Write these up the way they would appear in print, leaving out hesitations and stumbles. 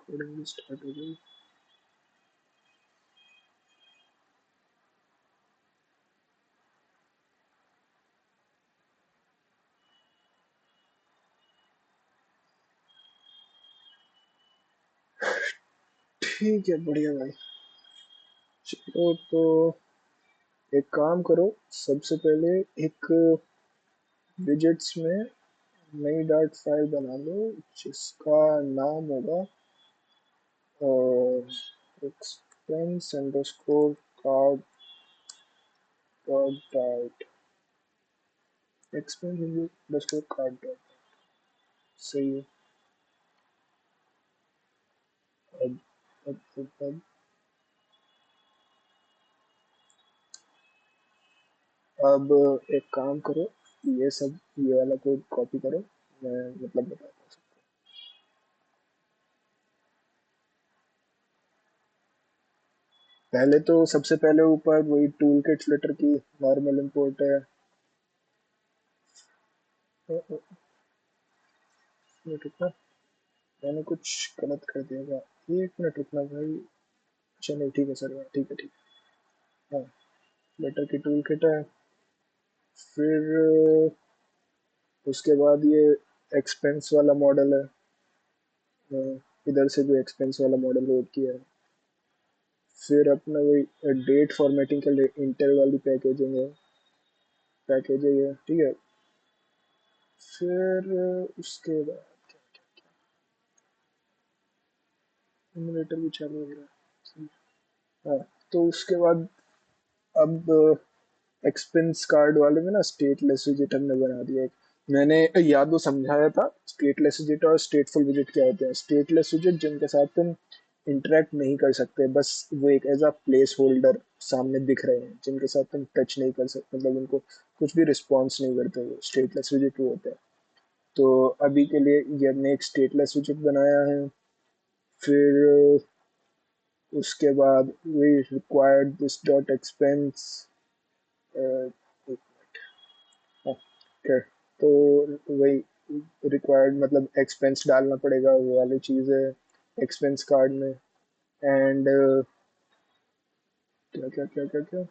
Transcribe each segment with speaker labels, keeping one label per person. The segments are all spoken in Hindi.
Speaker 1: रिकॉर्डिंग भी स्टार्ट हो गई। ठीक है, बढ़िया भाई। चलो तो एक काम करो, सबसे पहले एक विजेट्स में नई डॉट फाइल बना लो जिसका नाम होगा expense underscore card dot expense underscore card dot. सही है। अब अब एक काम करो, ये सब ये वाला कोड कॉपी करो, मैं मतलब बताता हूँ। पहले तो सबसे पहले ऊपर वही टूल किट फ्लिटर की नॉर्मल इंपोर्ट है। मिनट रुकना, मैंने कुछ गलत कर दिया था। 1 मिनट रुकना भाई। चलो ठीक है सर, ठीक है ठीक है। हाँ, फ्लिटर की टूल किट है। फिर उसके बाद ये एक्सपेंस वाला मॉडल है। इधर से जो एक्सपेंस वाला मॉडल लोड किया है। फिर अपना वही डेट फॉर्मेटिंग के लिए इंटेल वाली पैकेजिंग है, पैकेज है ये, ठीक है। फिर उसके बाद इमुलेटर भी चालू हो रहा है। हाँ, तो उसके बाद अब एक्सपेंस कार्ड वाले में ना स्टेटलेस विजिट हमने बना दिया है। मैंने याद वो समझाया था स्टेटलेस विजिट और स्टेटफुल विजिट क्या होते हैं। स्टेटलेस विजिट जिनके साथ तुम इंटरेक्ट नहीं कर सकते, बस वो एक एज अ प्लेस होल्डर सामने दिख रहे हैं, जिनके साथ तुम टच नहीं कर सकते, मतलब उनको कुछ भी रिस्पॉन्स नहीं करते, वो स्टेटलेस विजिट वो होते हैं। तो अभी के लिए ये हमने एक स्टेटलेस विजिट बनाया है। फिर उसके बाद we required this dot expense. Okay, तो वही रिक्वायर्ड मतलब एक्सपेंस डालना पड़ेगा, वो वाली चीज़ है एक्सपेंस कार्ड में। एंड क्या क्या क्या क्या क्या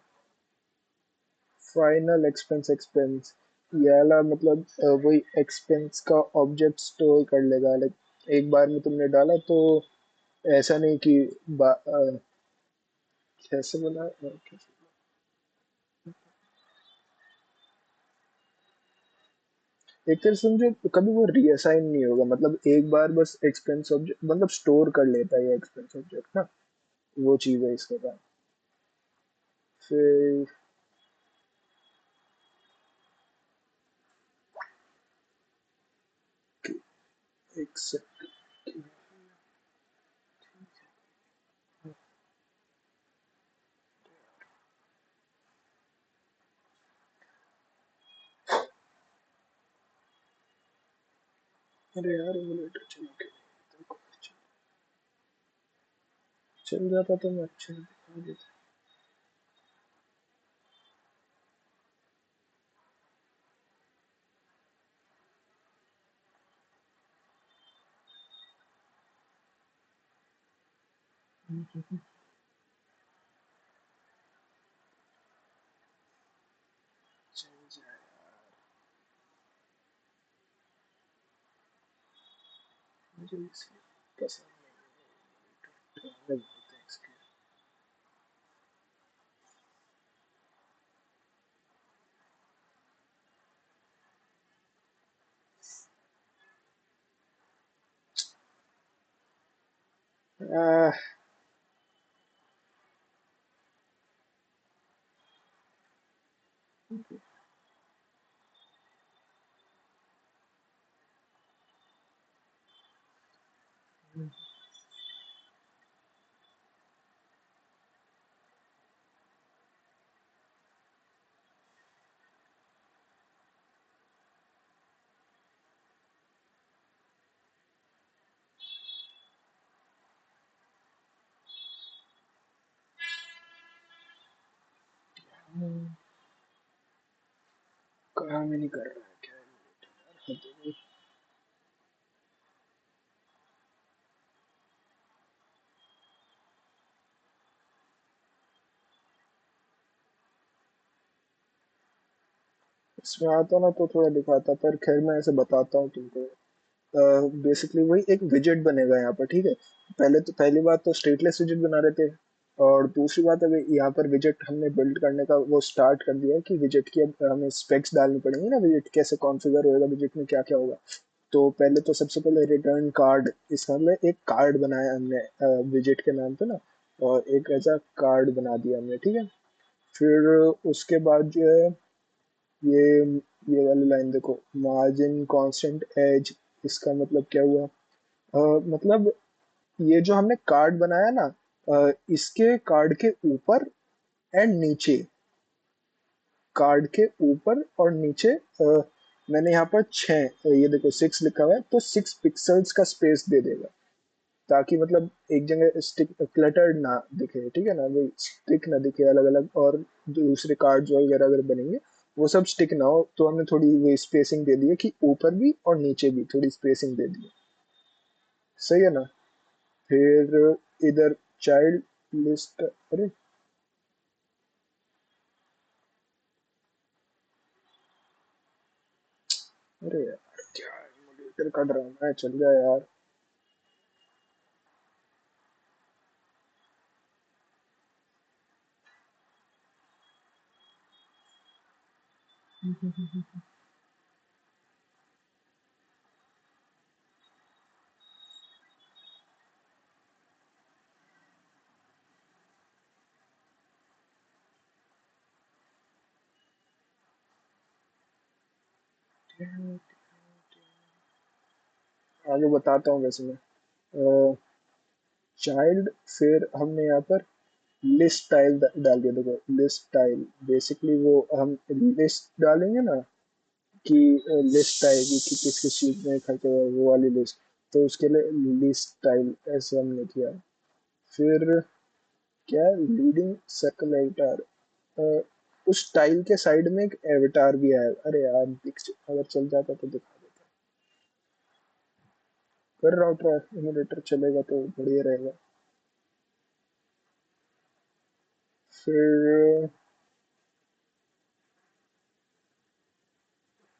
Speaker 1: फाइनल एक्सपेंस एक्सपेंस, ये वाला मतलब वही एक्सपेंस का ऑब्जेक्ट स्टोर कर लेगा। लाइक एक बार में तुमने डाला तो ऐसा नहीं कि कैसे बोला एक तरह से समझो, कभी वो रीअसाइन नहीं होगा, मतलब एक बार बस एक्सपेंस ऑब्जेक्ट मतलब स्टोर कर लेता है ये एक्सपेंस ऑब्जेक्ट ना, वो चीज़ है इसके बाद। फिर एक सेकंड। अरे यार एमुलेटर चला के चल जाता तो मैं अच्छे से दिखा देता। चल जाए, मुझे इसलिए पसंद नहीं है इसके। आह, काम ही नहीं कर रहा है क्या एमुलेटर यार, हद हो गई। इसमें आता ना तो थोड़ा दिखाता, पर खैर मैं ऐसे बताता हूँ तुमको। बेसिकली वही एक विजेट बनेगा यहाँ पर, ठीक है। पहली बात तो स्टेटलेस विजेट बना रहे थे, और दूसरी बात अभी यहाँ पर विजेट हमने बिल्ड करने का वो स्टार्ट कर दिया है कि विजेट की अब हमें स्पेक्स डालनी पड़ेंगी ना, विजेट कैसे कॉन्फ़िगर होएगा, विजेट में क्या क्या होगा। तो पहले तो सबसे पहले रिटर्न कार्ड, इसका मतलब एक कार्ड बनाया हमने विजेट के नाम पे ना, और एक ऐसा कार्ड बना दिया हमने, ठीक है। फिर उसके बाद जो है, ये ये वाली लाइन देखो, मार्जिन कांस्टेंट एज, इसका मतलब क्या हुआ? मतलब ये जो हमने कार्ड बनाया ना, इसके कार्ड के ऊपर एंड नीचे, कार्ड के ऊपर और नीचे मैंने यहाँ पर छः, ये देखो 6 लिखा हुआ है, तो 6 पिक्सल्स का स्पेस दे देगा, ताकि मतलब एक जगह स्टिक क्लटर्ड ना दिखे, ठीक है ना, वो स्टिक ना दिखे अलग अलग, और दूसरे कार्ड वगैरह अगर बनेंगे वो सब स्टिक ना हो, तो हमने थोड़ी वो स्पेसिंग दे दी है कि ऊपर भी और नीचे भी थोड़ी स्पेसिंग दे दी है। सही है ना। फिर इधर चाइल्ड लिस्ट, अरे अरे यार क्या मॉनिटर का ड्रामा है, चल गया यार। आगे बताता हूँ वैसे मैं। चाइल्ड, फिर हमने यहाँ पर लिस्ट टाइल डाल दिया, देखो लिस्ट टाइल, बेसिकली वो हम लिस्ट डालेंगे ना, कि लिस्ट आएगी कि किस किस चीज में खर्च हुआ, वो वाली लिस्ट, तो उसके लिए लिस्ट टाइल ऐसे हमने किया। फिर क्या, लीडिंग सर्कल एविटार, उस टाइल के साइड में एक एविटार भी है, अरे यार अगर चल जाता तो दिखा देता। कर राउटर इमुलेटर चलेगा तो बढ़िया रहेगा। फिर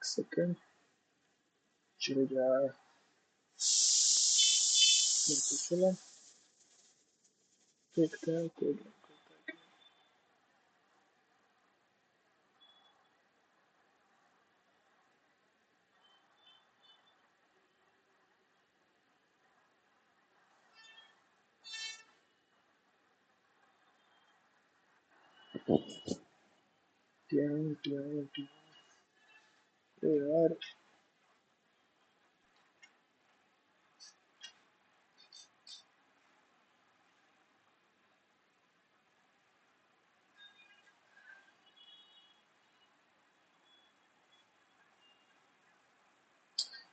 Speaker 1: सेकंड, चल जा, फिर तो चला, देखते हैं कोड। ट्यां, ट्यां, ट्यां, अरे यार,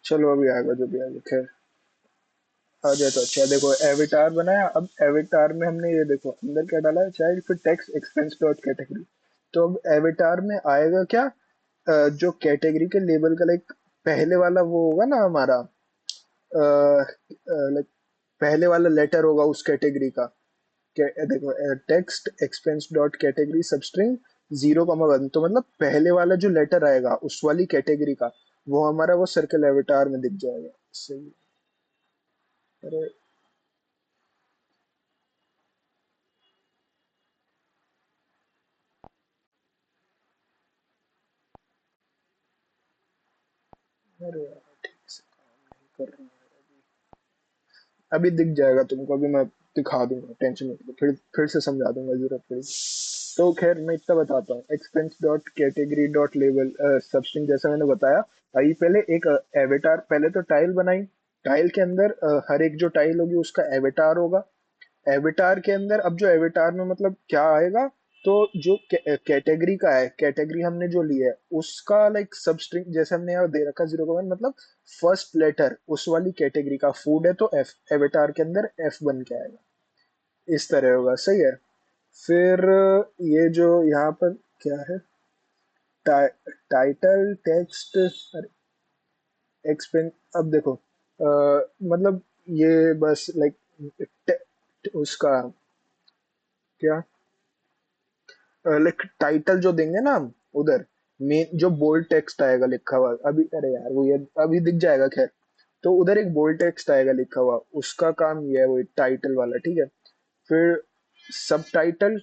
Speaker 1: चलो अभी आएगा जो भी आएगा, खैर आ जाए तो अच्छा। देखो एविटार बनाया, अब एविटार में हमने ये देखो अंदर क्या डाला है, चाइल्ड, फिर टेक्स्ट एक्सपेंस डॉट कैटेगरी। तो अब एविटार में आएगा क्या, जो कैटेगरी के लेबल का लाइक पहले वाला वो होगा ना हमारा, लाइक पहले वाला लेटर होगा उस कैटेगरी का। देखो text expense dot category substring 0,1, तो मतलब पहले वाला जो लेटर आएगा उस वाली कैटेगरी का, वो हमारा वो सर्कल एविटार में दिख जाएगा। सही। अरे अरे यार, ठीक से काम नहीं कर रहा है। अभी दिख जाएगा तुमको, अभी मैं दिखा दूंगा, टेंशन मत लो, फिर से समझा दूंगा, जरूरत पड़ी। तो खैर मैं इतना बताता हूँ, expense dot category dot level substring, जैसा मैंने बताया। आई पहले एक एवेटार, पहले तो टाइल बनाई, टाइल के अंदर हर एक जो टाइल होगी उसका एवेटार होगा। एविटार के अंदर अब जो एविटार में मतलब क्या आएगा, तो जो कैटेगरी का है, कैटेगरी हमने जो लिया है उसका लाइक सब स्ट्रिंग, जैसे हमने यहाँ दे रखा 0,1, मतलब फर्स्ट लेटर उस वाली कैटेगरी का, फूड है तो एफ, एविटार के अंदर एफ बन के आएगा। इस तरह होगा, सही है। फिर ये जो यहाँ पर क्या है, टाइटल टेक्स्ट एक्सपेंस, अब देखो मतलब ये बस लाइक उसका क्या, लाइक टाइटल जो देंगे ना हम उधर, मेन जो बोल्ड टेक्स्ट आएगा लिखा हुआ अभी, अरे यार वो ये अभी दिख जाएगा खैर। तो उधर एक बोल्ड टेक्स्ट आएगा लिखा हुआ, उसका काम ये है, वो टाइटल वाला, ठीक है। फिर सब टाइटल,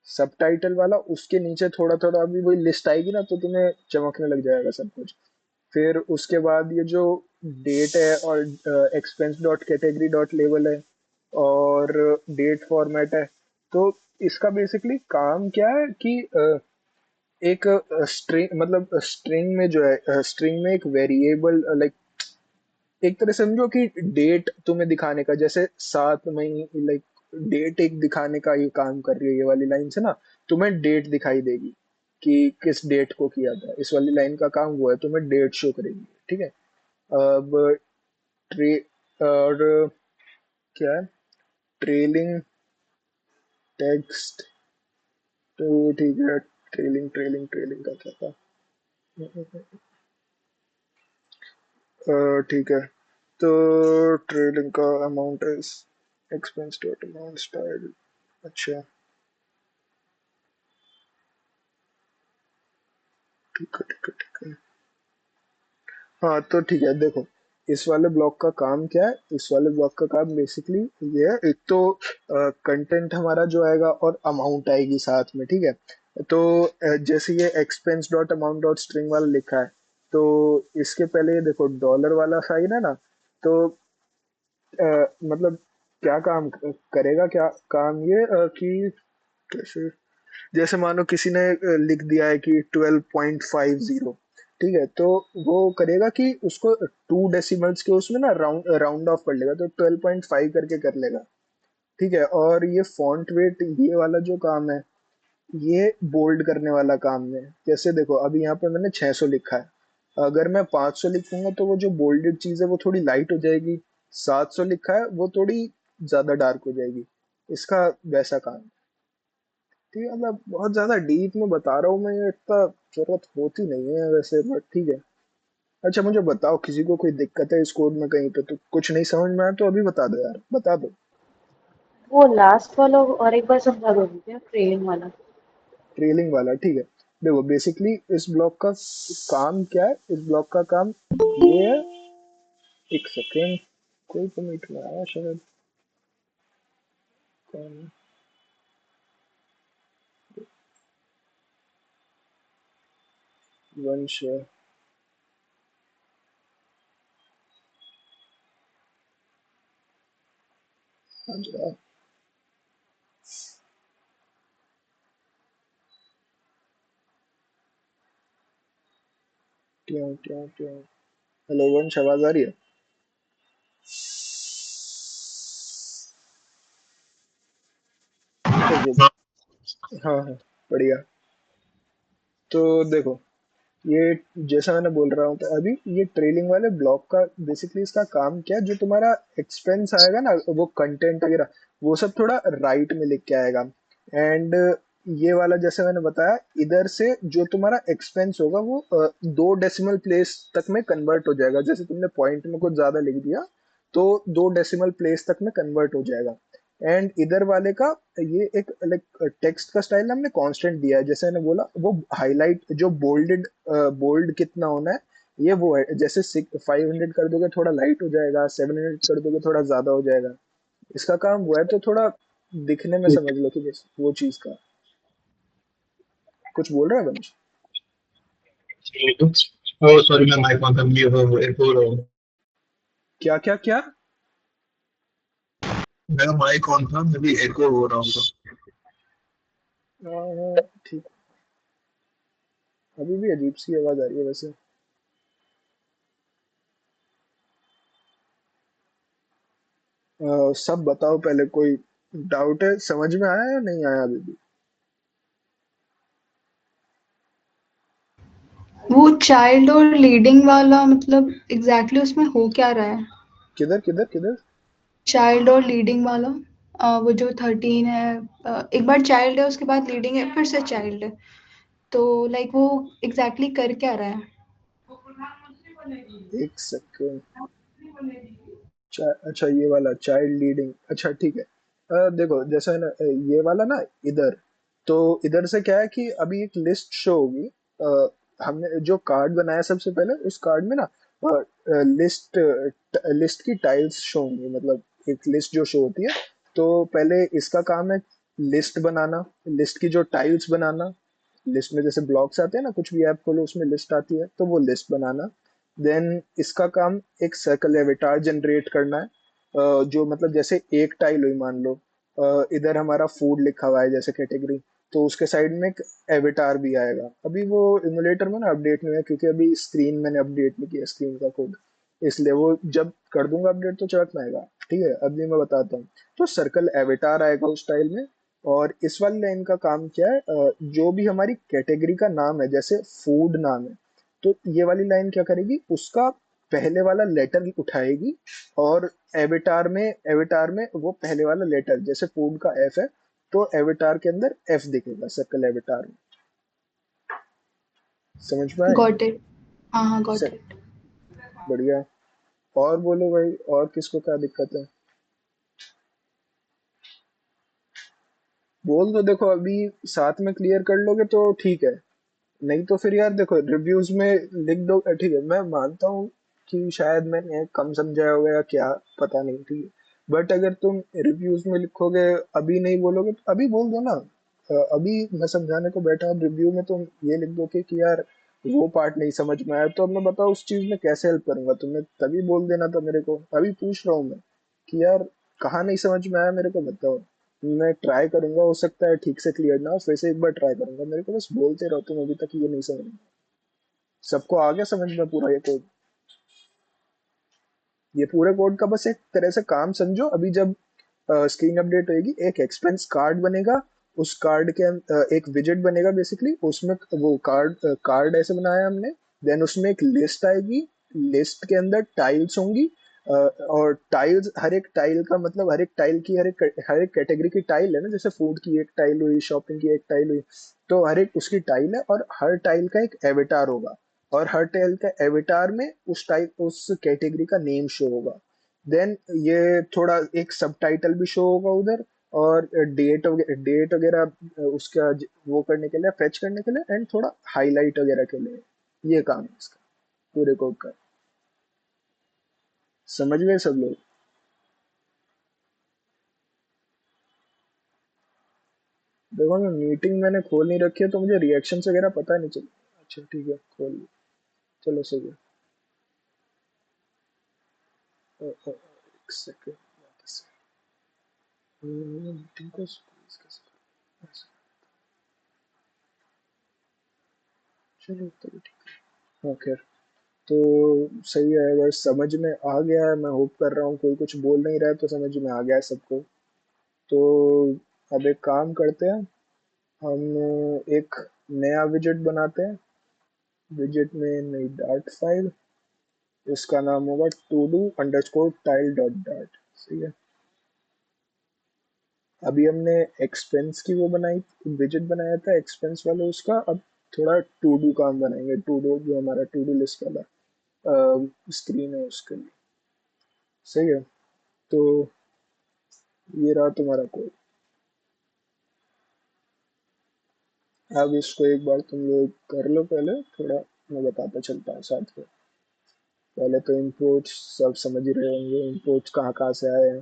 Speaker 1: सब टाइटल वाला उसके नीचे थोड़ा थोड़ा अभी वही लिस्ट आएगी ना, तो तुम्हें चमकने लग जाएगा सब कुछ। फिर उसके बाद ये जो डेट है और expense dot category dot level है और डेट फॉर्मेट है। तो इसका बेसिकली काम क्या है कि एक स्ट्रिंग, मतलब स्ट्रिंग में जो है, स्ट्रिंग में एक वेरिएबल लाइक, एक तरह से समझो कि डेट तुम्हें दिखाने का, जैसे 7 मई लाइक, डेट एक दिखाने का ये काम कर रही है ये वाली लाइन से ना। तुम्हें डेट दिखाई देगी कि किस डेट को किया था, इस वाली लाइन का काम वो है, तुम्हें डेट शो करेगी, ठीक है। अब ट्रे और क्या है, ट्रेलिंग टेक्स्ट, तो ठीक है, ट्रेलिंग ट्रेलिंग ट्रेलिंग का क्या था, ठीक है। तो ट्रेलिंग का अमाउंट है एक्सपेंस डॉट अमाउंट स्टाइल। अच्छा, ठीक है ठीक है ठीक है। हाँ तो ठीक है, देखो इस वाले ब्लॉक का काम क्या है, इस वाले ब्लॉक का काम बेसिकली ये है, एक तो कंटेंट हमारा जो आएगा और अमाउंट आएगी साथ में, ठीक है। तो जैसे ये expense dot amount dot string वाला लिखा है, तो इसके पहले ये देखो डॉलर वाला साइन है ना। तो मतलब क्या काम करेगा, क्या काम ये कि कैसे, जैसे मानो किसी ने लिख दिया है कि 12.50, ठीक है। तो वो करेगा कि उसको 2 डेसिमल्स के उसमें ना राउंड राउंड ऑफ कर लेगा, तो 12.5 करके कर लेगा, ठीक है। और ये फॉन्ट वेट ये वाला जो काम है, ये बोल्ड करने वाला काम है। जैसे देखो अभी यहाँ पे मैंने 600 लिखा है, अगर मैं 500 लिखूंगा तो वो जो बोल्डेड चीज है वो थोड़ी लाइट हो जाएगी। 700 लिखा है वो थोड़ी ज्यादा डार्क हो जाएगी। इसका वैसा काम है, ठीक है। मतलब बहुत ज्यादा डीप में बता रहा हूँ मैं, ये इतना जरूरत होती नहीं है वैसे, बट ठीक है। अच्छा मुझे बताओ, किसी को कोई दिक्कत है इस कोड में कहीं पे, तो कुछ नहीं समझ में आया तो अभी बता दो यार, बता दो।
Speaker 2: वो लास्ट वाला और एक बार समझा दोगे क्या, ट्रेलिंग वाला?
Speaker 1: ट्रेलिंग वाला, ठीक है। देखो बेसिकली इस ब्लॉक का काम क्या है, इस ब्लॉक का काम ये है, एक सेकेंड, कोई तो मीट में आया शायद, कौन है? वंश है, अच्छा, ट्यों ट्यों ट्यों। हेलो वंश, आवाज आ रही है? ओके, हाँ हाँ, बढ़िया। तो देखो ये, जैसा मैंने बोल रहा हूँ तो अभी, ये ट्रेलिंग वाले ब्लॉक का बेसिकली इसका काम क्या है, जो तुम्हारा एक्सपेंस आएगा ना, वो कंटेंट वगैरह वो सब थोड़ा राइट में लिख के आएगा। एंड ये वाला जैसे मैंने बताया, इधर से जो तुम्हारा एक्सपेंस होगा वो 2 डेसिमल प्लेस तक में कन्वर्ट हो जाएगा। जैसे तुमने पॉइंट में कुछ ज्यादा लिख दिया तो 2 डेसिमल प्लेस तक में कन्वर्ट हो जाएगा। एंड इधर वाले का ये एक लाइक टेक्स्ट का स्टाइल हमने कांस्टेंट दिया है, जैसे मैंने बोला वो हाईलाइट जो बोल्डेड, बोल्ड कितना होना है, ये वो है। जैसे 500 कर दोगे थोड़ा लाइट हो जाएगा, 700 कर दोगे थोड़ा ज्यादा हो जाएगा। इसका काम वो है, तो थोड़ा दिखने में समझ लो कि जैसे वो चीज का कुछ बोल रहा है बंश।
Speaker 3: ओह सॉरी, मैं माइक ऑन था, म्यूट हो एयरपोर्ट हो।
Speaker 1: क्या क्या क्या?
Speaker 3: मेरा माइक ऑन था, मैं भी एयरपोर्ट हो रहा हूँ।
Speaker 1: ठीक, अभी भी अजीब सी आवाज आ रही है वैसे। सब बताओ पहले, कोई डाउट है, समझ में आया या नहीं आया अभी भी?
Speaker 4: वो चाइल्ड और लीडिंग वाला मतलब एग्जैक्टली उसमें हो क्या रहा है?
Speaker 1: किधर किधर किधर?
Speaker 4: चाइल्ड और लीडिंग वाला, वो जो 13 है, एक बार चाइल्ड है उसके बाद लीडिंग है फिर से चाइल्ड है, तो लाइक वो एग्जैक्टली कर क्या रहा है?
Speaker 1: एक सेकेंड, अच्छा ये वाला चाइल्ड लीडिंग, अच्छा ठीक है। देखो जैसा है ना, ये वाला ना, इधर, तो इधर से क्या है कि अभी एक लिस्ट शो होगी, हमने जो कार्ड बनाया सबसे पहले, उस कार्ड में ना लिस्ट लिस्ट की टाइल्स शो होंगी, मतलब एक लिस्ट जो शो होती है। तो पहले इसका काम है लिस्ट बनाना, लिस्ट की जो टाइल्स बनाना। लिस्ट में जैसे ब्लॉक्स आते हैं ना, कुछ भी ऐप खोलो उसमें लिस्ट आती है, तो वो लिस्ट बनाना। देन इसका काम एक सर्कल एविटार जनरेट करना है। जो मतलब जैसे एक टाइल हुई मान लो, इधर हमारा फूड लिखा हुआ है जैसे कैटेगरी, तो उसके साइड में एक एविटार भी आएगा। अभी वो इमुलेटर में ना अपडेट नहीं है, क्योंकि अभी स्क्रीन मैंने अपडेट नहीं किया, स्क्रीन का कोड, इसलिए वो जब कर दूंगा अपडेट तो चढ़ पाएगा। ठीक है, अभी मैं बताता हूँ। तो सर्कल एविटार आएगा उस टाइल में। और इस वाली लाइन का काम क्या है, जो भी हमारी कैटेगरी का नाम है, जैसे फूड नाम है, तो ये वाली लाइन क्या करेगी, उसका पहले वाला लेटर उठाएगी। और एविटार में वो पहले वाला लेटर, जैसे फूड का एफ है, तो एविटार के अंदर एफ दिखेगा सर्कल एविटार में। समझ में आए?
Speaker 4: Got it. हाँ हाँ, गॉट
Speaker 1: से
Speaker 4: इट।
Speaker 1: बढ़िया। और बोलो भाई, और किसको क्या दिक्कत है? बोल दो, देखो अभी साथ में क्लियर कर लोगे तो ठीक है, नहीं तो फिर यार देखो रिव्यूज में लिख दो। ठीक है, मैं मानता हूँ कि शायद मैंने कम समझाया होगा या क्या, पता नहीं, ठीक है। बट अगर तुम रिव्यूज में लिखोगे, अभी नहीं बोलोगे तो अभी बोल दो ना। अभी मैं समझाने को बैठा, अब रिव्यू में तुम ये लिख दो कि यार वो पार्ट नहीं समझ में आया, तो अब मैं बताओ उस चीज में कैसे हेल्प करूंगा तुम्हें, तभी बोल देना था मेरे को। अभी पूछ रहा हूँ मैं कि यार कहाँ नहीं समझ में आया, मेरे को बताओ। मैं ट्राई करूंगा, हो सकता है ठीक से क्लियर ना हो, फिर से एक बार ट्राई करूंगा। मेरे को बस बोलते रहो तुम, अभी तक ये नहीं समझ में। सबको आ गया समझ में पूरा ये कोड? ये पूरे कोड का बस एक तरह से काम समझो। अभी जब स्क्रीन अपडेट होएगी, एक एक्सपेंस कार्ड बनेगा, उस कार्ड के एक विजेट बनेगा बेसिकली, उसमें वो कार्ड ऐसे बनाया हमने। देन उसमें एक लिस्ट आएगी, लिस्ट के अंदर टाइल्स होंगी। और टाइल्स, हर एक टाइल का मतलब, हर एक टाइल की हर एक कैटेगरी की टाइल है ना, जैसे फूड की एक टाइल हुई, शॉपिंग की एक टाइल हुई, तो हर एक उसकी टाइल है, और हर टाइल का एक एविटार होगा। और हर टाइल का एविटार में उस कैटेगरी का नेम शो होगा। देन ये थोड़ा एक सब टाइटल भी शो होगा उधर, और डेट वगैरह उसका वो करने के लिए, फेच करने के लिए, एंड थोड़ा हाईलाइट वगैरह के लिए। ये काम है इसका, पूरे कोड का। समझ गए सब लोग? देखो ना, मीटिंग मैंने खोल नहीं रखी है, तो मुझे रिएक्शंस वगैरह पता नहीं चल। अच्छा ठीक है, खोल ली। चलो सही है। एक सेकेंड, मीटिंग को squeeze कैसे करूं? ऐसे। चलो तभी ठीक है। हाँ खैर, तो सही है, अगर समझ में आ गया है, मैं होप कर रहा हूँ कोई कुछ बोल नहीं रहा है, तो समझ में आ गया है सबको। तो अब एक काम करते हैं, हम एक नया विजेट बनाते हैं। विजेट में नई डार्ट फाइल, इसका नाम होगा to do underscore tile dot dart. सही है। अभी हमने एक्सपेंस की वो बनाई, विजेट बनाया था एक्सपेंस वाला उसका। अब थोड़ा टू डू काम बनाएंगे, टू डू जो हमारा टू डू लिस्ट वाला स्क्रीन है उसके लिए। सही है, तो ये रहा तुम्हारा कोड। अब इसको एक बार तुम लोग कर लो पहले थोड़ा, मैं बताता चलता हूँ साथ में। पहले तो इंपोर्ट्स सब समझ ही रहे होंगे, इंपोर्ट्स कहाँ कहाँ से आए हैं।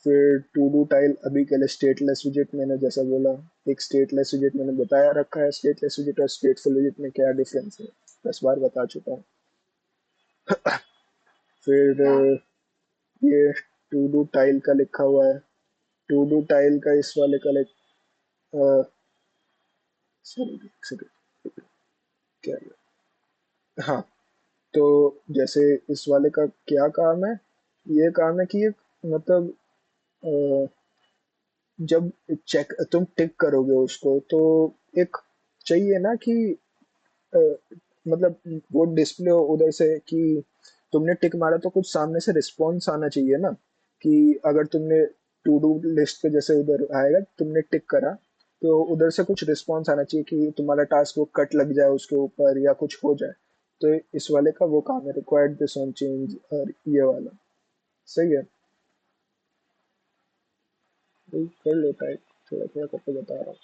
Speaker 1: फिर टू डू टाइल अभी के लिए स्टेटलेस विजेट, मैंने जैसा बोला, एक स्टेटलेस विजेट मैंने बताया रखा है। स्टेटलेस विजेट और स्टेटफुल विजेट में क्या डिफरेंस है 10 बार बता चुका हूँ। फिर ये टू डू टाइल का लिखा हुआ है। टू डू टाइल का इस वाले का सॉरी एक सेकंड, क्या हाँ, तो जैसे इस वाले का क्या काम है, ये काम है कि ये मतलब अ, जब चेक तुम टिक करोगे उसको, तो एक चाहिए ना कि अ, मतलब वो डिस्प्ले हो उधर से कि तुमने टिक मारा, तो कुछ सामने से रिस्पॉन्स आना चाहिए ना। कि अगर तुमने टू डू लिस्ट पे जैसे उधर आएगा, तुमने टिक करा, तो उधर से कुछ रिस्पॉन्स आना चाहिए कि तुम्हारा टास्क वो कट लग जाए उसके ऊपर या कुछ हो जाए। तो इस वाले का वो काम है, रिक्वायर्ड दिस ऑन चेंज, और ये वाला। सही है, वही कर लो टाइप, थोड़ा थोड़ा करके बता रहा हूँ।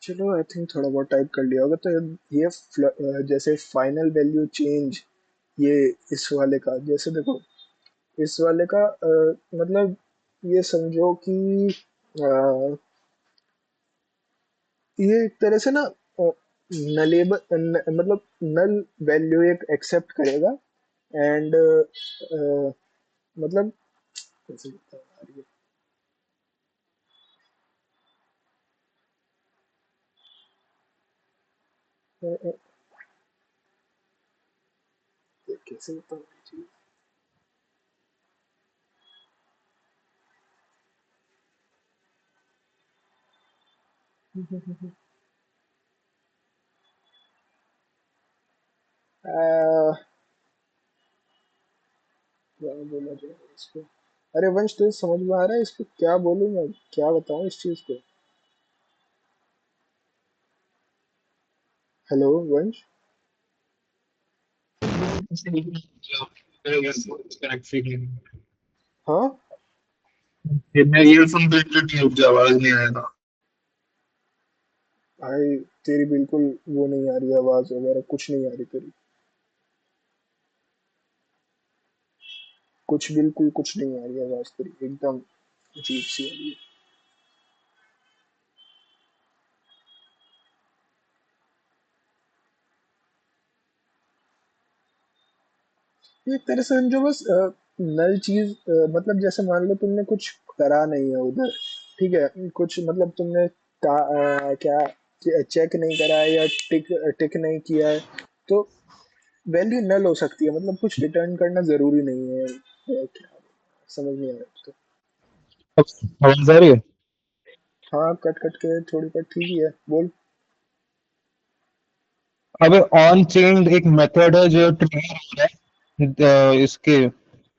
Speaker 1: चलो आई थिंक थोड़ा बहुत टाइप कर लिया होगा। तो ये जैसे फाइनल वैल्यू चेंज, ये इस वाले का जैसे देखो, इस वाले का मतलब ये समझो कि ये एक तरह से ना नलेबल मतलब नल वैल्यू एक एक्सेप्ट करेगा। एंड मतलब कैसे बताऊं यार ये कैसे बताऊं ये चीज़? क्या बोला जाए इसको? अरे वंश, तुझे समझ में आ रहा है इसको क्या बोलूं मैं, क्या बताऊं इस चीज को? हेलो वंश।
Speaker 3: Connect feeling.
Speaker 1: हाँ।
Speaker 3: ये मैं ईयरफोन पे नहीं, रुक जा, आवाज नहीं आएगा।
Speaker 1: भाई तेरी बिल्कुल वो नहीं आ रही आवाज वगैरह, कुछ नहीं आ रही तेरी, कुछ बिल्कुल कुछ नहीं आ रही आवाज तेरी, एकदम अजीब सी आ रही है। ये एक तरह से समझो बस नल चीज मतलब जैसे मान लो तुमने कुछ करा नहीं है उधर, ठीक है, कुछ मतलब तुमने क्या चेक नहीं करा है या टिक टिक नहीं किया है, तो वैल्यू नल हो सकती है। मतलब कुछ रिटर्न करना जरूरी नहीं है। क्या समझ नहीं आया तो।
Speaker 3: अब आवाज आ रही है?
Speaker 1: हाँ, कट कट के थोड़ी कट ठीक ही है, बोल।
Speaker 3: अब ऑन चेंज एक मेथड है जो ट्रिगर हो रहा है इसके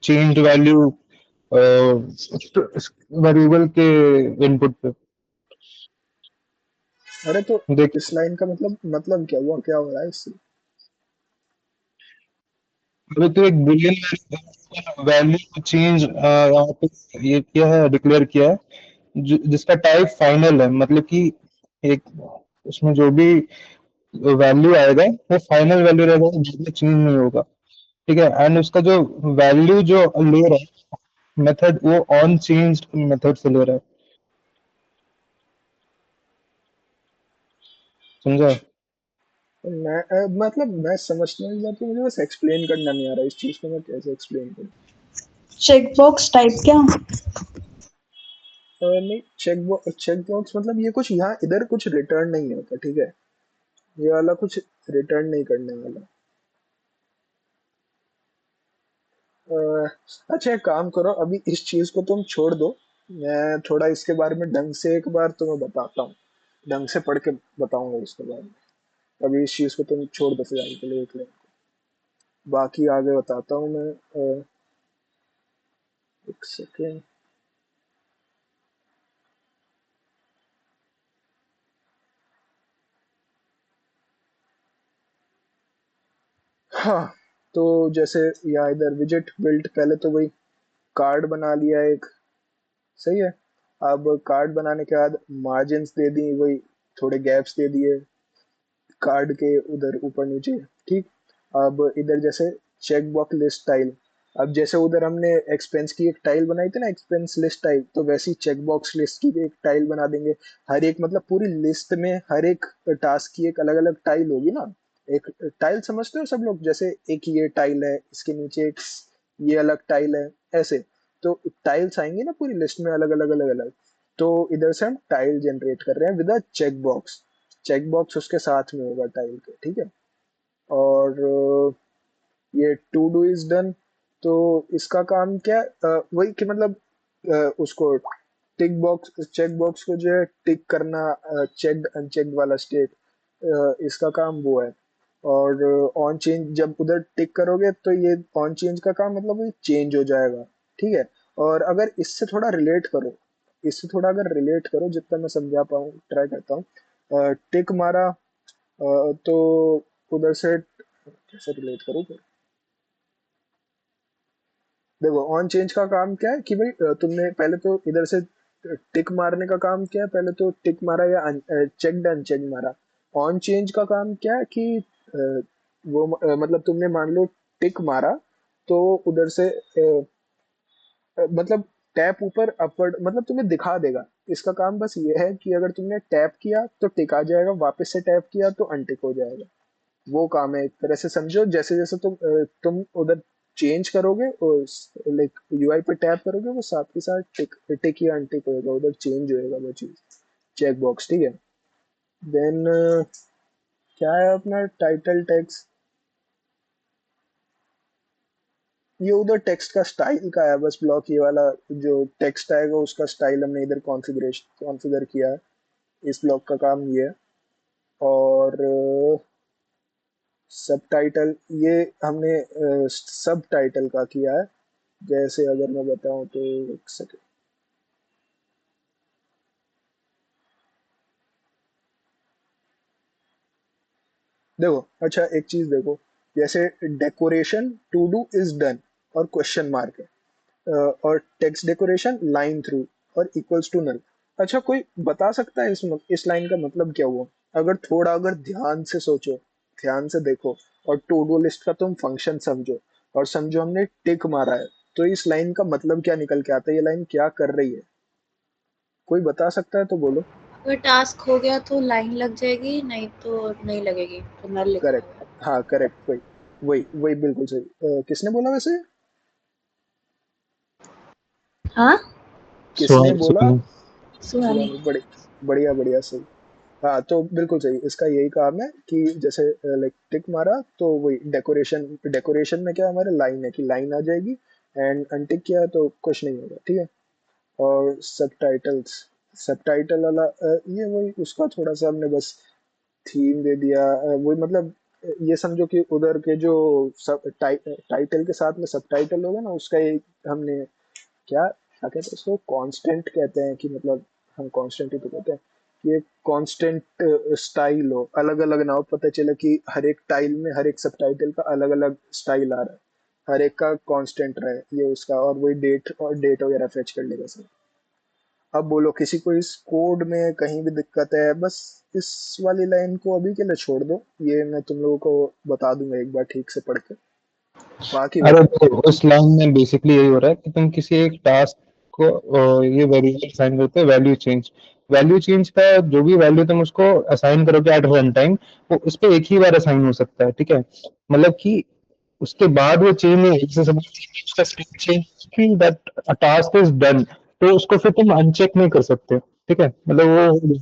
Speaker 3: चेंज वैल्यू वेरिएबल के इनपुट पे।
Speaker 1: अरे तो
Speaker 3: देख,
Speaker 1: इस लाइन का मतलब क्या हुआ, क्या हो रहा है इससे?
Speaker 3: अभी तो एक बुलियन वैल्यू चेंज यहाँ पे ये किया है, डिक्लेयर किया है, जिसका टाइप फाइनल है, मतलब कि एक उसमें जो भी वैल्यू आएगा वो फाइनल वैल्यू रहेगा, जिसमें चेंज नहीं होगा। ठीक है, एंड उसका जो वैल्यू जो ले रहा है मेथड, वो ऑन चेंज मेथड से ले रहा है। समझा?
Speaker 1: मैं मतलब मैं समझने की बात है, मुझे बस एक्सप्लेन करना नहीं आ रहा इस चीज को, मैं कैसे एक्सप्लेन करूँ?
Speaker 4: चेकबॉक्स टाइप क्या?
Speaker 1: नहीं, चेक बॉक्स मतलब ये कुछ यहाँ इधर कुछ रिटर्न नहीं होता, ठीक है, ये वाला कुछ रिटर्न नहीं करने वाला। अच्छा एक काम करो, अभी इस चीज को तुम छोड़ दो, मैं थोड़ा इसके बारे में ढंग से एक बार तुम्हें बताता हूँ, ढंग से पढ़ के बताऊंगा इसके बारे में। अभी इस चीज को तुम छोड़ दो फिलहाल के लिए, एक लाइन, बाकी आगे बताता हूँ मैं। एक सेकेंड। हाँ, तो जैसे यहाँ इधर विजिट बिल्ट, पहले तो वही कार्ड बना लिया एक, सही है। अब कार्ड बनाने के बाद मार्जिन्स दे दी, वही थोड़े गैप्स दे दिए कार्ड के उधर ऊपर नीचे, ठीक। अब इधर जैसे चेक बॉक्स लिस्ट टाइल, अब जैसे उधर हमने एक्सपेंस की एक टाइल बनाई थी ना, एक्सपेंस लिस्ट टाइल, तो वैसी चेक बॉक्स लिस्ट की भी एक टाइल बना देंगे। हर एक मतलब पूरी लिस्ट में हर एक टास्क की एक अलग अलग टाइल होगी ना। एक टाइल समझते हो सब लोग, जैसे एक ये टाइल है, इसके नीचे एक ये अलग टाइल है, ऐसे। तो टाइल्स आएंगी ना पूरी लिस्ट में, अलग अलग अलग अलग। तो इधर से हम टाइल जनरेट कर रहे हैं with a check box, check box उसके साथ में होगा टाइल के, ठीक है। और ये टू डू इज डन, तो इसका काम क्या है? वही कि मतलब उसको टिक बॉक्स चेक बॉक्स को जो है टिक करना, चेक्ड अनचेक्ड वाला स्टेट, इसका काम वो है। और ऑन चेंज जब उधर टिक करोगे तो ये ऑन चेंज का काम मतलब वही चेंज हो जाएगा, ठीक है। और अगर इससे थोड़ा रिलेट करो, इससे थोड़ा अगर रिलेट करो, जितना मैं समझा पाऊँ ट्राई करता हूँ। टिक मारा, तो उधर से कैसे रिलेट करूँ? देखो ऑन चेंज का काम क्या है कि भाई तुमने पहले तो इधर से टिक मारने का काम क्या है, पहले तो टिक मारा या चेक अनचेक मारा। ऑन चेंज का काम क्या है कि मतलब तुमने मान लो टिक मारा, तो उधर से मतलब टैप ऊपर अपवर्ड मतलब तुम्हें दिखा देगा। इसका काम बस ये है कि अगर तुमने टैप किया तो टिक आ जाएगा, वापस से टैप किया तो अनटिक हो जाएगा। वो काम है, एक तरह से समझो। जैसे जैसे तुम उधर चेंज करोगे, लाइक यूआई पे टैप करोगे, वो साथ के साथ टिक टिक या अनटिक होएगा, उधर चेंज होएगा वो चीज। चेक बॉक्स, ठीक है। देन क्या है अपना टाइटल टेक्स्ट, ये उधर टेक्स्ट का स्टाइल का है बस। ब्लॉक ये वाला जो टेक्स्ट आएगा उसका स्टाइल हमने इधर कॉन्फ़िगर किया है। इस ब्लॉक का काम ये है। और सब टाइटल ये हमने सब टाइटल का किया है। जैसे अगर मैं बताऊं तो एक सेकंड, देखो अच्छा एक चीज देखो, जैसे decoration to do is done और क्वेश्चन मार्क है, और टेक्स्ट डेकोरेशन लाइन थ्रू और इक्वल्स टू नल। अच्छा कोई बता सकता है इस लाइन का मतलब क्या हुआ? अगर ध्यान से सोचो, ध्यान से देखो, और टू डू लिस्ट का तुम फंक्शन समझो, और समझो हमने टिक मारा है, तो इस लाइन का मतलब क्या निकल के आता है? ये लाइन क्या कर रही है? कोई बता सकता है तो बोलो।
Speaker 5: अगर टास्क हो गया तो लाइन लग जाएगी, नहीं तो नहीं लगेगी, तो नल लिखा
Speaker 1: करेक्ट,
Speaker 5: हुआ है।
Speaker 1: हाँ करेक्ट, वही वही वही बिल्कुल सही। किसने बोला वैसे?
Speaker 5: हाँ,
Speaker 1: किसने बोला?
Speaker 3: सुहानी।
Speaker 5: सुहानी।
Speaker 1: सुहानी, बड़ी बढ़िया बढ़िया, सही। हाँ तो बिल्कुल सही, इसका यही काम है कि जैसे लाइक टिक मारा तो वही डेकोरेशन, डेकोरेशन में क्या हमारे लाइन है कि लाइन आ जाएगी, एंड अनटिक किया तो कुछ नहीं होगा, ठीक है। और सबटाइटल वाला ये वही उसका थोड़ा सा हमने बस थीम दे दिया। वही मतलब ये समझो कि उधर के जो सब टाइटल के साथ में सबटाइटल होगा ना, उसका एक हमने क्या क्या कहते हैं उसको, कांस्टेंट कहते हैं कि मतलब, हम कांस्टेंट ही तो कहते हैं कि एक कांस्टेंट स्टाइल हो, अलग अलग ना हो, पता चले कि हर एक टाइल में हर एक सब टाइटल का अलग अलग स्टाइल आ रहा है, हर एक का कांस्टेंट रहे ये उसका, और वही डेट वगैरह फेच कर लेगा सर। अब बोलो किसी को इस कोड में कहीं भी दिक्कत है, बस इस वाली लाइन को अभी के लिए छोड़ दो, ये मैं तुम लोगों को बता दूंगा एक बार ठीक से पढ़ के, बाकी
Speaker 3: अरे
Speaker 1: बताओ।
Speaker 3: तो उस लाइन में बेसिकली यही हो रहा है कि तुम किसी एक टास्क को ये वेरिएबल असाइन करते हो, वैल्यू चेंज का जो भी वैल्यू तुम उसको असाइन करोगे एट रन टाइम, वो उस पे एक ही बार असाइन हो सकता है, ठीक है। मतलब कि उसके बाद वो चेंज नहीं, जैसे सपोज उसका स्टेट चेंज कि that a task is done, तो उसको फिर तुम अनचेक नहीं कर सकते, ठीक है। मतलब वो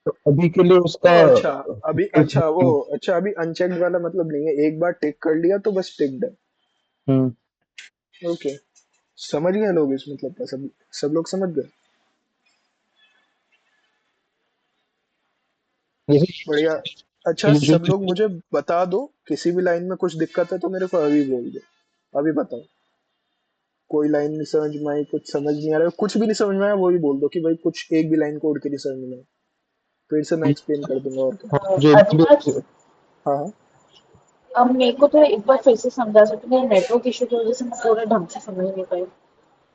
Speaker 3: तो अभी के लिए
Speaker 1: ओ
Speaker 3: उसका
Speaker 1: अच्छा, अभी अच्छा वो, अच्छा अभी अनचेक्ड वाला मतलब नहीं है, एक बार टिक कर लिया तो बस टिक्ड है।
Speaker 3: हम्म,
Speaker 1: ओके, समझ गए लोग इस मतलब का, सब लोग समझ गए।
Speaker 3: जैसे
Speaker 1: बढ़िया। अच्छा सब
Speaker 3: यूजुअली
Speaker 1: लोग मुझे बता दो, किसी भी लाइन में कुछ दिक्कत है तो मेरे को अभी बोल दो, अभी बताओ। कोई लाइन नहीं समझ में आई, कुछ समझ नहीं आ रहा है, कुछ भी नहीं समझ में आया, वो भी बोल दो कि भाई कुछ एक भी लाइन कोड के नहीं समझ में आई, फिर से मैं एक्सप्लेन कर दूंगा, और क्या।
Speaker 3: जो
Speaker 5: अविनाश,
Speaker 1: हाँ हाँ।
Speaker 5: अब मेरे को तो एक बार फिर से समझा सकते हैं, नेटवर्क इशू की वजह से मैं पूरा ढंग से समझ नहीं पाई।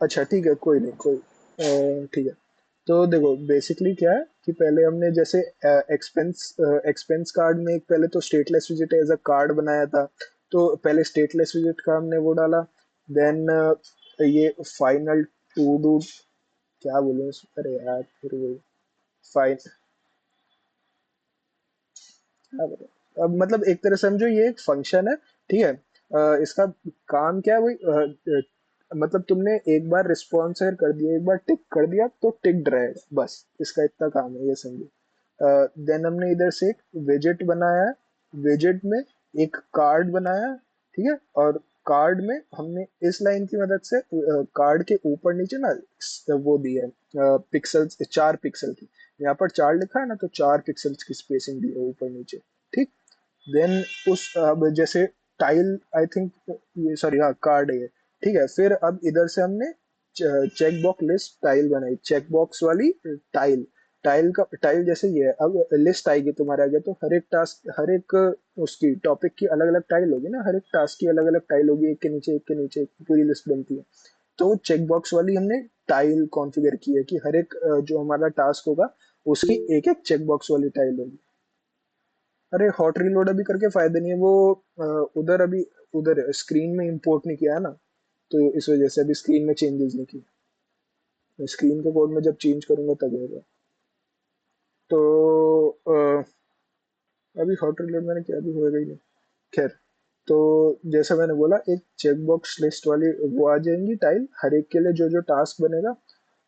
Speaker 1: अच्छा ठीक है, कोई नहीं, कोई ठीक है। तो देखो बेसिकली क्या है कि पहले हमने जैसे एक्सपेंस कार्ड में एक पहले तो स्टेटलेस विजिट एज अ कार्ड बनाया था, तो पहले स्टेटलेस विजिट का हमने वो डाला। देन ये फाइनल टू डू, क्या बोलूं अरे यार, फिर वो फाइन, क्या बोलूं अब, मतलब एक तरह से समझो ये एक फंक्शन है, ठीक है। इसका काम क्या है वही, मतलब तुमने एक बार रिस्पॉन्स अगर कर दिया, एक बार टिक कर दिया तो टिक्ड रहेगा, बस इसका इतना काम है, ये समझो। देन हमने इधर से एक विजेट बनाया है, विजेट में एक कार्ड बनाया, ठीक है। और कार्ड में हमने इस लाइन की मदद से कार्ड के ऊपर नीचे ना वो दी है पिक्सल्स, 4 पिक्सल की, यहाँ पर 4 लिखा है ना, तो 4 पिक्सल्स की स्पेसिंग दी है ऊपर नीचे, ठीक। देन उस अब जैसे टाइल आई थिंक, ये सॉरी हाँ कार्ड है ये, ठीक है। फिर अब इधर से हमने चेक बॉक्स लिस्ट टाइल बनाई, चेक बॉक्स वाली टाइल। टाइल जैसे ये है, अब लिस्ट आएगी तुम्हारे आगे तो हर एक टास्क, हर एक उसकी टॉपिक की अलग अलग टाइल होगी ना, हर एक टास्क की अलग अलग टाइल होगी, एक के नीचे एक के नीचे एक पूरी लिस्ट बनती है। तो चेक बॉक्स वाली हमने टाइल कॉन्फ़िगर की है कि हर एक जो हमारा टास्क होगा उसकी एक एक चेक बॉक्स वाली टाइल होगी। अरे हॉट रीलोड अभी करके फायदा नहीं है, वो अ, उधर अभी उधर स्क्रीन में इंपोर्ट नहीं किया है ना, तो इस वजह से अभी स्क्रीन में चेंजेस नहीं किए। स्क्रीन के कोड में जब चेंज करूंगा तब होगा। तो अभी हॉट रीलोड मैंने किया, अभी होएगा ही नहीं। खैर, तो जैसा मैंने बोला, एक चेकबॉक्स लिस्ट वाली वो आ जाएंगी टाइल हर एक के लिए जो जो टास्क बनेगा।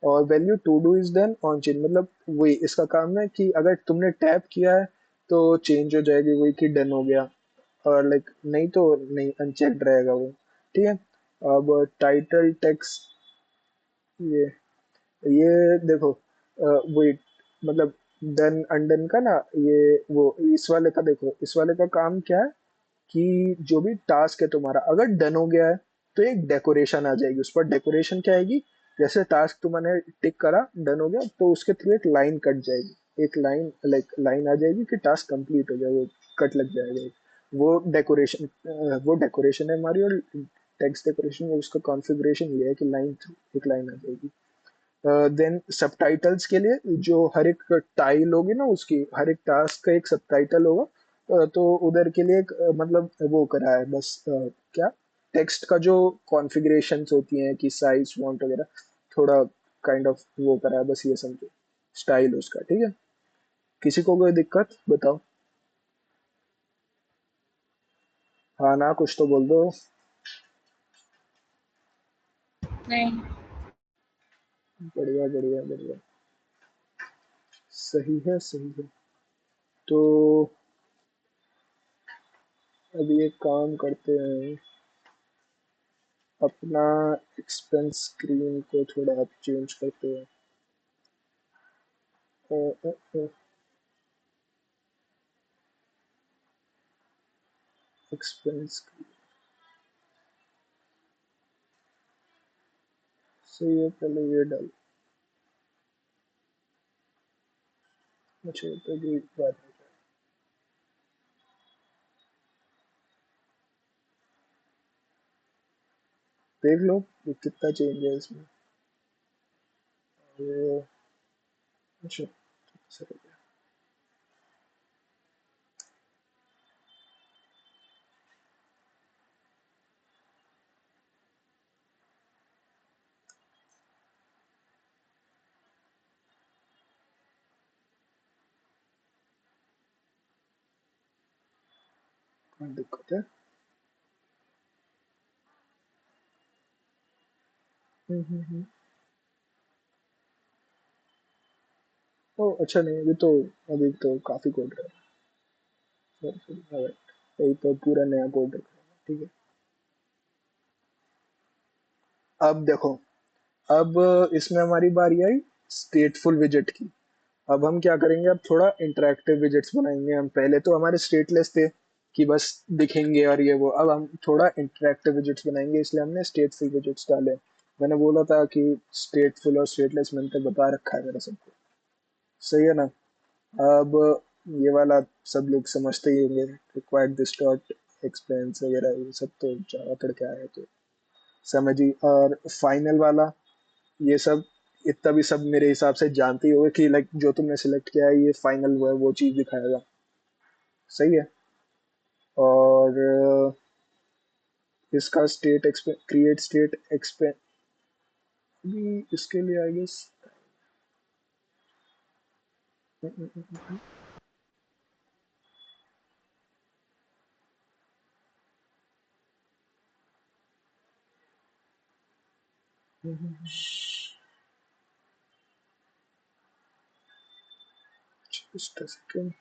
Speaker 1: और value to do is then on change, मतलब वही इसका काम है कि अगर तुमने टैप किया है तो चेंज हो जाएगी, वही कि डन हो गया। और लाइक नहीं तो नहीं, अनचेक्ड रहेगा वो। ठीक है। अब टाइटल टेक्स्ट, ये ये देखो वही, मतलब डन अनडन का ना, ये वो इस वाले का देखो, इस वाले का काम क्या है कि जो भी टास्क है तुम्हारा अगर डन हो गया है तो एक डेकोरेशन आ जाएगी, उस पर डेकोरेशन क्या आएगी, जैसे टास्क तुमने टिक करा डन हो गया तो उसके थ्रू एक लाइन कट जाएगी, एक लाइन लाइक लाइन आ जाएगी कि टास्क कंप्लीट हो गया, वो कट लग जाएगा एक। वो डेकोरेशन है हमारी, और टेक्स्ट डेकोरेशन में उसका कॉन्फ़िगरेशन ये है कि लाइन थ्रू एक लाइन आ जाएगी। देन सबटाइटल्स के लिए जो हर एक टाइल होगी ना, उसकी हर एक टास्क का एक सबटाइटल होगा। तो उधर के लिए एक मतलब वो करा है बस, क्या टेक्स्ट का जो कॉन्फ़िगरेशंस होती हैं कि साइज फॉन्ट वगैरह, थोड़ा काइंड ऑफ वो करा है बस, ये समझो स्टाइल उसका। ठीक है, किसी को कोई दिक्कत बताओ? हाँ ना, कुछ तो बोल दो।
Speaker 5: नहीं।
Speaker 1: बढ़िया बढ़िया बढ़िया, सही है सही है। तो अभी एक काम करते हैं, अपना एक्सपेंस स्क्रीन को थोड़ा आप चेंज करते हैं। एक्सपेंस से ये पहले ये डाल। अच्छा, तो भी बात है। देख लो ये कितना चेंज है इसमें। ये अच्छा, सही है। कोई दिक्कत है? हम्म। ओ अच्छा, नहीं अभी तो, अभी तो काफी कोड रहा है। यही तो पूरा नया कोड रखा है। ठीक है। अब देखो, अब इसमें हमारी बारी आई स्टेटफुल विजेट की। अब हम क्या करेंगे, अब थोड़ा इंटरेक्टिव विजेट्स बनाएंगे। हम पहले तो हमारे स्टेटलेस थे कि बस दिखेंगे और ये वो, अब हम थोड़ा इंटरेक्टिव विजेट्स बनाएंगे, इसलिए हमने स्टेटफुल विजेट्स डाले। मैंने बोला था कि स्टेटफुल और स्टेटलेस मैंने तो बता रखा है मेरा सबको, सही है ना? अब ये वाला सब लोग समझते ही होंगे, रिक्वायर्ड दिस डॉट एक्सपेंस वगैरह, ये सब तो ज्यादातर क्या है तो समझ ही। और फाइनल वाला, ये सब इतना भी सब मेरे हिसाब से जानते ही होगे कि लाइक जो तुमने सिलेक्ट किया है ये फाइनल वो चीज दिखाएगा, सही है। और इसका स्टेट क्रिएट स्टेट एक्सपेंड भी इसके लिए I guess. Just a second.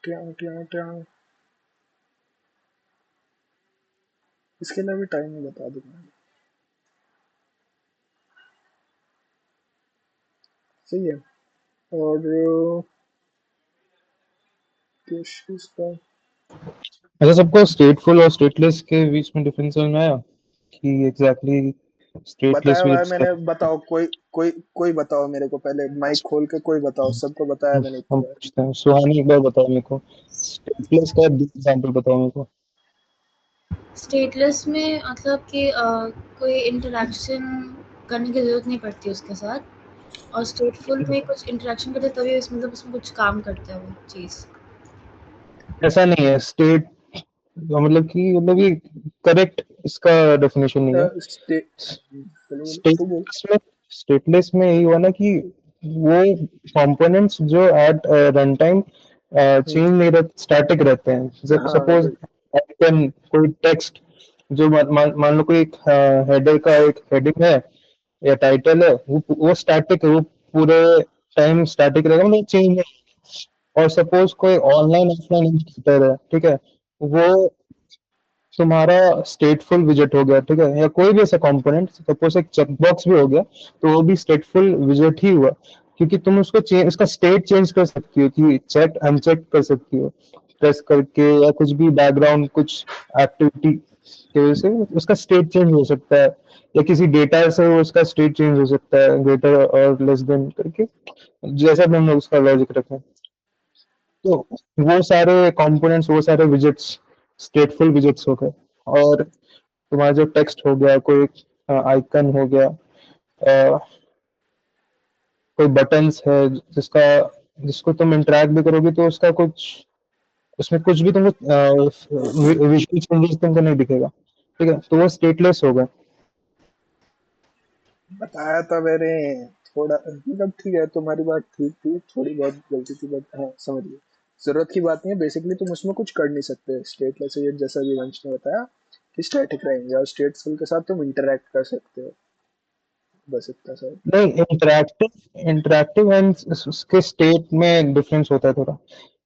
Speaker 1: क्या क्या क्या, इसके लिए भी टाइम में बता दूंगा, सही है। और किस इसका
Speaker 3: अच्छा, सबको स्टेटफुल और स्टेटलेस के बीच में डिफरेंस समझ में आया कि एग्जैक्टली स्टेटलेस
Speaker 1: बताया
Speaker 3: में
Speaker 1: हुआ है मैंने, बताओ कोई कोई कोई बताओ मेरे को, पहले माइक खोल के कोई बताओ, सबको बताया मैंने इतनी
Speaker 3: हम
Speaker 1: बार।
Speaker 3: पूछते हैं। सुहानी एक बार बताओ मेरे को, स्टेटलेस का एग्जांपल बताओ मेरे को।
Speaker 6: स्टेटलेस में मतलब कि कोई इंटरेक्शन करने की ज़रूरत नहीं पड़ती उसके साथ, और स्टेटफुल में कुछ इंटरेक्शन करते तभी मतलब उसमें कुछ काम करता है वो चीज़।
Speaker 3: ऐसा नहीं है स्टेट, मतलब कि मतलब ये करेक्ट इसका डेफिनेशन नहीं है।
Speaker 1: स्टे बोलो बोलो, तू बोल।
Speaker 3: स्टेटलेस में स्टेटलेस में यही हुआ ना कि वो कंपोनेंट्स जो एट रन टाइम
Speaker 1: हम्म,
Speaker 3: चेंज नहीं रहते, स्टैटिक रहते हैं।
Speaker 1: हाँ
Speaker 3: सपोज
Speaker 1: वही।
Speaker 3: आइकन, कोई टेक्स्ट जो मान लो कोई एक हेडर का एक हेडिंग है या टाइटल है, वो स्टैटिक है, वो पूरे टाइम स्टैटिक रहेगा, मतलब चेंज नहीं। और सपोज कोई ऑनलाइन ऑफलाइन इंडिकेटर है, ठीक है, वो तुम्हारा स्टेटफुल विजेट हो गया, ठीक है, या कोई भी ऐसा कंपोनेंट, सपोज एक चेकबॉक्स भी हो गया, तो वो भी स्टेटफुल विजेट ही हुआ, क्योंकि तुम उसको चेंज, उसका स्टेट चेंज कर सकती हो कि चेक अनचेक कर सकती हो प्रेस करके, या कुछ भी बैकग्राउंड कुछ एक्टिविटी की वजह से उसका स्टेट चेंज हो सकता है, या किसी डेटा से उसका स्टेट चेंज हो सकता है, ग्रेटर और लेस देन करके, जैसा भी हम लोग उसका लॉजिक रखें। तो वो सारे कंपोनेंट्स, वो सारे विजेट्स स्टेटफुल विजेट्स हो गए। और तुम्हारा जो टेक्स्ट हो गया, कोई आइकन हो गया, अ, कोई बटन्स है जिसका जिसको तुम इंटरेक्ट भी करोगे तो उसका कुछ, उसमें कुछ भी तुमको विजुअल चेंजेस तुमको नहीं दिखेगा, ठीक है, तो वो स्टेटलेस होगा।
Speaker 1: बताया था मैंने, थोड़ा मतलब ठीक है, तुम्हारी बात ठीक थी, थोड़ी बहुत गलती थी, बट हाँ समझ गए। जरूरत की बात नहीं है, बेसिकली तुम उसमें कुछ कर नहीं सकते स्टेटलेस ये, जैसा भी वंश ने बताया कि स्टैटिक रहेंगे, और स्टेटफुल के साथ तुम इंटरेक्ट कर सकते हो, बस इतना सा।
Speaker 3: नहीं, इंटरैक्टिव इंटरैक्टिव एंड उसके स्टेट में डिफरेंस होता है थोड़ा।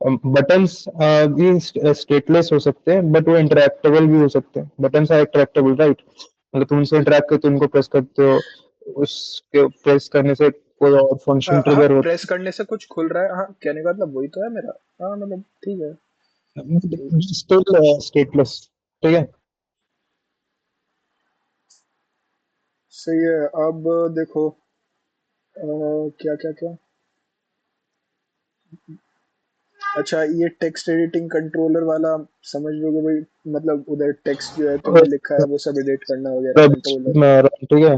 Speaker 3: बटन्स भी स्टेटलेस हो सकते हैं, बट वो इंटरैक्टेबल भी हो सकते हैं। बटन्स आर इंटरैक्टेबल, राइट, मतलब तुम उनसे इंटरैक्ट करते हो, उनको प्रेस करते हो, उसके प्रेस करने से कोई और फंक्शन
Speaker 1: हाँ,
Speaker 3: ट्रिगर होता
Speaker 1: प्रेस करने से कुछ खुल रहा है, हाँ कहने का मतलब वही तो है मेरा। हाँ मतलब ठीक है।
Speaker 3: है,
Speaker 1: ठीक,
Speaker 3: स्टिल स्टेटलेस, ठीक है।
Speaker 1: सही है। अब देखो, क्या क्या क्या, अच्छा ये टेक्स्ट एडिटिंग कंट्रोलर वाला समझ लोगे भाई, मतलब उधर टेक्स्ट जो है तुमने
Speaker 3: और
Speaker 1: लिखा है वो सब एडिट करना वगैरह
Speaker 3: 15-20
Speaker 1: कंट्रोलर।
Speaker 3: मिनट में आ रहा हूँ, ठीक है,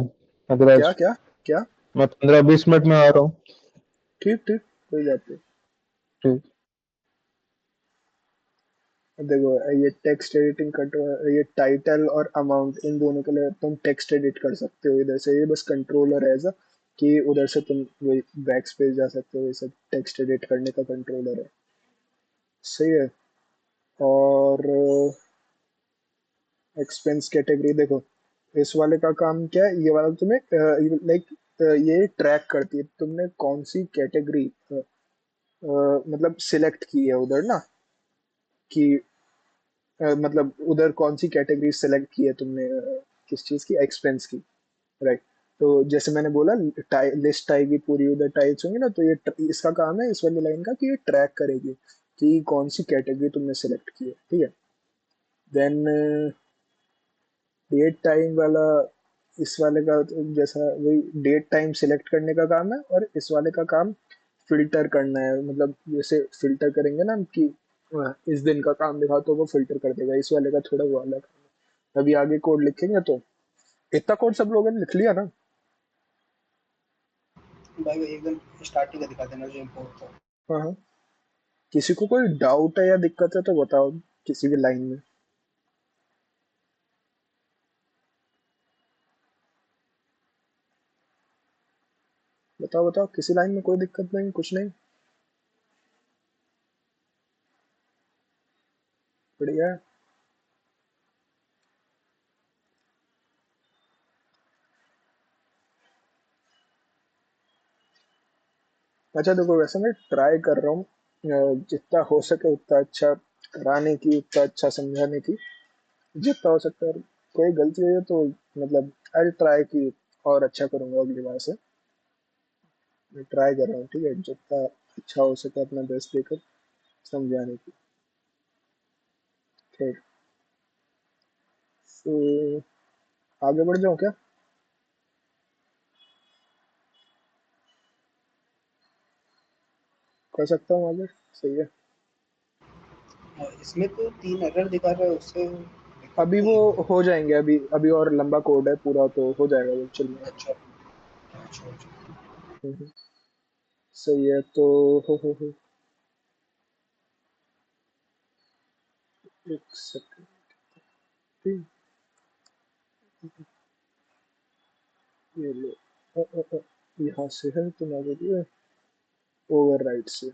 Speaker 3: अगर
Speaker 1: क्या
Speaker 3: आज
Speaker 1: क्या क्या?
Speaker 3: मैं 15-20 मिनट में आ रहा हूँ।
Speaker 1: ठीक ठीक, कोई बात नहीं।
Speaker 3: ठीक।
Speaker 1: देखो ये टेक्स्ट एडिटिंग कंट्रोलर, ये टाइटल और अमाउंट, इन दोनों के लिए तुम टेक्स्ट एडिट कर सकते हो इधर से, ये बस कंट्रोलर है ऐसा कि उधर से तुम वही बैक स्पेस जा सकते हो, ये सब टेक्स्ट एडिट करने का कंट्रोलर है। सही है। और एक्सपेंस कैटेगरी देखो, इस वाले का काम क्या है, ये वाला तुम्हें लाइक ये ट्रैक करती है तुमने कौन सी कैटेगरी मतलब सिलेक्ट की है उधर ना, कि मतलब उधर कौन सी कैटेगरी सेलेक्ट की है तुमने, किस चीज की, एक्सपेंस की, राइट। तो जैसे मैंने बोला लिस्ट आएगी पूरी, उधर टाइल्स होंगे ना, तो ये इसका काम है इस वाली लाइन का कि ये ट्रैक करेगी कि कौन सी कैटेगरी तुमने सेलेक्ट की है, ठीक है। देन डेट टाइम वाला, इस वाले का तो जैसा वही डेट टाइम सिलेक्ट करने का काम है, और इस वाले का काम फिल्टर करना है, मतलब जैसे फिल्टर करेंगे ना कि इस दिन का काम दिखा तो वो फिल्टर कर देगा, इस वाले का थोड़ा वो अलग है। अभी आगे कोड लिखेंगे तो, इतना कोड सब लोगों ने लिख लिया ना?
Speaker 7: भाई वो एकदम स्टार्टिंग का दिखा देना जो इम्पोर्ट था।
Speaker 1: हाँ हाँ, किसी को कोई डाउट है या दिक्कत है तो बताओ, किसी भी लाइन में। बताओ बताओ, किसी लाइन में कोई दिक्कत नहीं, कुछ नहीं, बढ़िया है। अच्छा देखो, वैसे मैं ट्राई कर रहा हूँ जितना हो सके उतना अच्छा कराने की, उतना अच्छा समझाने की, जितना हो सकता है। कोई गलती हुई है तो मतलब आई ट्राई की और अच्छा करूंगा अगली बार से। मैं ट्राई कर रहा हूँ, ठीक है, जितना अच्छा हो सके अपना बेस्ट देकर समझाने की। खैर, तो आगे बढ़ जाऊँ क्या? कर सकता हूँ आगे, सही है।
Speaker 7: इसमें तो 3 एरर दिखा रहा है, उससे दिक्कत
Speaker 1: अभी वो
Speaker 7: नहीं है।
Speaker 1: हो जाएंगे, अभी अभी और लंबा कोड है पूरा, तो हो जाएगा वो, चल में।
Speaker 7: अच्छा, अच्छा, अच्छा।
Speaker 1: सही है, तो हो एक सेकंड, ठीक, ये लो, यहाँ से है तो ना बोलिए ओवर राइट से।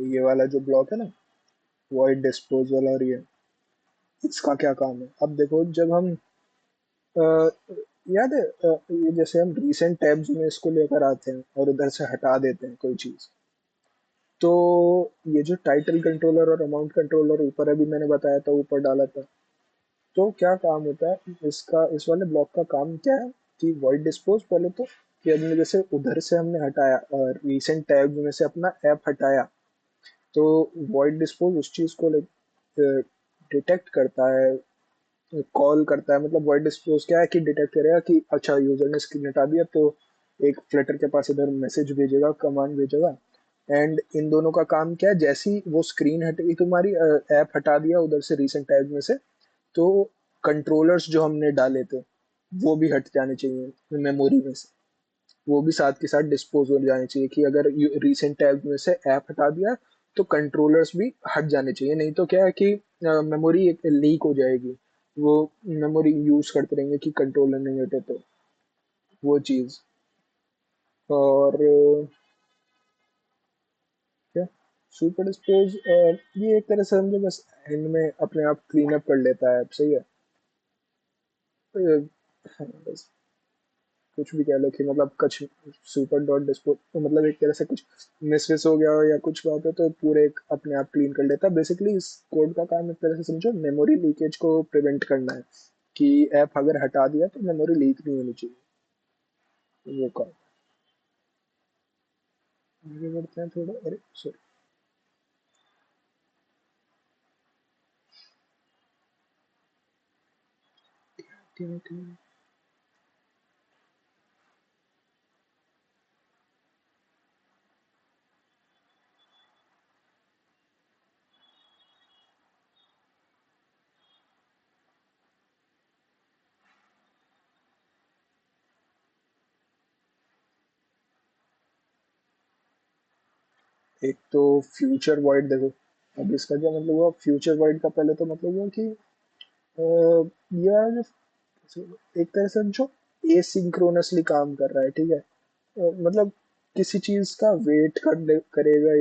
Speaker 1: ये वाला जो ब्लॉक है ना, वॉइड डिस्पोज वाला, और ये इसका क्या काम है? अब देखो, जब हम अ, याद है, ये जैसे हम रीसेंट टैब्स में इसको लेकर आते हैं और उधर से हटा देते हैं कोई चीज, तो ये जो टाइटल कंट्रोलर और अमाउंट कंट्रोलर ऊपर अभी मैंने बताया था, ऊपर डाला था, तो क्या काम होता है इसका, इस वाले ब्लॉक का काम क्या है कि वॉइड डिस्पोज, पहले तो कि हमने जैसे उधर से हमने हटाया और रीसेंट टैब्स में से अपना ऐप हटाया, तो वॉइड डिस्पोज उस चीज को डिटेक्ट करता है, कॉल करता है। मतलब वॉइड डिस्क्लोज क्या है कि डिटेक्ट करेगा कि अच्छा यूजर ने स्क्रीन हटा दिया, तो एक फ्लटर के पास इधर मैसेज भेजेगा, कमांड भेजेगा। एंड इन दोनों का काम क्या है, जैसी वो स्क्रीन हटेगी तुम्हारी, ऐप हटा दिया उधर से रीसेंट टैग में से, तो कंट्रोलर्स जो हमने डाले थे वो भी हट जाने चाहिए मेमोरी में से, वो भी साथ के साथ डिस्पोज हो जाने चाहिए। कि अगर रीसेंट टैब में से ऐप हटा दिया तो कंट्रोलर्स भी हट जाने चाहिए, नहीं तो क्या है कि मेमोरी एक लीक हो जाएगी, वो मेमोरी यूज करते रहेंगे कि कंट्रोलर नहीं हटे, तो वो चीज। और क्या सुपर डिस्पोज, ये एक तरह से समझो बस एंड में अपने आप क्लीन अप कर लेता है, सही है। हाँ, बस कुछ भी कह लो कि मतलब कुछ सुपर डॉट डिस्पो, तो मतलब एक तरह से कुछ मिस हो गया हो या कुछ बात हो तो पूरे एक अपने आप क्लीन कर लेता है। बेसिकली इस कोड का काम एक तरह से समझो मेमोरी लीकेज को प्रिवेंट करना है, कि ऐप अगर हटा दिया तो मेमोरी लीक नहीं होनी चाहिए, वो काम। आगे बढ़ते हैं थोड़ा, अरे सॉरी, एक तो फ्यूचर वॉइड देखो। अब इसका क्या मतलब हुआ, फ्यूचर वॉइड का पहले तो मतलब हुआ कि यार एक तरह से जो एसिंक्रोनसली काम कर रहा है, ठीक है, मतलब किसी चीज का वेट करेगा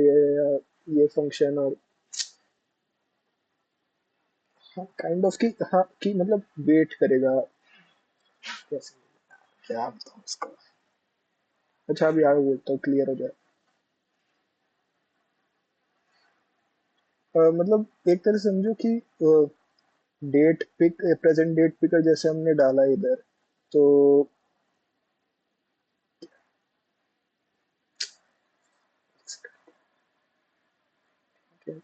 Speaker 1: ये फंक्शन, और हाँ काइंड ऑफ की, हाँ कि मतलब वेट करेगा, कैसे, क्या बताऊँ उसका। अच्छा अभी आगे बोलता हूँ, क्लियर हो जाए। मतलब एक तरह से समझो कि date pick, present date picker जैसे हमने डाला है इधर, तो क्या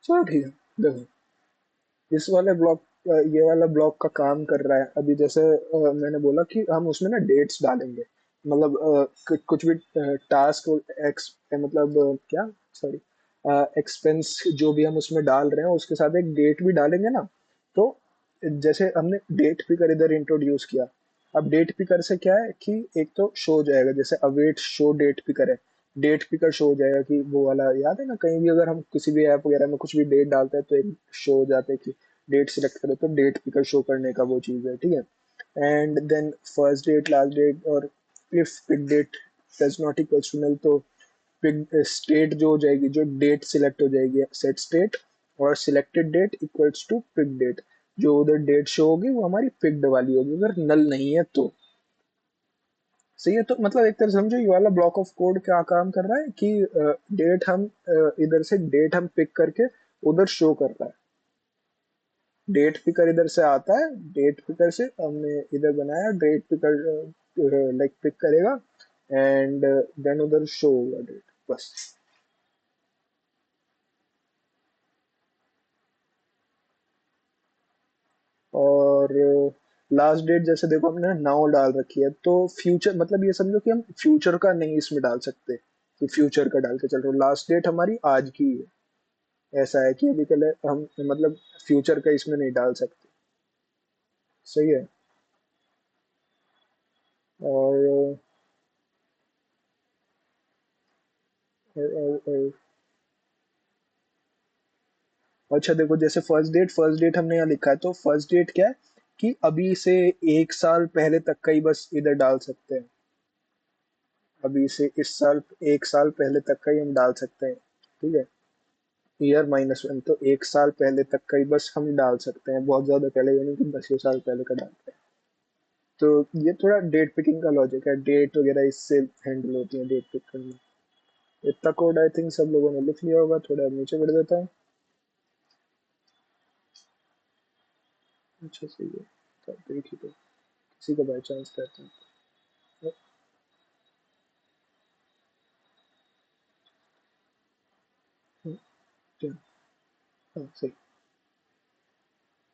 Speaker 1: चलो ठीक है। देखो इस वाले ब्लॉक, ये वाला ब्लॉक का काम कर रहा है अभी, जैसे मैंने बोला कि हम उसमें ना डेट्स डालेंगे, मतलब कुछ भी टास्क एक्स मतलब क्या सॉरी एक्सपेंस जो भी हम उसमें डाल रहे हैं उसके साथ एक डेट भी डालेंगे ना, तो जैसे हमने डेट पिकर इधर इंट्रोड्यूस किया। अब डेट पिकर से क्या है कि एक तो शो हो जाएगा, जैसे अवेट शो डेट पिकर है, डेट पिकर शो हो जाएगा कि वो वाला याद है ना, कहीं भी अगर हम किसी भी ऐप वगैरह में कुछ भी डेट डालते हैं तो एक शो हो जाता है कि डेट सिलेक्ट करो, तो डेट पिकर शो करने का वो चीज़ है, ठीक है। And then first date, last date, और if pick date does not equals to null, तो पिक स्टेट जो हो जाएगी, जो डेट सिलेक्ट हो जाएगी सेट स्टेट, और selected date equals to pick date, जो उधर डेट शो होगी वो हमारी पिक्ड वाली होगी अगर नल नहीं है तो। सही है, तो मतलब एक तरह से समझो ये वाला ब्लॉक ऑफ कोड क्या काम कर रहा है कि डेट हम इधर से डेट हम पिक करके उधर शो कर रहा है। डेट पिकर इधर से आता है, डेट पिकर से हमने इधर बनाया, डेट पिकर लाइक पिक करेगा एंड देन उधर शो होगा डेट, बस। और लास्ट डेट जैसे देखो हमने नाउ डाल रखी है, तो फ्यूचर मतलब ये समझो कि हम फ्यूचर का नहीं इसमें डाल सकते कि फ्यूचर का डाल के चल रहे हो, लास्ट डेट हमारी आज की है। ऐसा है कि अभी कल हम मतलब फ्यूचर का इसमें नहीं डाल सकते। सही है। और, और अच्छा देखो, जैसे फर्स्ट डेट हमने यहाँ लिखा है, तो फर्स्ट डेट क्या है कि अभी से 1 साल पहले तक का ही बस इधर डाल सकते हैं। अभी से इस साल 1 साल पहले तक का ही हम डाल सकते हैं, ठीक है। ईयर -1, तो 1 साल पहले तक का ही बस हम डाल सकते हैं, बहुत ज्यादा पहले यानी कि 10 साल पहले का डालते हैं। तो ये थोड़ा डेट पिकिंग का लॉजिक है, डेट वगैरह इससे हैंडल होती है डेट पिक करना। इतना कोड आई थिंक सब लोगों ने लिख लिया होगा, थोड़ा नीचे कर देता हूँ। अच्छा सही है, तो देखिए तो किसी का बाई चांस करते हैं। क्या? हाँ सही।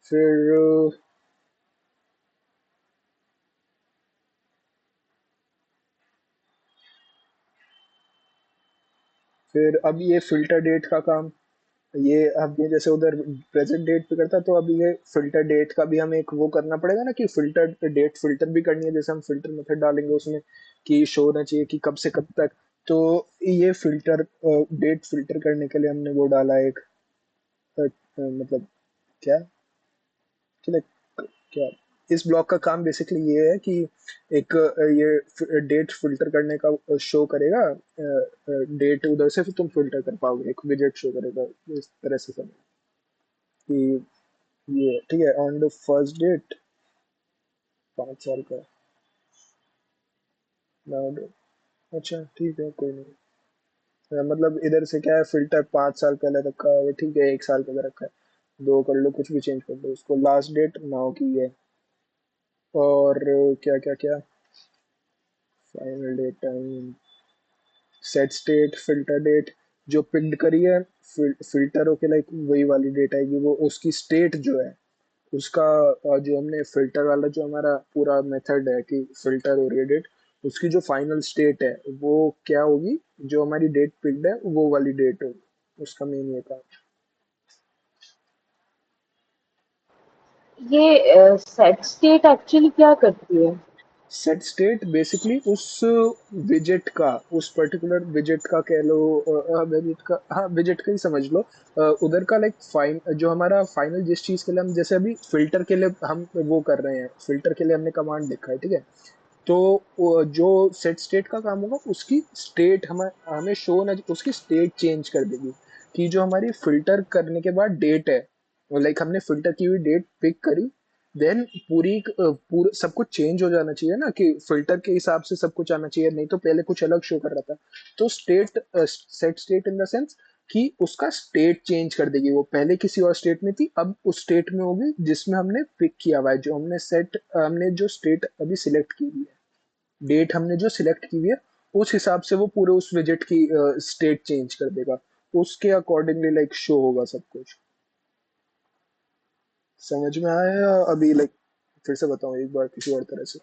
Speaker 1: फिर फिर अब ये फिल्टर डेट का काम, ये अब ये जैसे उधर प्रेजेंट डेट पे करता, तो अब ये फिल्टर डेट का भी हमें एक वो करना पड़ेगा ना कि फिल्टर डेट फिल्टर भी करनी है, जैसे हम फिल्टर मेथड डालेंगे उसमें कि शो होना चाहिए कि कब से कब तक। तो ये फिल्टर डेट फिल्टर करने के लिए हमने वो डाला एक मतलब क्या कि like, क्या इस ब्लॉक का काम बेसिकली ये है कि एक ये डेट फिल्टर करने का शो करेगा, डेट उधर से फिर तुम फिल्टर कर पाओगे, एक विजेट शो करेगा, इस तरह से समझ कि ये ठीक है। ऑन द फर्स्ट डेट 5 साल का नाउ डेट, अच्छा ठीक है कोई नहीं। मतलब इधर से क्या है, फिल्टर 5 साल पहले रखा है, ठीक है 1 साल पहले रखा है, दो कर लो, कुछ भी चेंज कर दो उसको, लास्ट डेट नाउ की है। और क्या क्या क्या, final date time, set state, filter date, जो पिक्ड करी है फिल्टर होके लाइक वही वाली डेट आएगी, वो उसकी स्टेट जो है उसका जो हमने फिल्टर वाला जो हमारा पूरा मेथड है कि फिल्टर हो रही है डेट, उसकी जो फाइनल स्टेट है वो क्या होगी, जो हमारी डेट पिक्ड है वो वाली डेट होगी, उसका मेन ये काम।
Speaker 5: ये सेट स्टेट एक्चुअली क्या करती है?
Speaker 1: सेट स्टेट बेसिकली उस विजेट का, उस पर्टिकुलर विजेट का कह लो, विजेट का, हाँ विजेट का ही समझ लो, उधर का लाइक फाइन जो हमारा फाइनल जिस चीज के लिए हम, जैसे अभी फिल्टर के लिए हम वो कर रहे हैं, फिल्टर के लिए हमने कमांड लिखा है, ठीक है। तो जो सेट स्टेट का काम होगा उसकी स्टेट हमें हमें शो ना, उसकी स्टेट चेंज कर देगी कि जो हमारी फिल्टर करने के बाद डेट है, लाइक हमने फिल्टर की हुई डेट पिक करी, देन पूरा सब कुछ चेंज हो जाना चाहिए ना, कि फिल्टर के हिसाब से सब कुछ आना चाहिए, नहीं तो पहले कुछ अलग शो कर रहा था। तो state set state in the sense कि उसका स्टेट चेंज कर देगी, वो पहले किसी और स्टेट में थी अब उस स्टेट में होगी जिसमें हमने पिक किया हुआ है, जो हमने सेट हमने जो स्टेट अभी सिलेक्ट की हुई है, डेट हमने जो सिलेक्ट की हुई है उस हिसाब से वो पूरे उस विजेट की स्टेट चेंज कर देगा, उसके अकॉर्डिंगली लाइक शो होगा सब कुछ। समझ में आया या अभी लाइक फिर से बताऊं एक बार किसी और तरह से?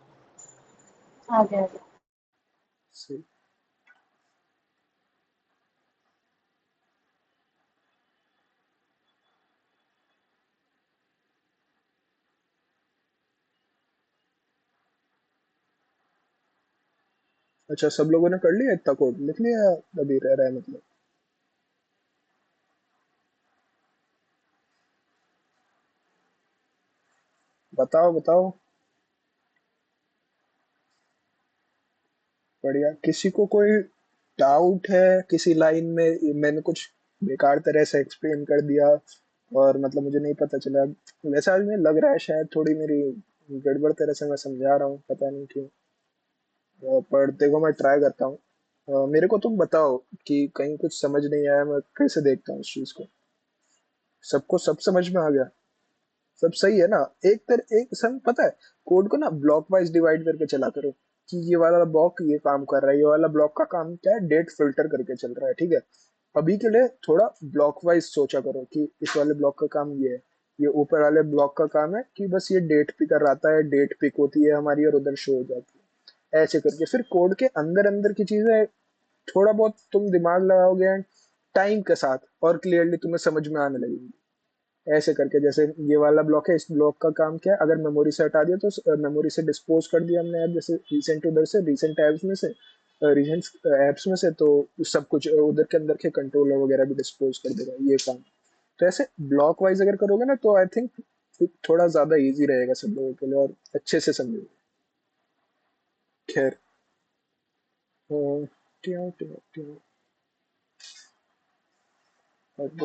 Speaker 5: आ गया।
Speaker 1: सही। अच्छा, सब लोगों ने कर लिया इतना कोड लिख लिया, अभी रह रहा है मतलब? बताओ बताओ। बढ़िया। किसी को कोई डाउट है किसी लाइन में? मैंने कुछ बेकार तरह से एक्सप्लेन कर दिया और मतलब मुझे नहीं पता चला। वैसा आज मुझे लग रहा है शायद थोड़ी मेरी गड़बड़ तरह से मैं समझा रहा हूँ, पता नहीं क्यों। पर देखो मैं ट्राई करता हूँ। मेरे को तुम बताओ कि कहीं कुछ समझ नहीं आया, मैं कैसे देखता हूँ इस चीज को। सबको सब समझ में आ गया? सब सही है ना? एक सब पता है, कोड को ना ब्लॉक वाइज डिवाइड करके चला करो कि ये वाला ब्लॉक ये काम कर रहा है, ये वाला ब्लॉक का काम क्या है, डेट फिल्टर करके चल रहा है, ठीक है? अभी के लिए थोड़ा ब्लॉक वाइज सोचा करो कि इस वाले ब्लॉक का काम ये है, ये ऊपर वाले ब्लॉक का काम है कि बस ये डेट पिक कराता है, डेट पिक होती है हमारी और उधर शो हो जाती है, ऐसे करके फिर कोड के अंदर अंदर की चीजें थोड़ा बहुत तुम दिमाग लगाओगे टाइम के साथ और क्लियरली तुम्हें समझ में आने लगेगी। ऐसे करके जैसे ये वाला ब्लॉक है, इस ब्लॉक का काम क्या है, अगर मेमोरी से हटा दिया तो मेमोरी से डिस्पोज कर दिया हमने ऐप, जैसे रिसेंट उधर से रिसेंट ऐप्स में से, रिसेंट ऐप्स में से, तो सब कुछ उधर के अंदर के कंट्रोलर वगैरह भी डिस्पोज कर देगा ये काम। तो ऐसे ब्लॉक वाइज अगर करोगे ना तो आई थिंक थोड़ा ज्यादा इजी रहेगा सब लोगों के लिए और अच्छे से समझोगे। खैर, ट्यों ट्यों ट्यों, अब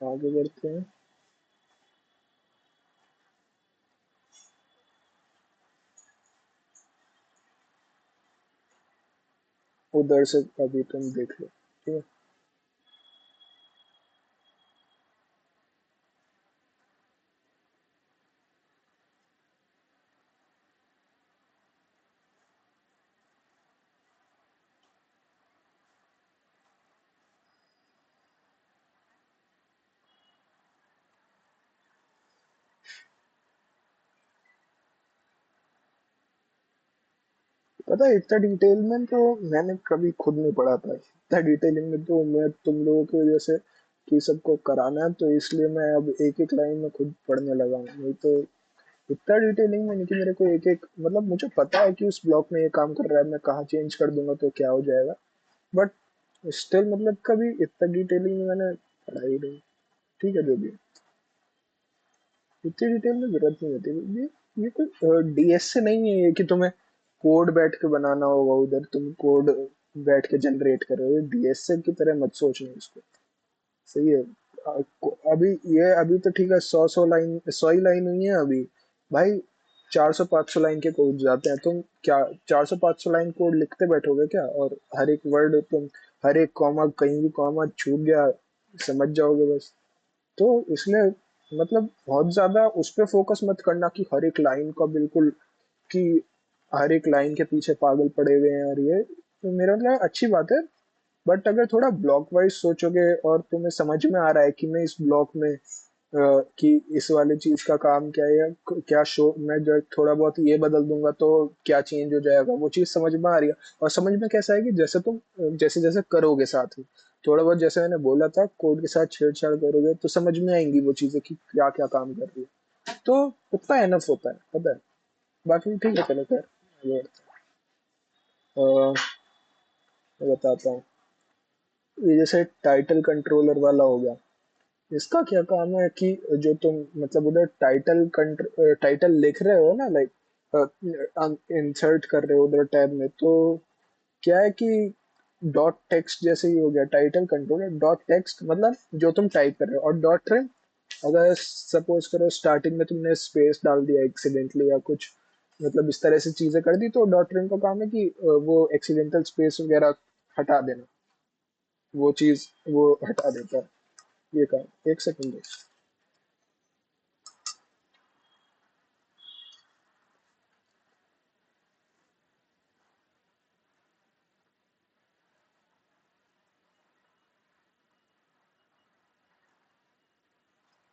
Speaker 1: आगे बढ़ते हैं। उधर से अभी तुम देख लो, ठीक है? पता है इतना डिटेल में तो मैंने कभी खुद नहीं पढ़ा था, इतना डिटेलिंग में तो मैं तुम लोगों की वजह से कि सबको कराना है तो इसलिए मैं अब एक एक लाइन में खुद पढ़ने लगा हूँ, नहीं तो इतना डिटेलिंग में नहीं कि मेरे को एक एक मतलब मुझे पता है कि उस ब्लॉक में ये काम कर रहा है, मैं कहाँ चेंज कर दूंगा तो क्या हो जाएगा, बट स्टिल मतलब कभी इतना डिटेलिंग में मैंने पढ़ा ही नहीं। ठीक है, जो भी है, इतनी डिटेल में जरूरत नहीं होती। ये कोई डीएस से नहीं है कि तुम्हें कोड बैठ के बनाना होगा, उधर तुम कोड बैठ के जनरेट करोगे, डीएस की तरह मत सोचना इसको। सही है। अभी ये अभी तो ठीक है, 100 लाइन हुई है अभी भाई। 400-500 लाइन के कोड जाते हैं, तुम क्या 400-500 लाइन कोड लिखते बैठोगे क्या? और हर एक वर्ड तुम, हर एक कॉमा कहीं भी कॉमा छूट गया समझ जाओगे बस। तो इसलिए मतलब बहुत ज्यादा उस पर फोकस मत करना कि हर एक लाइन का बिल्कुल, कि हर एक लाइन के पीछे पागल पड़े हुए हैं, और ये तो मेरा मतलब अच्छी बात है। बट अगर थोड़ा ब्लॉक वाइज सोचोगे और तुम्हें समझ में आ रहा है कि मैं इस ब्लॉक में कि इस वाली चीज का काम क्या है, या क्या शो मैं जो थोड़ा बहुत ये बदल दूंगा तो क्या चेंज हो जाएगा, वो चीज समझ में आ रही है। और समझ में कैसा है कि जैसे तुम जैसे जैसे करोगे साथ में, थोड़ा बहुत जैसे मैंने बोला था कोड के साथ छेड़छाड़ करोगे तो समझ में आएंगी वो चीजें कि क्या क्या काम कर रही है, तो उतना एनफ होता है, पता है। बाकी ठीक है, चलो खैर आगे बढ़ते हैं। मैं बताता हूँ। ये जैसे टाइटल कंट्रोलर वाला हो गया, इसका क्या काम है कि जो तुम मतलब उधर टाइटल लिख रहे हो ना, लाइक इंसर्ट कर रहे हो उधर टैब में, तो क्या है कि डॉट टेक्स्ट जैसे ही हो गया टाइटल कंट्रोलर, डॉट टेक्स्ट मतलब जो तुम टाइप कर रहे हो, और डॉट ट्रिम अगर सपोज करो स्टार्टिंग में तुमने स्पेस डाल दिया एक्सीडेंटली या कुछ मतलब इस तरह से चीजें कर दी, तो डॉट ट्रिम का काम है कि वो एक्सीडेंटल स्पेस वगैरह हटा देना, वो चीज वो हटा देता है। ये काम, एक सेकंड।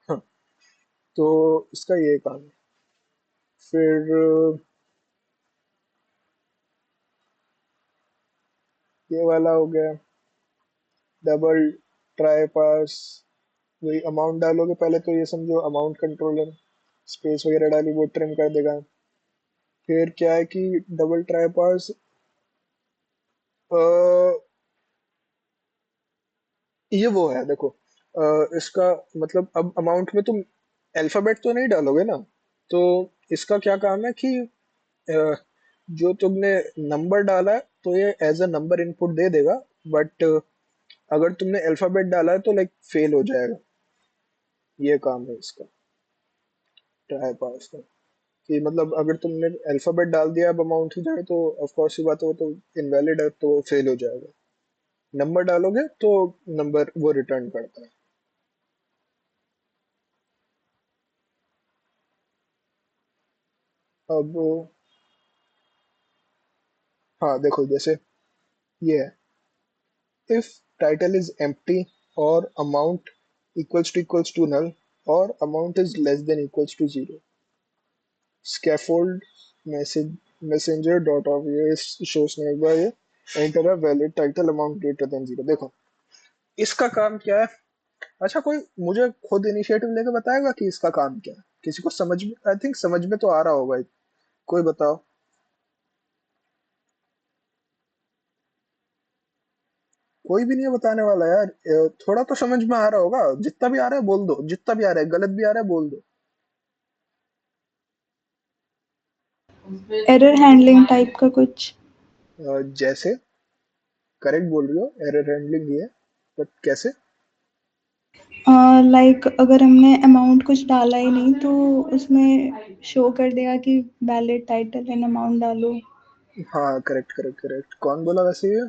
Speaker 1: हाँ, तो इसका ये काम है। फिर ये वाला हो गया डबल ट्राई पास। वही अमाउंट डालोगे पहले, तो ये समझो अमाउंट कंट्रोलर स्पेस वगैरह डाली वो ट्रिम कर देगा। फिर क्या है कि डबल ट्राई पास ये वो है देखो, इसका मतलब अब अमाउंट में तुम अल्फाबेट तो नहीं डालोगे ना, तो इसका क्या काम है कि अ, जो तुमने नंबर डाला है तो ये एज अ नंबर इनपुट दे देगा, बट अगर तुमने अल्फाबेट डाला है तो लाइक फेल हो जाएगा। ये काम है इसका ट्राई पास का, कि मतलब अगर तुमने अल्फाबेट डाल दिया अब अमाउंट ही जाए तो ऑफ कोर्स ये बात है, वो तो इनवैलिड है तो फेल हो जाएगा। नंबर डालोगे तो नंबर वो रिटर्न करता है। अब हाँ देखो जैसे ये है, if title is empty or amount equals to null or amount is less than equals to zero, scaffold message messenger dot of ये shows नहीं एक बार ये enter a valid title amount greater than zero। देखो इसका काम क्या है। अच्छा कोई मुझे खुद इनिशिएटिव लेके बताएगा कि इसका काम क्या है? किसी को समझ में, आई थिंक समझ में तो आ रहा होगा, कोई बताओ। कोई भी नहीं है बताने वाला यार, थोड़ा तो समझ में आ रहा होगा, जितना भी आ रहा है बोल दो, जितना भी आ रहा है, गलत भी आ रहा है बोल दो।
Speaker 4: एरर हैंडलिंग टाइप का कुछ।
Speaker 1: जैसे करेक्ट बोल रही हो, एरर हैंडलिंग ये है, बट कैसे?
Speaker 4: लाइक अगर हमने अमाउंट कुछ डाला ही नहीं तो उसमें शो कर देगा कि वैलिड टाइटल एंड अमाउंट डालो।
Speaker 1: हाँ करेक्ट करेक्ट करेक्ट, कौन बोला वैसे ये?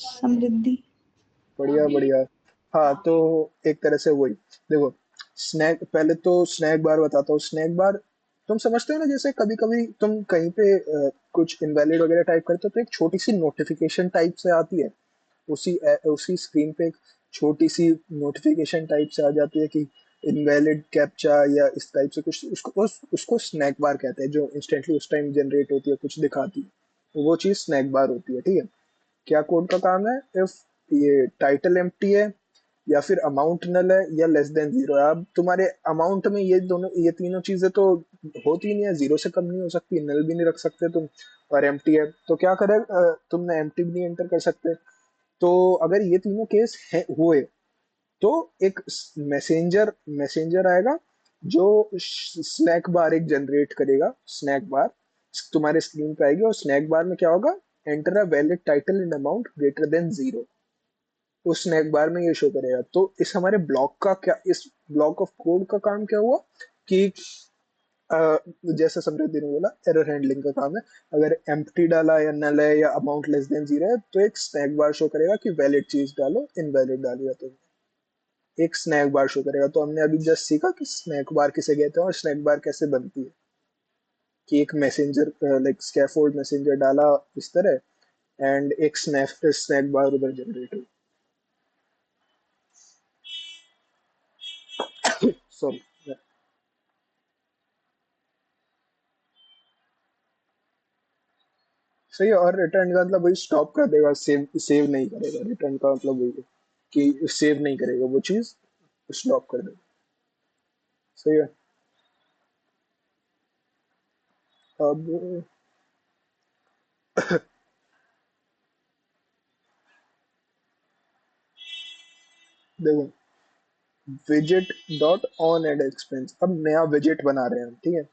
Speaker 4: समृद्धि।
Speaker 1: बढ़िया बढ़िया। हाँ तो एक तरह से वही देखो, स्नैक पहले तो स्नैक बार बताता हूँ। स्नैक बार तुम समझते हो ना, जैसे कभी कभी तुम कहीं पे कुछ इनवैलिड वगैरह टाइप करते हो तो एक छोटी सी नोटिफिकेशन टाइप से आती है, उसी स्क्रीन पे एक छोटी सी नोटिफिकेशन टाइप से आ जाती है कि इनवैलिड कैप्चा या इस टाइप से कुछ, उसको स्नैक बार कहते हैं, जो इंस्टेंटली उस टाइम जनरेट होती है, कुछ दिखाती है, तो वो चीज़ स्नैक बार होती है। ठीक है, क्या कोड का काम है? इफ ये टाइटल एम्प्टी है या फिर अमाउंट नल है या लेस देन जीरो है। अब तुम्हारे अमाउंट में ये तीनों चीजें तो होती ही नहीं है, जीरो से कम नहीं हो सकती, नल भी नहीं रख सकते तुम, और एम्प्टी है तो क्या करे, तुमने एम्प्टी भी नहीं एंटर कर सकते। तो अगर ये तीनों केस है हुए तो एक मैसेंजर मैसेंजर आएगा जो स्नैक बार एक जनरेट करेगा। स्नैक बार तुम्हारे स्क्रीन पे आएगी और स्नैक बार में क्या होगा, enter a valid title in amount greater than zero, उस स्नैक बार में ये शो करेगा। तो इस हमारे ब्लॉक का क्या, इस ब्लॉक ऑफ कोड का काम क्या हुआ कि अ, जैसे समृद्धि ने बोला एरर हैंडलिंग का काम है। अगर एम्प्टी डाला या नल है या अमाउंट लेस देन जीरो है तो एक स्नैक बार शो करेगा कि वैलिड चीज डालो, इनवैलिड डाली या तो एक स्नैक बार शो करेगा। तो हमने अभी जस्ट सीखा कि स्नैक बार किसे कहते हैं और स्नैक बार कैसे बनती है, कि एक मैसेंजर लाइक स्कैफोल्ड मैसेंजर डाला इस तरह एंड एक स्नैक बार उधर जनरेट हुई। सॉरी, सही है। और रिटर्न का मतलब वही स्टॉप कर देगा, सेव सेव नहीं करेगा। रिटर्न का मतलब वही है कि सेव नहीं करेगा, वो चीज स्टॉप कर देगा। सही है। अब देखो, विजेट डॉट ऑन एड एक्सपेंस, अब नया विजेट बना रहे हैं हम। ठीक है,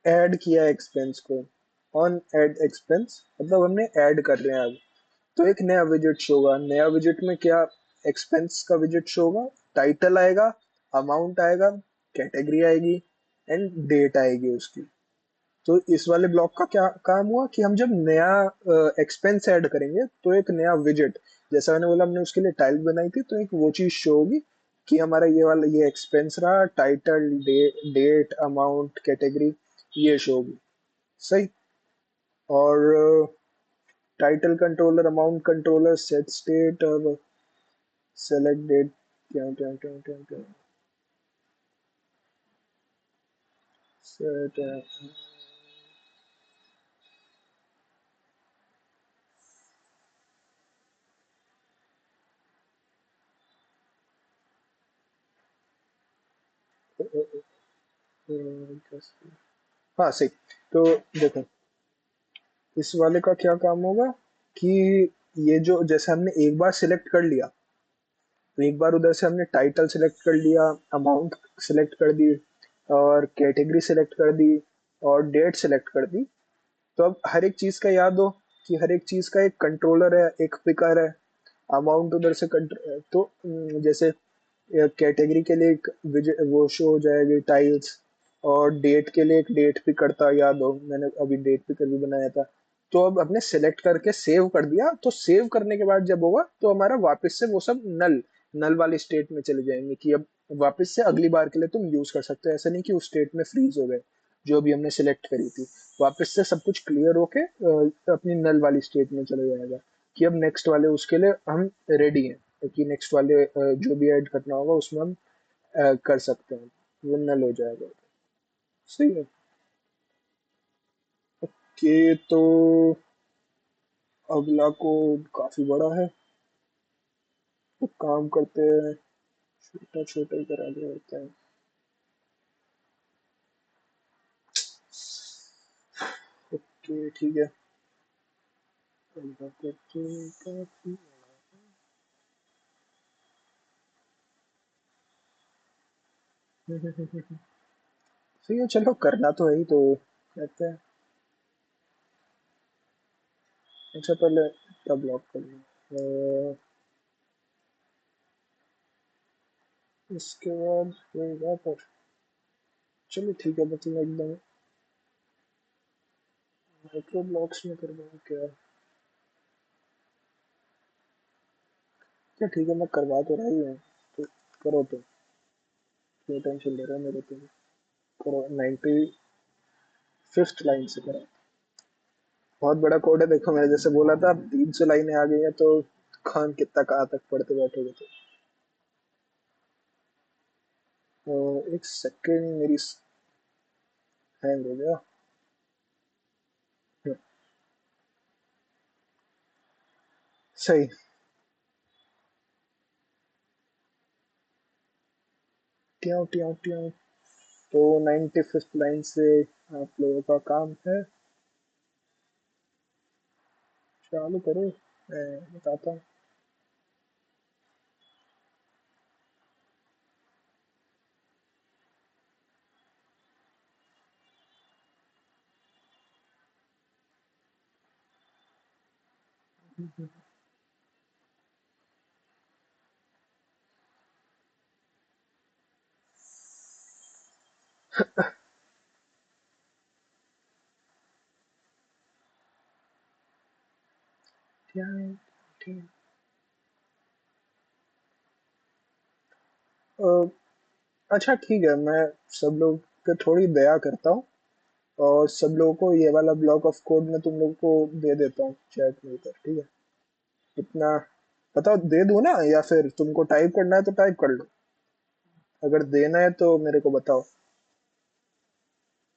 Speaker 1: ऐड किया एक्सपेंस को, ऑन एड एक्सपेंस मतलब हमने ऐड कर रहे हैं अब, तो एक नया विजेट शो होगा। नया विजेट में क्या, एक्सपेंस का विजेट शो होगा, टाइटल आएगा, अमाउंट आएगा, कैटेगरी आएगी एंड डेट आएगी उसकी। तो इस वाले ब्लॉक का क्या काम हुआ कि हम जब नया एक्सपेंस ऐड करेंगे तो एक नया विजेट, जैसा मैंने बोला हमने उसके लिए टाइल बनाई थी, तो एक वो चीज शो होगी कि हमारा ये वाला ये एक्सपेंस रहा, टाइटल डेट अमाउंट कैटेगरी ये शो होगी। सही। और title controller amount controller set state और सेलेक्ट डेट, क्या क्या क्या क्या क्या सेट, हाँ सही। तो देखो इस वाले का क्या काम होगा कि ये जो जैसे हमने एक बार सिलेक्ट कर लिया, तो एक बार उधर से हमने टाइटल सिलेक्ट कर लिया, अमाउंट सिलेक्ट कर दी और कैटेगरी सिलेक्ट कर दी और डेट सिलेक्ट कर दी। तो अब हर एक चीज का याद हो कि हर एक चीज का एक कंट्रोलर है, एक पिकर है, अमाउंट उधर से तो जैसे कैटेगरी के लिए एक वो शो हो जाएगी टाइल्स, और डेट के लिए एक डेट पिकर था, याद हो मैंने अभी डेट पिकर भी बनाया था। तो अब हमने सेलेक्ट करके सेव कर दिया, तो सेव करने के बाद जब होगा तो हमारा वापस से वो सब नल नल वाली स्टेट में चले जाएंगे कि अब वापस से अगली बार के लिए तुम यूज कर सकते हो। ऐसा नहीं कि उस स्टेट में फ्रीज हो गए जो भी हमने सिलेक्ट करी थी। वापस से सब कुछ क्लियर होके अपनी नल वाली स्टेट में चले जाएगा कि अब नेक्स्ट वाले उसके लिए हम रेडी हैं कि नेक्स्ट वाले जो भी ऐड करना होगा उसमें हम कर सकते हैं, वो नल हो जाएगा। सही है। कि तो अगला कोड काफी बड़ा है, तो काम करते हैं छोटा छोटा ही करा दिया होता है। ओके ठीक है। अगला करते हैं काफी सही है, चलो करना तो है ही, तो कहते हैं। अच्छा पहले क्या ब्लॉक कर लूँ, इसके बाद होगा पर चलो ठीक है, मतलब एकदम माइक्रो ब्लॉक्स में करवाऊँ क्या? क्या ठीक है, मैं करवा तो रहा ही हूँ, तो करो, तो क्यों टेंशन ले रहा है मेरे पे? करो 95th लाइन से करो। बहुत बड़ा कोड है, देखो मैंने जैसे बोला था 300 लाइनें आ गई हैं, तो कौन कितना कहाँ तक पढ़ते बैठोगे? तो एक सेकंड, मेरी हैंग हो गया। सही। ट्याऊ ट्याऊ ट्याऊ। तो 95th लाइन से आप लोगों का काम है, चालू करो, मैं बताता हूँ। ट्याऊ, ट्याऊ। अच्छा ठीक है, मैं सब लोग पे थोड़ी दया करता हूँ और सब लोगों को ये वाला ब्लॉक ऑफ कोड में तुम लोग को दे देता हूँ चैट में ऊपर, ठीक है? इतना बताओ, दे दूँ ना, या फिर तुमको टाइप करना है तो टाइप कर लो? अगर देना है तो मेरे को बताओ,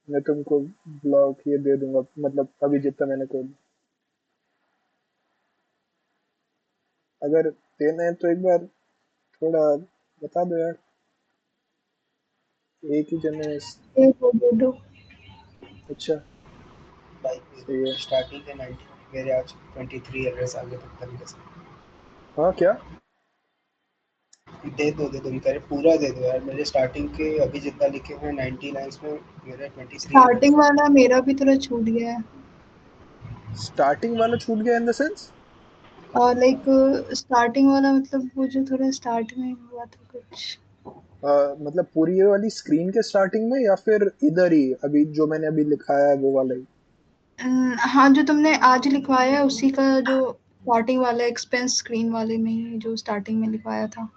Speaker 1: मैं तुमको ब्लॉक ये दे दूंगा, मतलब अभी जितना मैंने कोड। अगर देना है तो एक बार थोड़ा बता दो यार, एक ही जने।
Speaker 4: दे दो।
Speaker 1: अच्छा सही है।
Speaker 7: लाइक स्टार्टिंग के 90 मेरे आज 23 एरर्स आगे तक तरीके से।
Speaker 1: हाँ क्या?
Speaker 7: दे दो करे पूरा दे दो यार, मेरे स्टार्टिंग के अभी जितना लिखे हुए 90 लाइंस में मेरे 23 एरर्स।
Speaker 4: स्टार्टिंग वाला मेरा भी थोड़ा छूट गया है।
Speaker 1: स्टार्टिंग वाला छूट गया इन द सेंस?
Speaker 4: और लाइक स्टार्टिंग वाला मतलब वो जो थोड़ा स्टार्ट में हुआ था कुछ।
Speaker 1: मतलब पूरी ये वाली स्क्रीन के स्टार्टिंग में, या फिर इधर ही अभी जो मैंने अभी लिखाया है वो वाला ही?
Speaker 4: हाँ, जो तुमने आज लिखवाया है उसी का, जो स्टार्टिंग वाला एक्सपेंस स्क्रीन वाले में ही जो स्टार्टिंग में लिखवाया था।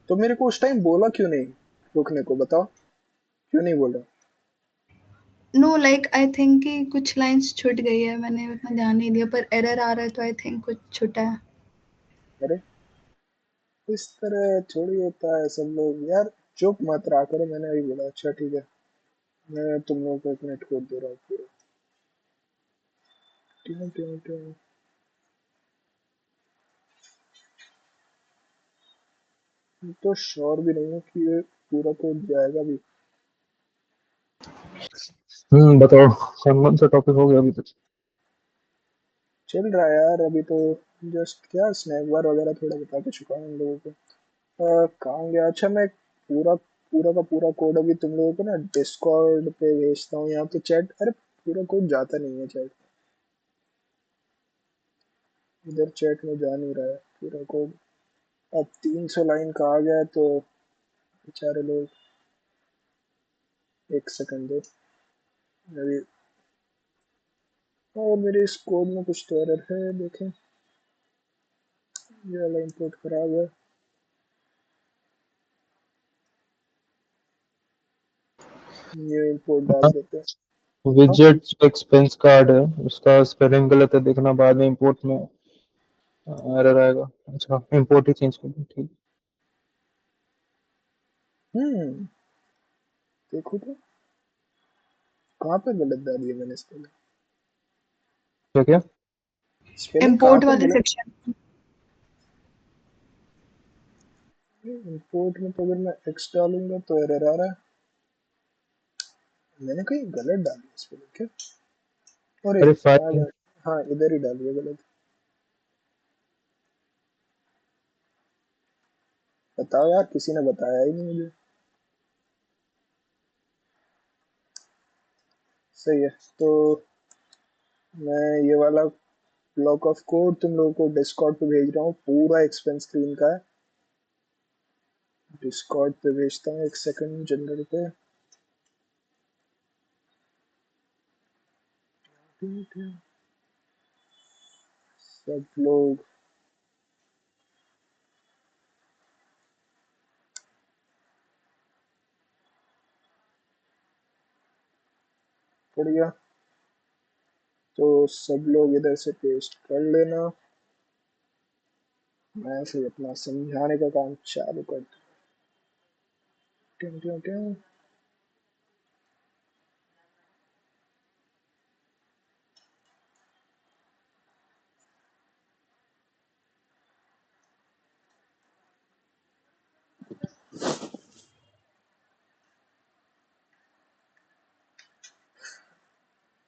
Speaker 1: तो मेरे को उस टाइम बोला क्यों नहीं रुकने को, बताओ क्यों नहीं बोला?
Speaker 4: नो लाइक आई थिंक कि कुछ लाइंस छूट गई है, मैंने उतना ध्यान नहीं दिया, पर एरर आ रहा है तो आई थिंक कुछ छूटा है।
Speaker 1: अरे इस तरह थोड़ी होता है, सब लोग यार चुप मत रहा करो, मैंने अभी बोला। अच्छा ठीक है, मैं तुम लोगों को एक मिनट कोड दे रहा हूँ पूरा। ट्यूं, ट्यूं, ट्यूं। मैं तो श्योर भी नहीं हूँ कि ये पूरा कोड जाएगा भी।
Speaker 3: बताओ कौन सा टॉपिक हो गया अभी तक?
Speaker 1: चल रहा है यार अभी तो। जस्ट क्या स्नैक बार वगैरह थोड़ा बता के चुका हूँ उन लोगों को। कहाँ गया? अच्छा, मैं पूरा पूरा का पूरा कोड अभी तुम लोगों को ना डिस्कॉर्ड पे भेजता हूँ। यहाँ पे चैट, अरे पूरा कोड जाता नहीं है चैट, इधर चैट में जा नहीं रहा है पूरा कोड। अब 300 लाइन का आ गया है तो बेचारे लोग। एक सेकंड दो अभी। और मेरे इस कोड में कुछ तो एरर है, देखें। ये वाला इंपोर्ट खराब है, ये इंपोर्ट डाल देते हैं। हाँ।
Speaker 3: विजेट जो एक्सपेंस कार्ड है उसका स्पेलिंग गलत है, देखना बाद में इंपोर्ट में एरर आएगा। अच्छा इंपोर्ट ही चेंज कर दो, ठीक।
Speaker 1: हम्म, देखो तो कहाँ पे गलत डाली है मैंने स्पेलिंग।
Speaker 3: क्या क्या?
Speaker 1: स्पेलिंग कहाँ
Speaker 4: इम्पोर्ट
Speaker 1: पे
Speaker 4: वाले
Speaker 1: गलत?
Speaker 4: सेक्शन।
Speaker 1: इंपोर्ट में तो अगर मैं एक्स डालूंगा तो एरर आ रहा है। मैंने कहीं गलत डाली है स्पेलिंग क्या? अरे
Speaker 3: अरे
Speaker 1: आ
Speaker 3: फाइल
Speaker 1: गया। हाँ, इधर ही डाली है गलत। बताओ यार, किसी ने बताया ही नहीं मुझे। सही है। तो मैं ये वाला ब्लॉक ऑफ कोड तुम लोगों को डिस्कॉर्ड पे भेज रहा हूँ, पूरा एक्सपेंस स्क्रीन का है। डिस्कॉर्ड पे भेजता हूँ, एक सेकंड जनरल पे। सब लोग पढ़ गया तो सब लोग इधर से पेस्ट कर लेना। मैं फिर अपना समझाने का काम चालू कर दूँ। ट्यूं, ट्यूं, ट्यूं।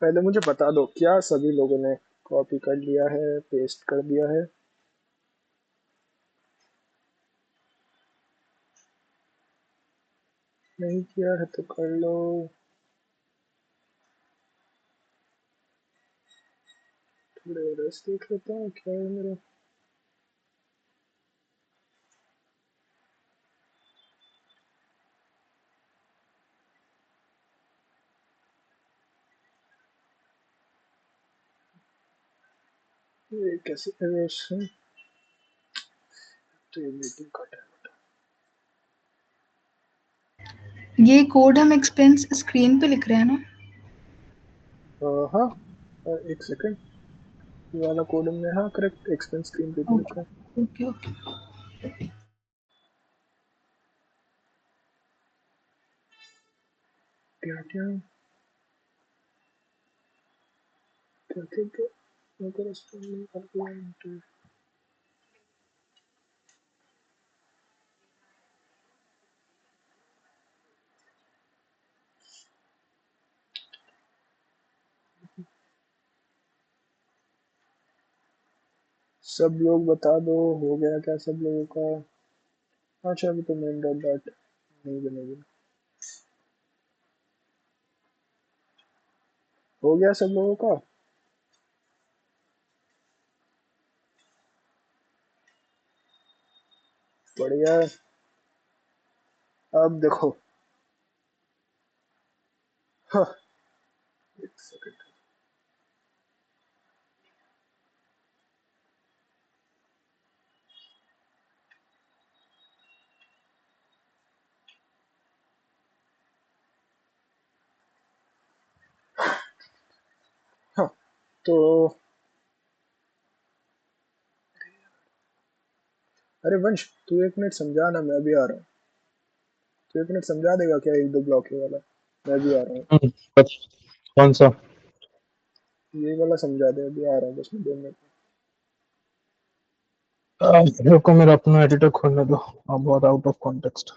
Speaker 1: पहले मुझे बता दो, क्या सभी लोगों ने कॉपी कर लिया है, पेस्ट कर दिया है? नहीं किया है तो कर लो। थोड़े रस देख लेता हूँ क्या है मेरा। ये कैसे एरर्स हैं? तो ये मीटिंग का टाइम।
Speaker 4: ये कोड हम एक्सपेंस स्क्रीन पे लिख रहे हैं ना?
Speaker 1: हाँ, एक सेकंड। ये वाला कोड हमने, हाँ करेक्ट, एक्सपेंस स्क्रीन पे तो लिखा है।
Speaker 4: Okay okay okay.
Speaker 1: क्या क्या क्या क्या क्या no corresponding argument। सब लोग बता दो, हो गया क्या सब लोगों का? अच्छा, अभी तो मेन डॉट डॉट नहीं बनेगी। हो गया सब लोगों का? बढ़िया है। अब देखो। हाँ, एक सेकंड। हाँ, तो अरे वंश, तू एक मिनट समझा ना, मैं भी आ रहा हूँ। तू एक मिनट समझा देगा क्या एक दो ब्लॉक ये वाला? मैं भी आ रहा हूँ।
Speaker 3: कौन सा?
Speaker 1: ये वाला समझा दे, अभी आ रहा हूँ बस मैं 2 मिनट।
Speaker 3: रुको मेरा अपना एडिटर खोलने दो, अब बहुत आउट ऑफ कॉन्टेक्स्ट।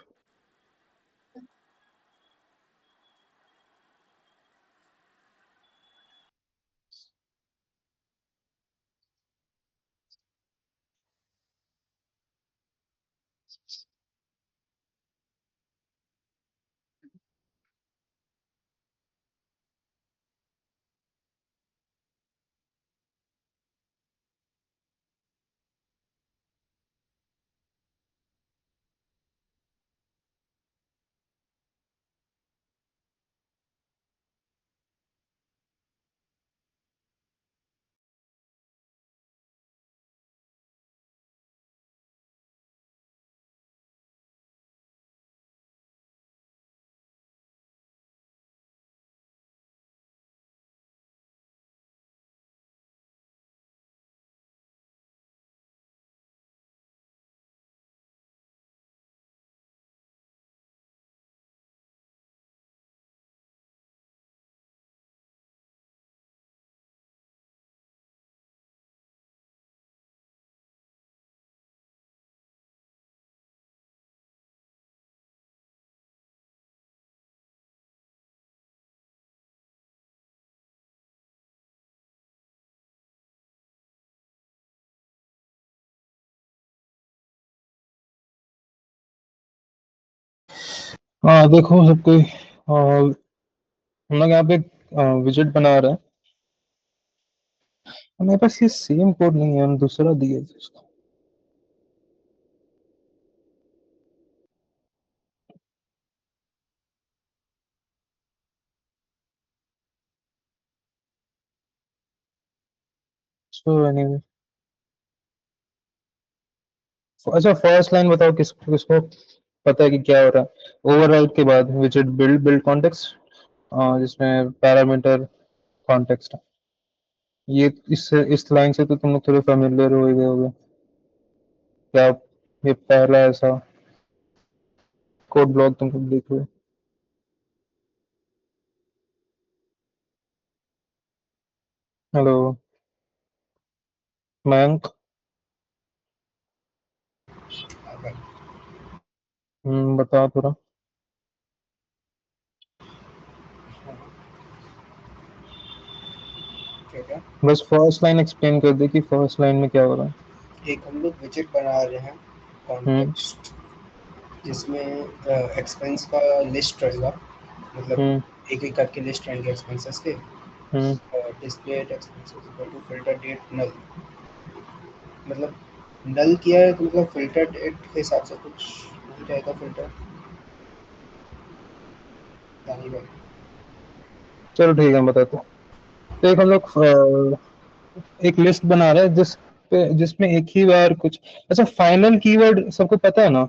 Speaker 3: हाँ देखो सब कोई हम लोग यहाँ पे विजिट बना रहे हैं। मेरे पास ये सेम कोड नहीं है, हम दूसरा दिए थे उसको। सो एनीवे, अच्छा फर्स्ट लाइन बताओ किसको किसको पता है कि क्या हो रहा है। ओवरराइड के बाद विजिट बिल्ड बिल्ड कॉन्टेक्स्ट, जिसमें पैरामीटर कॉन्टेक्स्ट है। ये इस लाइन से तो तुम लोग थोड़े फेमिलियर हो ही गए होगे। क्या ये पहला ऐसा कोड ब्लॉक तुम लोग देख रहे हो? हेलो मयंक। बताओ थोड़ा।
Speaker 7: क्या क्या?
Speaker 3: बस फर्स्ट लाइन एक्सप्लेन कर दे कि फर्स्ट लाइन में क्या हो रहा है।
Speaker 7: एक हम लोग विजिट बना रहे हैं
Speaker 3: हम्म
Speaker 7: कॉन्टेक्स्ट, जिसमें एक्सपेंस का लिस्ट रहेगा, मतलब
Speaker 3: हम्म
Speaker 7: एक एक करके लिस्ट रहेंगे एक्सपेंसेस के।
Speaker 3: Hmm
Speaker 7: display expenses equal to filter date null, मतलब नल किया है तो मतलब फिल्टर डेट के हिसाब से कुछ हो जाएगा फिल्टर, दानी भाई।
Speaker 3: चलो ठीक है, हम बताते हैं। तो एक हम लोग एक लिस्ट बना रहे हैं जिसमें एक ही बार कुछ। अच्छा फाइनल कीवर्ड सबको पता है ना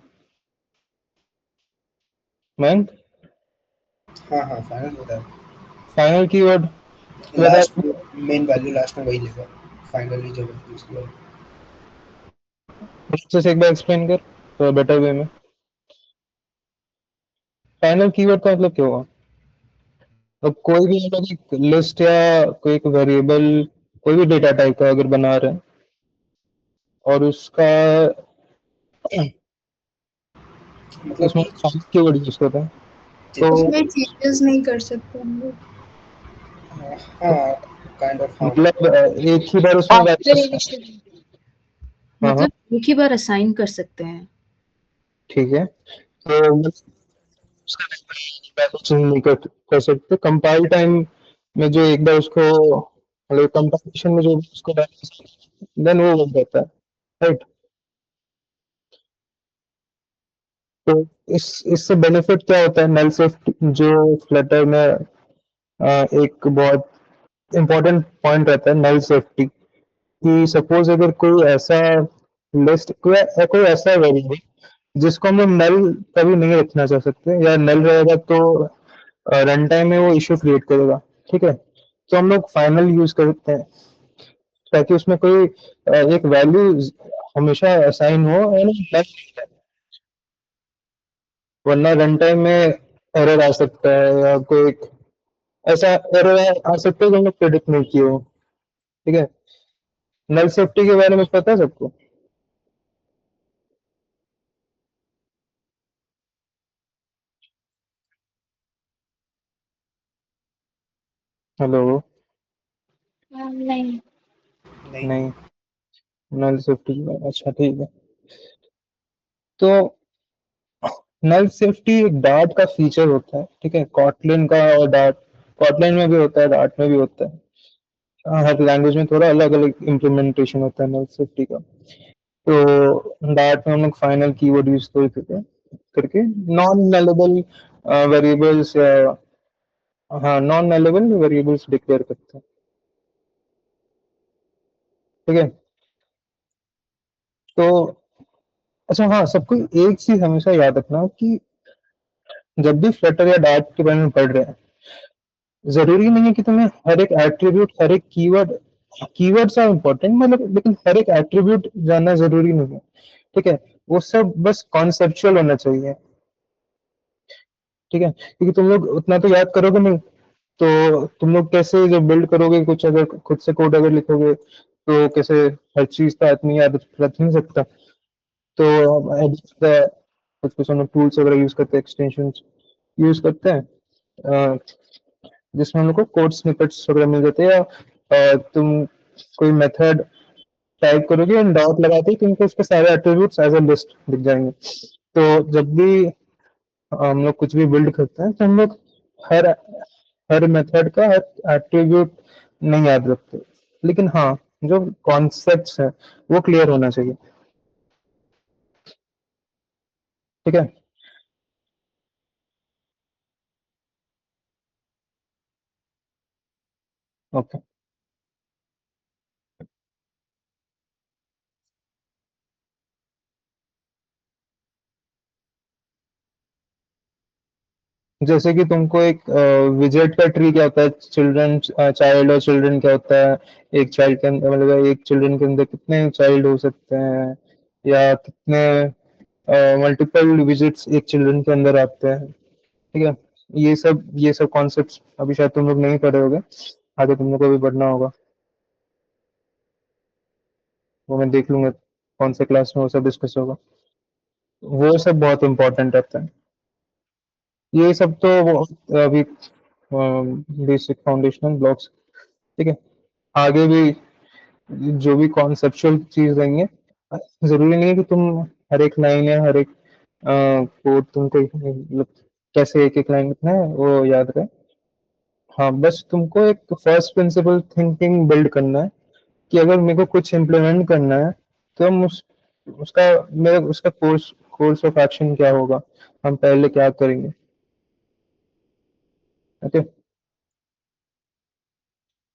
Speaker 3: मयंक?
Speaker 7: हाँ हाँ, फाइनल बता।
Speaker 3: फाइनल कीवर्ड बता।
Speaker 7: लास्ट में मेन वैल्यू लास्ट में वही लेगा, फाइनली जब यूज किया।
Speaker 3: अच्छे से एक बार एक्सप्लेन कर थोड़ा बेटर वे में। फाइनल कीवर्ड का मतलब क्या हुआ? तो कोई भी हम लोग एक लिस्ट या कोई एक वेरिएबल, कोई भी डेटा टाइप का अगर बना रहे हैं और उसका
Speaker 7: मतलब
Speaker 3: उसमें
Speaker 7: कि
Speaker 3: फाइनल कीवर्ड यूज करते हैं तो
Speaker 7: जितने
Speaker 4: उसमें चेंजेस नहीं कर सकते हम लोग।
Speaker 7: हाँ, काइंड ऑफ हाँ।
Speaker 3: मतलब एक ही बार उसमें
Speaker 6: आफ्टर
Speaker 3: वैल्यूज।
Speaker 6: इनिशियल
Speaker 3: हाँ हाँ
Speaker 6: मतलब एक ही बार असाइन कर सकते हैं।
Speaker 3: ठीक है। तो उसका चेंज नहीं कर सकते कंपाइल टाइम में, जो एक बार उसको मतलब कंपाइलेशन में जो उसको देन वो बन जाता है, राइट? तो इससे बेनिफिट क्या होता है नल शिफ्ट, जो फ्लटर में एक बहुत इंपॉर्टेंट पॉइंट रहता है नल सेफ्टी। कि सपोज अगर कोई ऐसा लिस्ट कोई ऐसा वेरिएबल जिसको हम लोग नल कभी नहीं रखना चाह सकते, या नल रहेगा तो रन टाइम में वो इशू क्रिएट करेगा, ठीक है? तो हम लोग फाइनल यूज करते हैं ताकि उसमें कोई एक वैल्यू हमेशा असाइन हो और नल, वरना रन टाइम में एरर आ सकता है या कोई ऐसा एरर आ सकता है जो हम लोग प्रेडिक्ट नहीं किए हो, ठीक है? नल सेफ्टी के बारे में पता है सबको? हेलो।
Speaker 5: नहीं।
Speaker 7: नहीं।
Speaker 3: नहीं, नल सेफ्टी के बारे में, अच्छा ठीक है। तो नल सेफ्टी एक डार्ट का फीचर होता है, ठीक है, कॉटलिन का और डार्ट, कॉटलिन में भी होता है, डार्ट में भी होता है। हर लैंग्वेज में थोड़ा अलग अलग इम्प्लीमेंटेशन होता है नल सेफ्टी का। तो डार्ट में हम लोग फाइनल कीवर्ड यूज करके नॉन नलेबल वेरिएबल्स या हाँ नॉन नलेबल वेरिएबल्स डिक्लेयर करते हैं, ठीक है। तो अच्छा हाँ, सबको एक चीज हमेशा याद रखना कि जब भी फ्लटर या डार्ट के बारे में पढ़ रहे हैं, जरूरी नहीं है कि तुम्हें हर एक एट्रीब्यूट, हर एक कीवर्ड, कीवर्ड्स आर इम्पोर्टेंट मतलब, लेकिन हर एक एट्रीब्यूट जानना जरूरी नहीं है, ठीक है। वो सब बस कॉन्सेप्चुअल होना चाहिए, ठीक है, क्योंकि तुम लोग उतना तो याद करोगे नहीं। तो तुम लोग कैसे जब बिल्ड करोगे कुछ, अगर खुद से कोड अगर लिखोगे तो कैसे, हर चीज तो आदमी याद रख नहीं सकता। तो कुछ कुछ हम लोग टूल्स वगैरह यूज करते हैं, एक्सटेंशन यूज करते हैं, अ, जिसमें हम लोग को कोड स्निपेट्स वगैरह मिल जाते हैं, या तुम कोई मेथड टाइप करोगे एंड डॉट लगाते ही तुमको उसके सारे एट्रीब्यूट्स एज अ लिस्ट दिख जाएंगे। तो जब भी हम लोग कुछ भी बिल्ड करते हैं तो हम लोग हर हर मेथड का हर एट्रीब्यूट नहीं याद रखते, लेकिन हाँ जो कॉन्सेप्ट्स हैं वो क्लियर होना चाहिए, ठीक है। ओके, जैसे कि तुमको एक विजेट का ट्री क्या होता है, चिल्ड्रन, चाइल्ड और चिल्ड्रन क्या होता है, एक चाइल्ड के अंदर मतलब एक चिल्ड्रन के अंदर कितने चाइल्ड हो सकते हैं, या कितने मल्टीपल विजिट्स एक चिल्ड्रन के अंदर आते हैं, ठीक है। ये सब कॉन्सेप्ट्स अभी शायद तुम लोग नहीं पढ़े होगे, आगे तुम लोग को भी पढ़ना होगा। वो मैं देख लूंगा कौन से क्लास में वो सब डिस्कस होगा। वो सब बहुत इंपॉर्टेंट रहता है। ये सब तो वो अभी बेसिक फाउंडेशनल ब्लॉक्स, ठीक है। आगे भी जो भी कॉन्सेप्चुअल चीज रहेंगे, जरूरी नहीं है कि तुम हर एक लाइन या हर एक कोड तुमको मतलब कैसे एक एक लाइन लिखना है वो याद रहे। हाँ बस तुमको एक फर्स्ट प्रिंसिपल थिंकिंग बिल्ड करना है कि अगर मेरे को कुछ इम्प्लीमेंट करना है तो हम उसका मेरा उसका कोर्स कोर्स ऑफ एक्शन क्या होगा, हम पहले क्या करेंगे, ओके।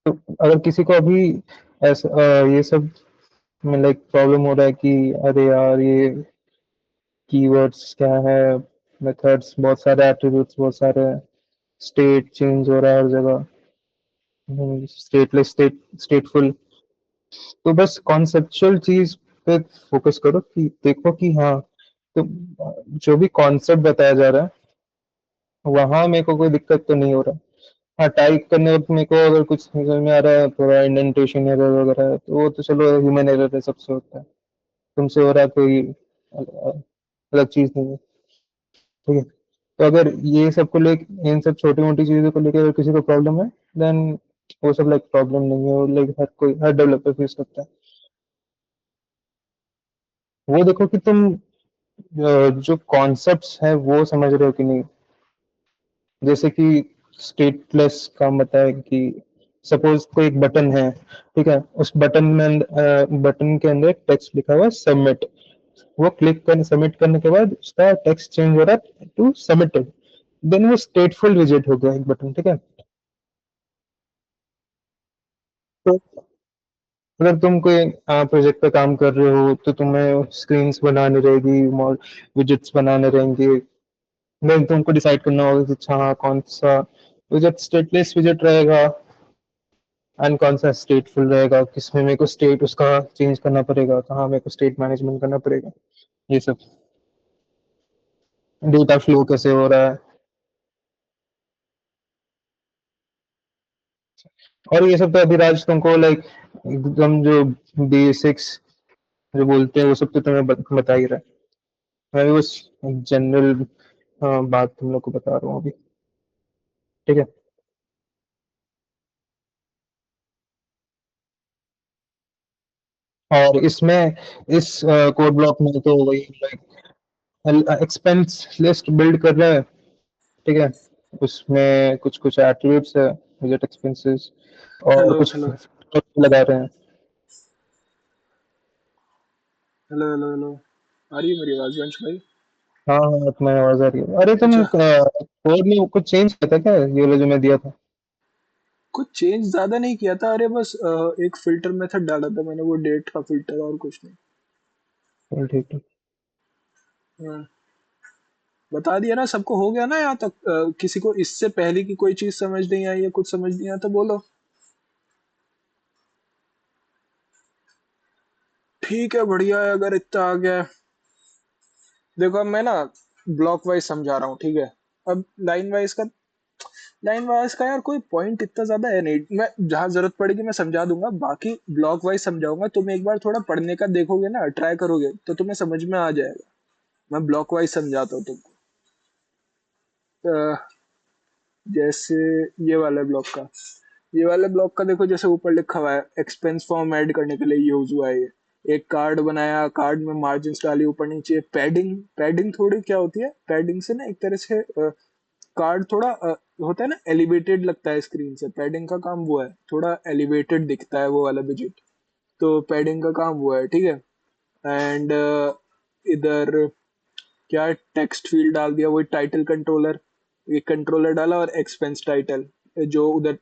Speaker 3: तो अगर किसी को अभी ऐसा ये सब में लाइक प्रॉब्लम हो रहा है कि अरे यार ये कीवर्ड्स क्या है, मेथड्स बहुत सारे, एट्रीब्यूट्स बहुत सारे हैं, स्टेट चेंज हो रहा है हर जगह, स्टेटलेस स्टेटफुल, तो बस कॉन्सेप्चुअल चीज पे फोकस करो कि देखो कि हाँ, तो जो भी कॉन्सेप्ट बताया जा रहा है वहां मेरे को कोई दिक्कत तो नहीं हो रहा। हाँ टाइप करने वक्त मेरे को अगर कुछ समझ में आ रहा है, थोड़ा इंडेंटेशन एरर वगैरह है, तो वो तो चलो ह्यूमन एरर है, सबसे होता है, तुमसे हो रहा है कोई अलग चीज नहीं है, ठीक है। तो अगर ये सब को लेकर, इन सब छोटी मोटी चीजों को लेकर अगर किसी को प्रॉब्लम है, देन वो सब लाइक प्रॉब्लम नहीं है, वो लाइक हर डेवलपर फेस करता है। वो देखो कि तुम जो कॉन्सेप्ट्स हैं वो समझ रहे हो कि नहीं। जैसे कि स्टेटलेस का मतलब है कि सपोज कोई एक बटन है, ठीक है, उस बटन के अंदर एक टेक्स्ट लिखा हुआ है सबमिट, वो क्लिक कर सबमिट करने के बाद उसका टेक्स्ट चेंज हो रहा है टू सबमिटेड, देन वो स्टेटफुल विजिट हो गया एक बटन, ठीक है। तो अगर तुम कोई प्रोजेक्ट पे काम कर रहे हो तो तुम्हें स्क्रीन्स बनानी रहेगी, विजिट्स बनाने रहेंगे, देन तुमको डिसाइड करना होगा कि अच्छा हाँ कौन सा विजिट स्टेटलेस विजिट रहेगा एंड कौन सा स्टेटफुल रहेगा, किसमें मेरे को स्टेट उसका चेंज करना पड़ेगा, कहाँ मेरे को स्टेट मैनेजमेंट करना पड़ेगा, ये सब डेटा फ्लो कैसे हो रहा है। और ये सब तो अभिराज तुमको लाइक एकदम जो बेसिक्स जो बोलते हैं वो सब तो तुम्हें बता ही रहा है। मैं भी बस जनरल बात तुम लोग को बता रहा हूँ अभी, ठीक है। और इसमें इस कोड ब्लॉक में तो वही एक्सपेंस लिस्ट बिल्ड कर रहा है, ठीक है। उसमें कुछ कुछ एट्रीब्यूट्स है, विजिट एक्सपेंसेस, और
Speaker 1: हेलो
Speaker 3: कुछ
Speaker 1: हेलो
Speaker 3: लगा रहे हैं।
Speaker 1: हेलो हेलो हेलो, आ रही है मेरी आवाज वंश भाई?
Speaker 3: हाँ हाँ, तुम्हारी आवाज आ रही है। अरे तुम
Speaker 1: अच्छा,
Speaker 3: कोड में कुछ चेंज किया था क्या, ये वाला जो मैं दिया था?
Speaker 1: कुछ चेंज ज्यादा नहीं किया था। अरे बस एक फिल्टर मेथड डाला था मैंने, वो डेट का फिल्टर, और कुछ नहीं।
Speaker 3: चल ठीक है।
Speaker 1: हाँ, बता दिया ना, सबको हो गया ना यहाँ तक? किसी को इससे पहले की कोई चीज समझ नहीं आई या कुछ समझ नहीं आया तो बोलो। ठीक है, बढ़िया है अगर इतना आ गया है। देखो अब मैं ना ब्लॉक वाइज समझा रहा हूँ, ठीक है? अब लाइन वाइज का यार कोई पॉइंट इतना ज्यादा है नहीं। मैं जहां जरूरत पड़ेगी मैं समझा दूंगा, बाकी ब्लॉक वाइज समझाऊंगा। तुम एक बार थोड़ा पढ़ने का देखोगे ना, ट्राई करोगे तो तुम्हें समझ में आ जाएगा। मैं ब्लॉक वाइज समझाता हूँ तुमको। अ, जैसे ये वाला ब्लॉक का ये वाले ब्लॉक का देखो, जैसे ऊपर लिखा हुआ है एक्सपेंस फॉर्म ऐड करने के लिए यूज हुआ है ये। एक कार्ड बनाया, कार्ड में मार्जिन डाली ऊपर नीचे। पैडिंग पैडिंग थोड़ी क्या होती है, पैडिंग से ना एक तरह से कार्ड थोड़ा होता है ना, एलिवेटेड लगता है स्क्रीन से। पैडिंग का काम वो है, थोड़ा एलिवेटेड दिखता है वो वाला विजिट। तो पैडिंग का काम वो है, ठीक है। एंड इधर क्या, टेक्स्ट फील्ड डाल दिया, वही टाइटल कंट्रोलर। ये कंट्रोलर डाला और एक्सपेंस टाइटल। जो उधर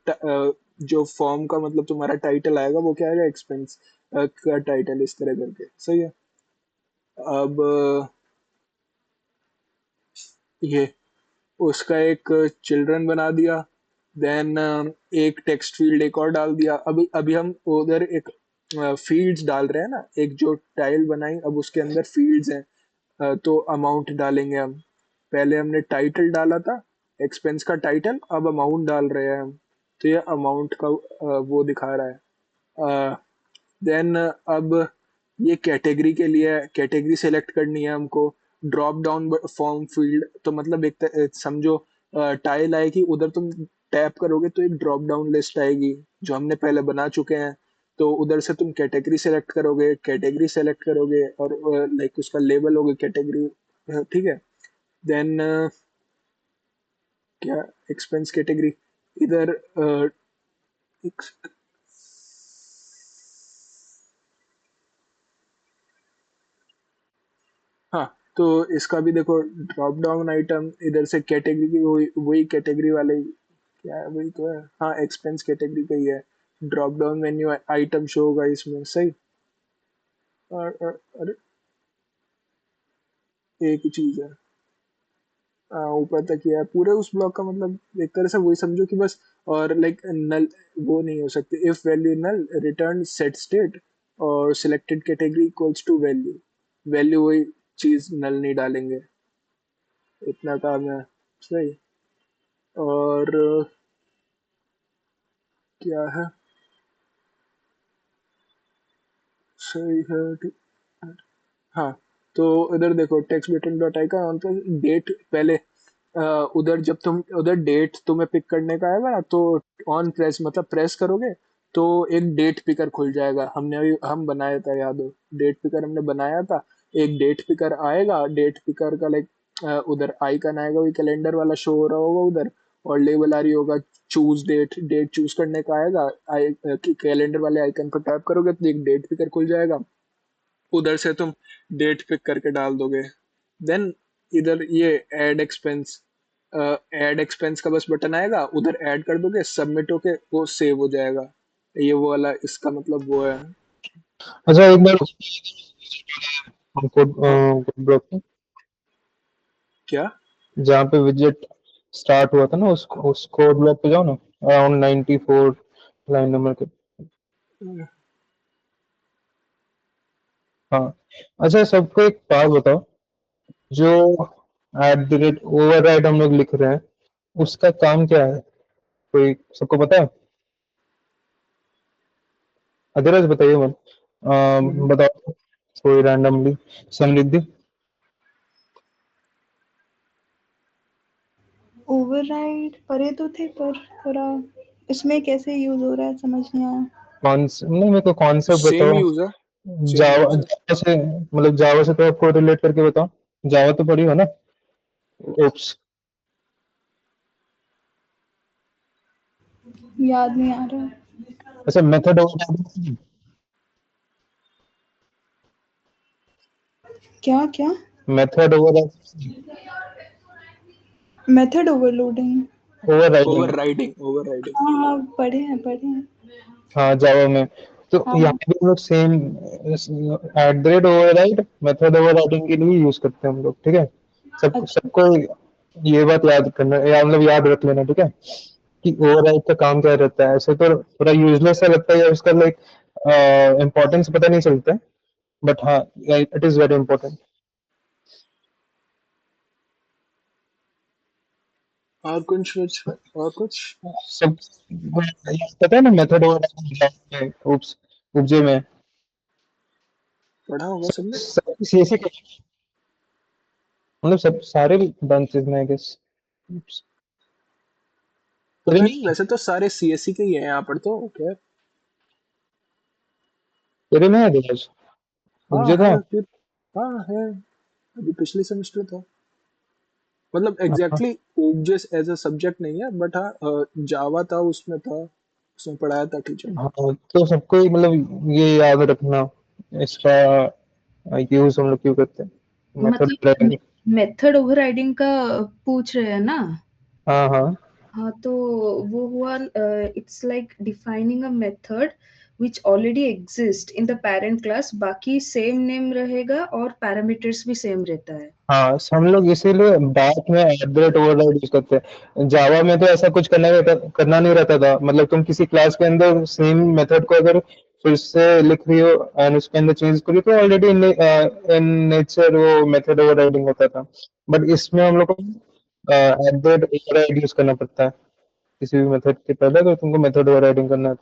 Speaker 1: जो फॉर्म का मतलब तुम्हारा टाइटल आएगा वो क्या आएगा, एक्सपेंस का टाइटल, इस तरह करके। सही है। अब ये उसका एक चिल्ड्रन बना दिया। देन एक टेक्स्ट फील्ड एक और डाल दिया। अभी अभी हम उधर एक फील्ड्स डाल रहे हैं ना, एक जो टाइल बनाई, अब उसके अंदर फील्ड्स हैं। तो अमाउंट डालेंगे हम। पहले हमने टाइटल डाला था, एक्सपेंस का टाइटल, अब अमाउंट डाल रहे हैं हम। तो ये अमाउंट का वो दिखा रहा है। देन अब ये कैटेगरी के लिए, कैटेगरी सेलेक्ट करनी है हमको। ड्रॉप डाउन फॉर्म फील्ड, तो मतलब समझो टाइल आएगी, उधर तुम टैप करोगे तो एक ड्रॉप डाउन लिस्ट आएगी जो हमने पहले बना चुके हैं। तो उधर से तुम कैटेगरी सेलेक्ट करोगे, कैटेगरी सेलेक्ट करोगे और लाइक उसका लेबल होगा कैटेगरी, ठीक है। देन क्या, एक्सपेंस कैटेगरी, इधर हाँ, तो इसका भी देखो, ड्रॉप डाउन आइटम, इधर से कैटेगरी की वही वही कैटेगरी वाले, क्या है, वही तो है। हाँ, एक्सपेंस कैटेगरी का ही है। Drop down menu item show होगा इसमें, सही। अरे एक ही चीज है। ऊपर तक ही है पूरे उस ब्लॉक का मतलब, एक तरह से वही समझो कि बस। और लाइक नल वो नहीं हो सकती, if value null return set state, और selected category equals to value. Value वही चीज, नल नहीं डालेंगे। इतना काम है, सही। और क्या है, सही है, ठीक। हाँ, तो इधर देखो टेक्स्ट बटन डॉट आई का ऑन पे डेट पहले। उधर जब तुम उधर डेट तुम्हें पिक करने का आएगा ना, तो ऑन प्रेस मतलब प्रेस करोगे तो एक डेट पिकर खुल जाएगा। हम बनाया था, याद हो? डेट पिकर हमने बनाया था। एक डेट पिकर आएगा, डेट पिकर का लाइक उधर आइकन आएगा, वही कैलेंडर वाला शो हो रहा होगा उधर। और लेबल आ रही होगा, चूज डेट। डेट चूज करने का आएगा, कैलेंडर वाले आइकन पर टैप करोगे तो एक डेट पिकर खुल जाएगा। उधर से तुम डेट पिक करके डाल दोगे। देन इधर ये ऐड एक्सपेंस का बस बटन आएगा, उधर ऐड कर दोगे, सबमिट होके वो सेव हो जाएगा। ये वो वाला इसका मतलब वो है।
Speaker 3: अच्छा एक बार कोड
Speaker 1: हाँ,
Speaker 3: कोड ब्लॉक पे,
Speaker 1: क्या?
Speaker 3: जहाँ पे विजेट स्टार्ट हुआ था ना, उस कोड ब्लॉक पे जाओ ना, अराउंड 94 लाइन नंबर के। हाँ। अच्छा सबको एक बात बताओ, जो @override हम लोग लिख रहे हैं, उसका काम क्या है? कोई सबको पता है? अदरवाइज बताइए मत। बताओ कोई रैंडमली, समृद्धि।
Speaker 4: ओवरराइड पढ़े तो थे पर थोड़ा इसमें कैसे यूज हो रहा है समझ नहीं आया।
Speaker 3: कौन नहीं, मेरे को कॉन्सेप्ट
Speaker 1: सेम
Speaker 3: बताओ।
Speaker 1: यूज है, सेम
Speaker 3: जावा
Speaker 1: यूज है।
Speaker 3: जावा से, मतलब जावा से तो आपको रिलेट करके बताओ। जावा तो पढ़ी हो ना? ओप्स।
Speaker 4: याद नहीं आ रहा।
Speaker 3: अच्छा, मेथड ओवरराइडिंग।
Speaker 4: क्या क्या?
Speaker 3: Method overriding.
Speaker 4: Method overloading.
Speaker 3: Overriding.
Speaker 1: Overriding overriding.
Speaker 4: हाँ हाँ, पढ़े हैं पढ़े हैं।
Speaker 3: हाँ, जावा में। तो
Speaker 4: हाँ
Speaker 3: यहाँ
Speaker 4: हाँ।
Speaker 3: पे हम लोग same at the rate override method overriding के लिए यूज करते हैं हम लोग, ठीक है। सबको
Speaker 4: अच्छा।
Speaker 3: सबको ये बात याद करना, या मतलब याद रख लेना, ठीक है, कि ओवरराइड का काम क्या रहता है। ऐसे तो थोड़ा यूजलेस सा लगता है, या उसका लाइक इम्पोर्टेंस पता नहीं चलता है, बट हाँ, इट इज वेरी इंपॉर्टेंट।
Speaker 1: और कुछ
Speaker 3: सब पता है ना, मेथड ओवरराइडिंग उप्स उपजे में
Speaker 1: पढ़ा होगा सबने।
Speaker 3: सीएससी का, मतलब सब सारे ब्रांचेस में आई गेस।
Speaker 1: पता नहीं, वैसे तो सारे सीएससी के ही हैं यहाँ पर तो क्या।
Speaker 3: तेरे में है दिनेश?
Speaker 1: हाँ
Speaker 3: उपजे था।
Speaker 1: है फिर। हाँ है, अभी पिछले सेमेस्टर था। मतलब
Speaker 3: हाँ
Speaker 1: एग्जैक्टली ओब्जेस एज अ सब्जेक्ट नहीं है, बट हाँ जावा था, उसमें था, उसमें पढ़ाया था टीचर ने।
Speaker 3: हाँ, तो सबको ही मतलब ये याद रखना, इसका यूज हम लोग क्यों करते हैं, मेथड
Speaker 8: मतलब
Speaker 3: ओवरराइडिंग।
Speaker 8: मेथड ओवरराइडिंग का पूछ रहे हैं ना?
Speaker 3: हाँ हाँ
Speaker 8: हाँ, तो वो हुआ, it's like defining a method which already exist in the parent class, बाकी सेम नेम रहेगा और पैरामीटर्स भी सेम रहता है।
Speaker 3: हाँ, हम लोग इसीलिए बैक में at the rate override use करते हैं। जावा में तो ऐसा कुछ करना नहीं रहता था। मतलब तुम किसी क्लास के अंदर सेम मेथड को अगर फिर से लिख रही हो एंड उसके अंदर चेंज करी, तो ऑलरेडी इन नेचर वो मेथड ओवरराइडिंग होता था। बट इसमें हम लोग को at the rate override use करना पड़ता है किसी भी मेथड के पहले, तो तुमको मेथड ओवरराइडिंग करना है।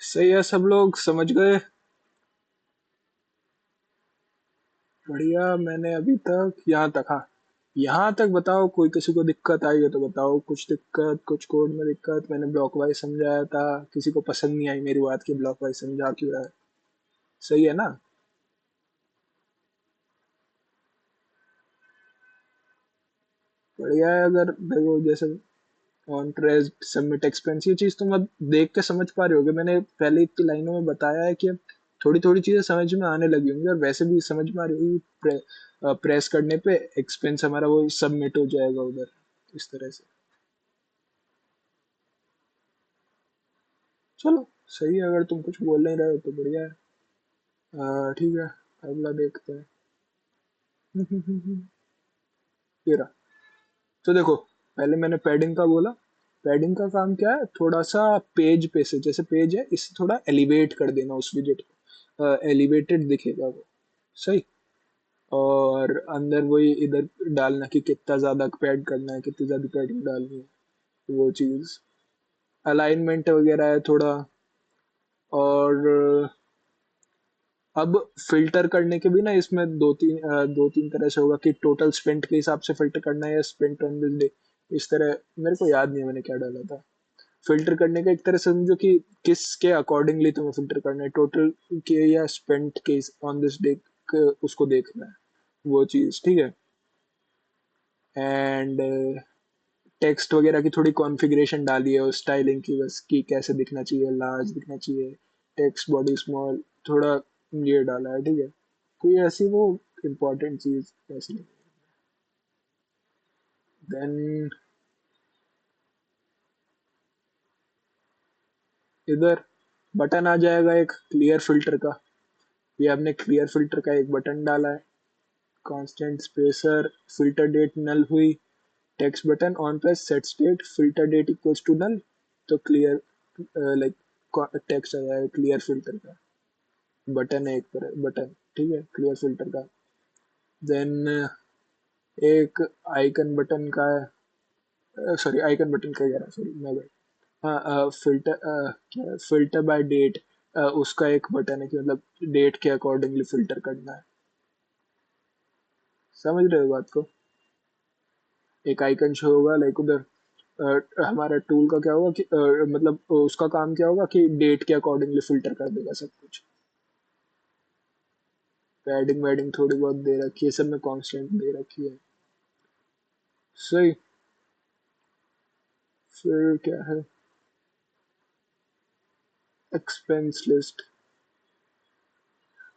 Speaker 1: सही है, सब लोग समझ गए। बढ़िया। मैंने अभी तक यहाँ तक, हाँ यहाँ तक बताओ, कोई किसी को दिक्कत आई हो तो बताओ। कुछ दिक्कत, कुछ कोड में दिक्कत। मैंने ब्लॉक वाइज समझाया था, किसी को पसंद नहीं आई मेरी बात की ब्लॉक वाइज समझा क्यों रहा है। सही है ना। बढ़िया है। अगर देखो जैसे ऑन ट्रेस सबमिट एक्सपेंस, ये चीज तुम अब देख के समझ पा रहे होगे। मैंने पहले इतनी लाइनों में बताया है कि अब थोड़ी थोड़ी चीजें समझ में आने लगी होंगी, और वैसे भी समझ में आ रही होगी। प्रेस करने पे एक्सपेंस हमारा वो सबमिट हो जाएगा उधर, इस तरह से। चलो सही है, अगर तुम कुछ बोल नहीं रहे हो तो बढ़िया है। ठीक है, अगला देखते हैं। ये रहा। तो देखो, पहले मैंने पैडिंग का बोला। पैडिंग का काम क्या है, थोड़ा सा पेज पे से, जैसे पेज है इससे थोड़ा एलिवेट कर देना उस विजेट को, एलिवेटेड दिखेगा वो। सही। और अंदर वही इधर डालना कि कितना ज्यादा पैड करना है, कितनी ज्यादा पैडिंग डालनी है, वो चीज। अलाइनमेंट वगैरह है थोड़ा। और अब फिल्टर करने के भी ना, इसमें दो तीन तरह से होगा कि टोटल स्पेंट के हिसाब से फिल्टर करना है, या स्पेंट ऑन दिस डे, इस तरह। मेरे को याद नहीं है मैंने क्या डाला था। फिल्टर करने का एक तरह से समझो कि किसके अकॉर्डिंगली तुम्हें फिल्टर करना है, टोटल के या स्पेंट के ऑन दिस डे, उसको देखना है, वो चीज। ठीक है। एंड टेक्स्ट वगैरह की थोड़ी कॉन्फ़िगरेशन डाली है उस स्टाइलिंग की, बस कि कैसे दिखना चाहिए, लार्ज दिखना चाहिए, टेक्स्ट बॉडी स्मॉल, थोड़ा ये डाला है। ठीक है। कोई ऐसी वो इम्पोर्टेंट चीज ऐसी नहीं। देन इधर बटन आ जाएगा एक क्लियर फिल्टर का। ये हमने क्लियर फिल्टर का एक बटन डाला है। Constant spacer, filter date null हुई, text button on press set state filter date equals to null, तो क्लियर लाइक टेक्स्ट आ जाएगा क्लियर फिल्टर का। बटन है एक तरह बटन, ठीक है, क्लियर फिल्टर का। देन एक आइकन बटन का है, सॉरी आइकन बटन का कह रहा, सॉरी मैं बैठ। हाँ फिल्टर, क्या फिल्टर बाय डेट, उसका एक बटन है कि मतलब डेट के अकॉर्डिंगली फिल्टर करना है। समझ रहे हो बात को। एक आइकन शो होगा लाइक उधर, हमारा टूल का क्या होगा कि मतलब उसका काम क्या होगा कि डेट के अकॉर्डिंगली फिल्टर कर देगा सब कुछ। पैडिंग वैडिंग थोड़ी बहुत दे रखी है, सब में कांस्टेंट दे रखी है। सही। फिर क्या है, एक्सपेंस लिस्ट।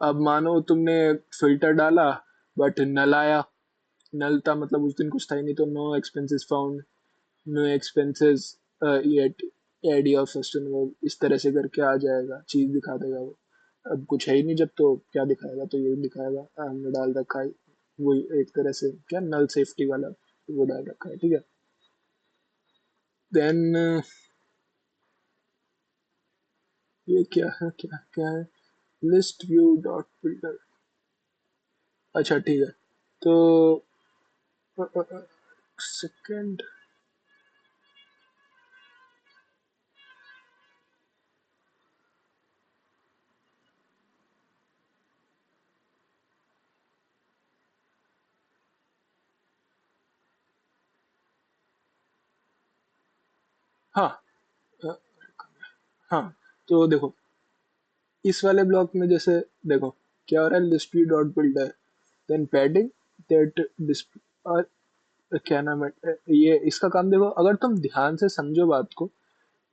Speaker 1: अब मानो तुमने फिल्टर डाला बट नल आया, नल था मतलब उस दिन कुछ था ही नहीं, तो no expenses found, no expenses yet add your first involve, इस तरह से करके आ जाएगा, चीज दिखा देगा वो। अब कुछ है ही नहीं जब, तो क्या दिखाएगा, तो यही दिखाएगा हमने डाल रखा है, वही एक तरह से क्या नल सेफ्टी वाला वो डाल रखा है, ठीक है। देन ये क्या है, क्या क्या है, लिस्ट व्यू डॉट फिल्टर। अच्छा ठीक है, तो सेकंड, हाँ अ, हाँ, तो देखो इस वाले ब्लॉक में जैसे देखो क्या हो रहा है, list view dot builder, then padding that display, क्या नाम है ये, इसका काम देखो अगर तुम ध्यान से समझो बात को,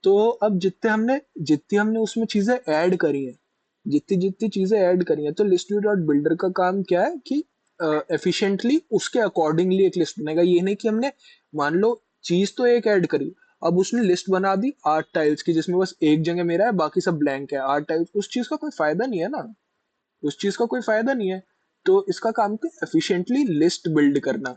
Speaker 1: तो अब जितनी हमने उसमें चीजें ऐड करी हैं, जितनी जितनी चीजें ऐड करी हैं, तो लिस्ट व्यू डॉट बिल्डर का काम क्या है कि एफिशिएंटली उसके अकॉर्डिंगली एक लिस्ट बनेगा। ये नहीं कि हमने मान लो चीज तो एक ऐड करी, अब उसने लिस्ट बना दी 8 टाइल्स की जिसमें बस एक जगह मेरा है बाकी सब ब्लैंक है, 8 टाइल्स, उस चीज का कोई फायदा नहीं है ना, उस चीज का कोई फायदा नहीं है। तो इसका काम है एफिशिएंटली लिस्ट बिल्ड करना,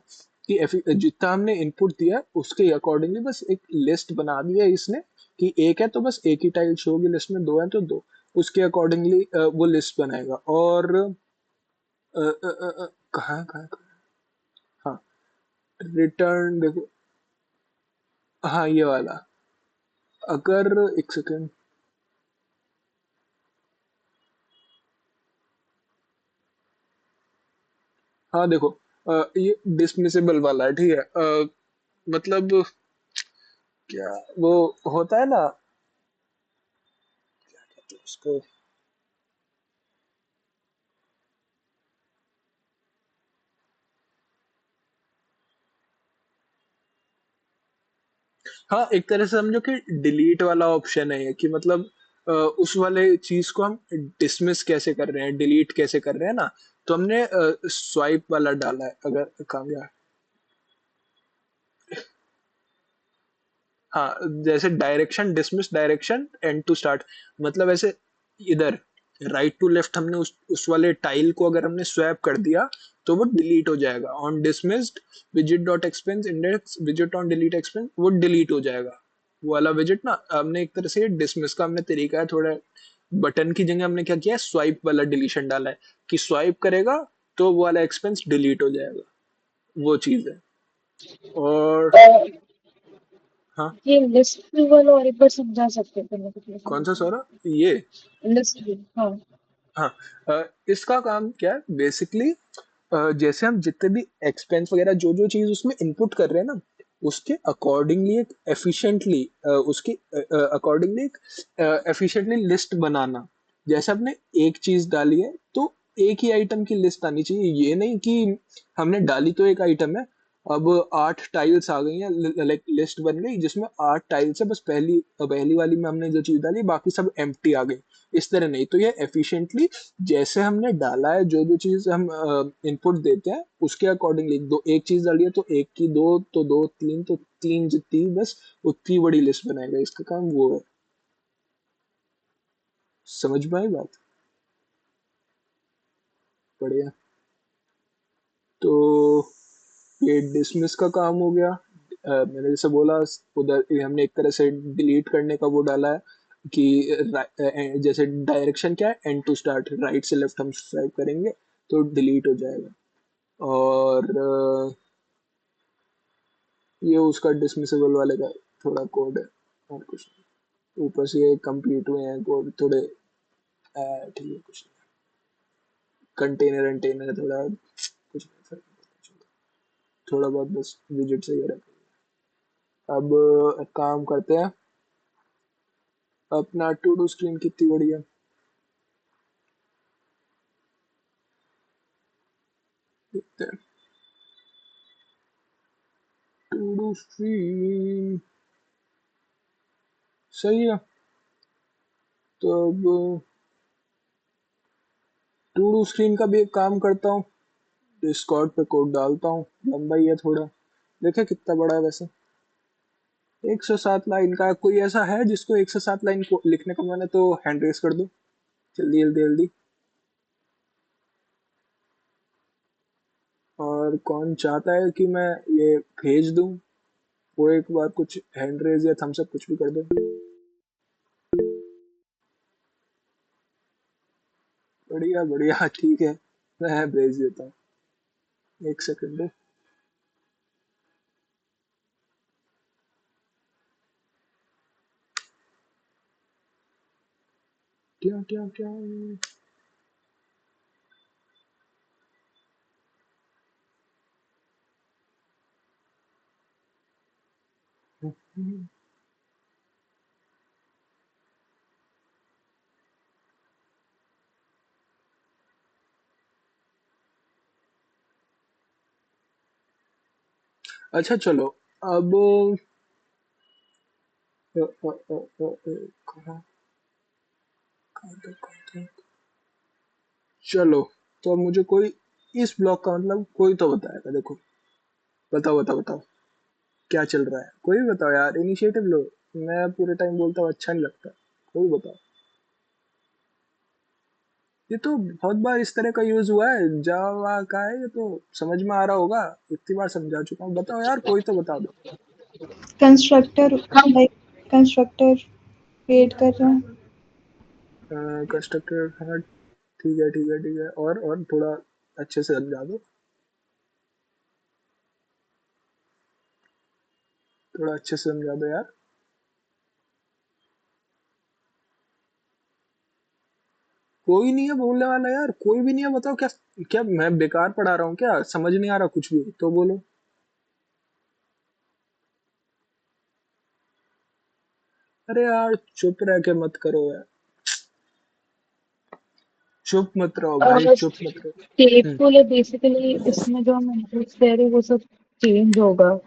Speaker 1: कि जितना हमने इनपुट दिया है, उसके अकॉर्डिंगली बस एक लिस्ट बना दी है इसने, कि एक है तो बस एक ही टाइल शो होगी लिस्ट में, दो है तो दो, उसके अकॉर्डिंगली वो लिस्ट बनाएगा। और कहाँ कहाँ कहाँ? हाँ, रिटर्न देखो, हाँ ये वाला, अगर एक सेकेंड, हाँ देखो ये डिसमिसेबल वाला है, ठीक है। मतलब क्या वो होता है ना, तो उसको, हाँ एक तरह से समझो कि डिलीट वाला ऑप्शन है ये, कि मतलब उस वाले चीज को हम डिसमिस कैसे कर रहे हैं, डिलीट कैसे कर रहे हैं ना, तो हमने स्वाइप वाला डाला है, अगर काम गया। हाँ जैसे direction dismiss, direction end to start, मतलब ऐसे इधर राइट टू लेफ्ट हमने उस वाले टाइल को अगर हमने स्वैप कर दिया, तो वो डिलीट हो जाएगा। On dismissed visit dot expense index visit on delete expense, वो डिलीट हो जाएगा वो वाला विजिट ना। हमने एक तरह से डिसमिस का हमने तरीका है थोड़ा, बटन की जगह हमने क्या किया है, स्वाइप वाला डिलीशन डाला है, कि स्वाइप करेगा तो वो वाला एक्सपेंस डिलीट हो जाएगा, वो चीज है। और हाँ,
Speaker 5: ये लिस्ट व्यू वाला और एक बार समझा सकते हैं मेरे को थोड़ा
Speaker 1: कौन
Speaker 5: समझ
Speaker 1: सा
Speaker 5: में।
Speaker 1: सौरभ, ये,
Speaker 5: लिस्ट व्यू, हाँ।
Speaker 1: हाँ इसका काम क्या है बेसिकली, जैसे हम जितने भी एक्सपेंस वगैरह जो जो चीज उसमें इनपुट कर रहे हैं ना, उसके अकॉर्डिंगली एक एफिशिएंटली उसके अकॉर्डिंगली एक एफिशिएंटली लिस्ट बनाना। जैसे आपने एक चीज डाली है तो एक ही आइटम की लिस्ट आनी चाहिए, ये नहीं कि हमने डाली तो एक आइटम है, अब 8 टाइल्स आ गई हैं, लाइक लिस्ट बन गई जिसमें 8 टाइल्स है, बस पहली पहली वाली में हमने जो चीज डाली बाकी सब एम्प्टी आ गई, इस तरह नहीं। तो ये एफिशिएंटली जैसे हमने डाला है, जो जो चीज हम इनपुट देते हैं उसके अकॉर्डिंगली, दो एक चीज डाली है तो एक की, दो तो दो, तीन तो तीन, जितनी बस उतनी बड़ी लिस्ट बनाएगा, इसका काम वो है। समझ में आई बात, बढ़िया। तो ये डिसमिस का काम हो गया। मैंने जैसे बोला उधर ये हमने एक तरह से डिलीट करने का वो डाला है, कि जैसे डायरेक्शन क्या है, एंड टू स्टार्ट, राइट से लेफ्ट हम स्वाइप करेंगे तो डिलीट हो जाएगा। और ये उसका डिसमिसेबल वाले का थोड़ा कोड है, और कुछ नहीं। ऊपर से ये कंप्लीट हुए हैं कोड थोड़े, ठीक है कुछ नहीं, कंटेनर कंटेनर थोड़ा कुछ नहीं, फर्क नहीं पड़ता, थोड़ा बहुत बस विजिट से ये रखें। अब एक काम करते हैं, अपना टू डू स्क्रीन कितनी बड़ी है, देखते हैं। टू डू स्ट्रीम सही है। तो अब टू डू स्क्रीन का भी एक काम करता हूँ, डिस्कॉर्ड पे कोड डालता हूँ, लंबा ही है थोड़ा, देखे कितना बड़ा है वैसे। 107 लाइन का कोई ऐसा है जिसको 107 लाइन को लिखने का मन है तो हैंड रेस कर दो जल्दी जल्दी जल्दी। और कौन चाहता है कि मैं ये भेज दूं, वो एक बार कुछ हैंड रेज या थम्स अप कुछ भी कर दो। बढ़िया बढ़िया ठीक है, मैं भेज देता हूँ, एक सेकंड दो। क्या क्या क्या अच्छा चलो अब कहाँ कहाँ चलो, तो अब मुझे कोई इस ब्लॉक का मतलब कोई तो बताएगा। देखो बताओ बताओ बताओ क्या चल रहा है, कोई भी बताओ यार, इनिशिएटिव लो। मैं पूरे टाइम बोलता हूँ अच्छा नहीं लगता, कोई बताओ। ये तो बहुत बार इस तरह का यूज हुआ है, जावा का है ये तो, समझ में आ रहा होगा, इतनी बार समझा चुका हूँ। बताओ यार, कोई तो बता दो।
Speaker 4: कंस्ट्रक्टर,
Speaker 5: हम
Speaker 4: लाइक कंस्ट्रक्टर क्रिएट कर रहे हैं।
Speaker 1: कंस्ट्रक्टर, हाँ ठीक है ठीक है ठीक है, और थोड़ा अच्छे से समझा दो, थोड़ा अच्छे से समझा दो यार। कोई नहीं है बोलने वाला यार, कोई भी नहीं है, बताओ क्या। क्या मैं बेकार पढ़ा रहा हूँ क्या, समझ नहीं आ रहा कुछ भी तो बोलो। अरे यार चुप रह के मत करो यार, चुप मत रहो भाई, चुप मत रहो।
Speaker 5: स्टेटफुल है बेसिकली, इसमें जो हम इनपुट्स दे रहे हैं वो सब चेंज होगा। और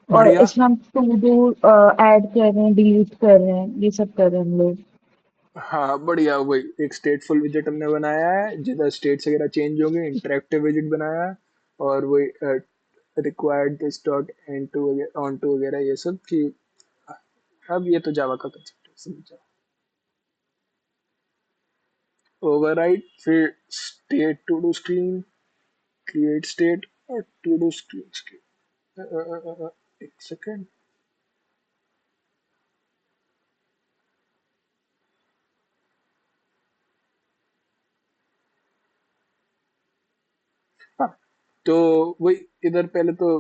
Speaker 1: बढ़िया।
Speaker 5: इसमें हम टू डू ऐड कर रहे हैं, डिलीट कर रहे हैं, ये सब कर रहे हैं हम लोग।
Speaker 1: हाँ बढ़िया, वही एक स्टेटफुल विजेट हमने बनाया है जिधर स्टेट्स वगैरह चेंज होंगे, इंटरेक्टिव विजेट बनाया है। और वही required this dot end to on to वगैरह ये सब कि अब ये तो जावा का कंसेप्ट है, समझ जाओ। ओवरराइड, फिर state to do screen, create state और टू डू स्क्रीन। एक सेकेंड। हाँ, तो वही इधर पहले तो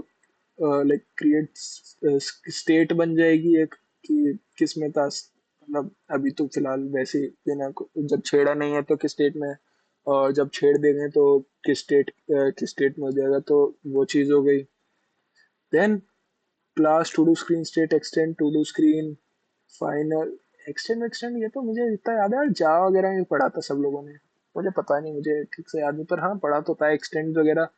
Speaker 1: लाइक क्रिएट स्टेट बन जाएगी एक, कि किस में था, मतलब अभी तो फिलहाल वैसे ही बिना जब छेड़ा नहीं है तो किस स्टेट में है, और जब छेड़ देंगे तो किस स्टेट में हो जाएगा, तो वो चीज़ हो गई। Then class to do screen state extend to do screen final. Extend extend ये तो मुझे इतना याद है यार, जावा वगैरह में पढ़ा था सब लोगों ने, मुझे पता नहीं, मुझे ठीक से याद नहीं, पर हाँ पढ़ा तो था एक्सटेंड वगैरह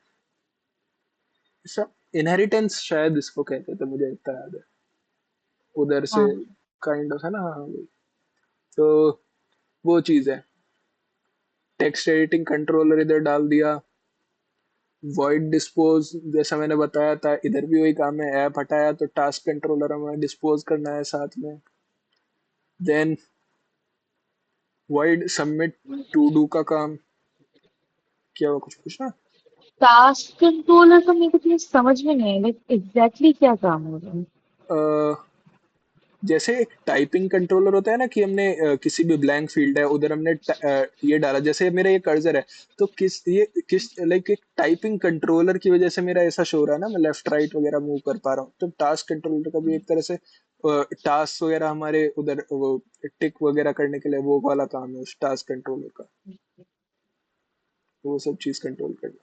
Speaker 1: सब। इनहेरिटेंस शायद इसको कहते थे, मुझे इतना याद है, उधर से
Speaker 5: हाँ,
Speaker 1: काइंड ऑफ है ना, हाँ वही। तो वो चीज़ है, टेक्स्ट एडिटिंग कंट्रोलर इधर डाल दिया। वॉइड डिस्पोज जैसा मैंने बताया था, इधर भी वही काम है, ऐप हटाया तो टास्क कंट्रोलर हमें डिस्पोज करना है साथ में। Then void submit to do का काम, क्या हुआ, कुछ पूछना।
Speaker 5: टास्क कंट्रोलर का मेरे को तो समझ में नहीं है, लाइक एग्जैक्टली क्या काम हो रहा है।
Speaker 1: अ, जैसे एक टाइपिंग कंट्रोलर होता है ना, कि हमने किसी भी ब्लैंक फील्ड है उधर हमने ये डाला, जैसे मेरा ये कर्सर है, तो किस लाइक एक टाइपिंग कंट्रोलर की वजह से मेरा ऐसा शो हो रहा है ना, मैं लेफ्ट राइट वगैरह मूव कर पा रहा हूँ। तो टास्क कंट्रोलर का भी एक तरह से टास्क वगैरह हमारे उधर वो टिक वगैरह करने के लिए वो वाला काम है उस टास्क कंट्रोलर का, वो सब चीज कंट्रोल करना।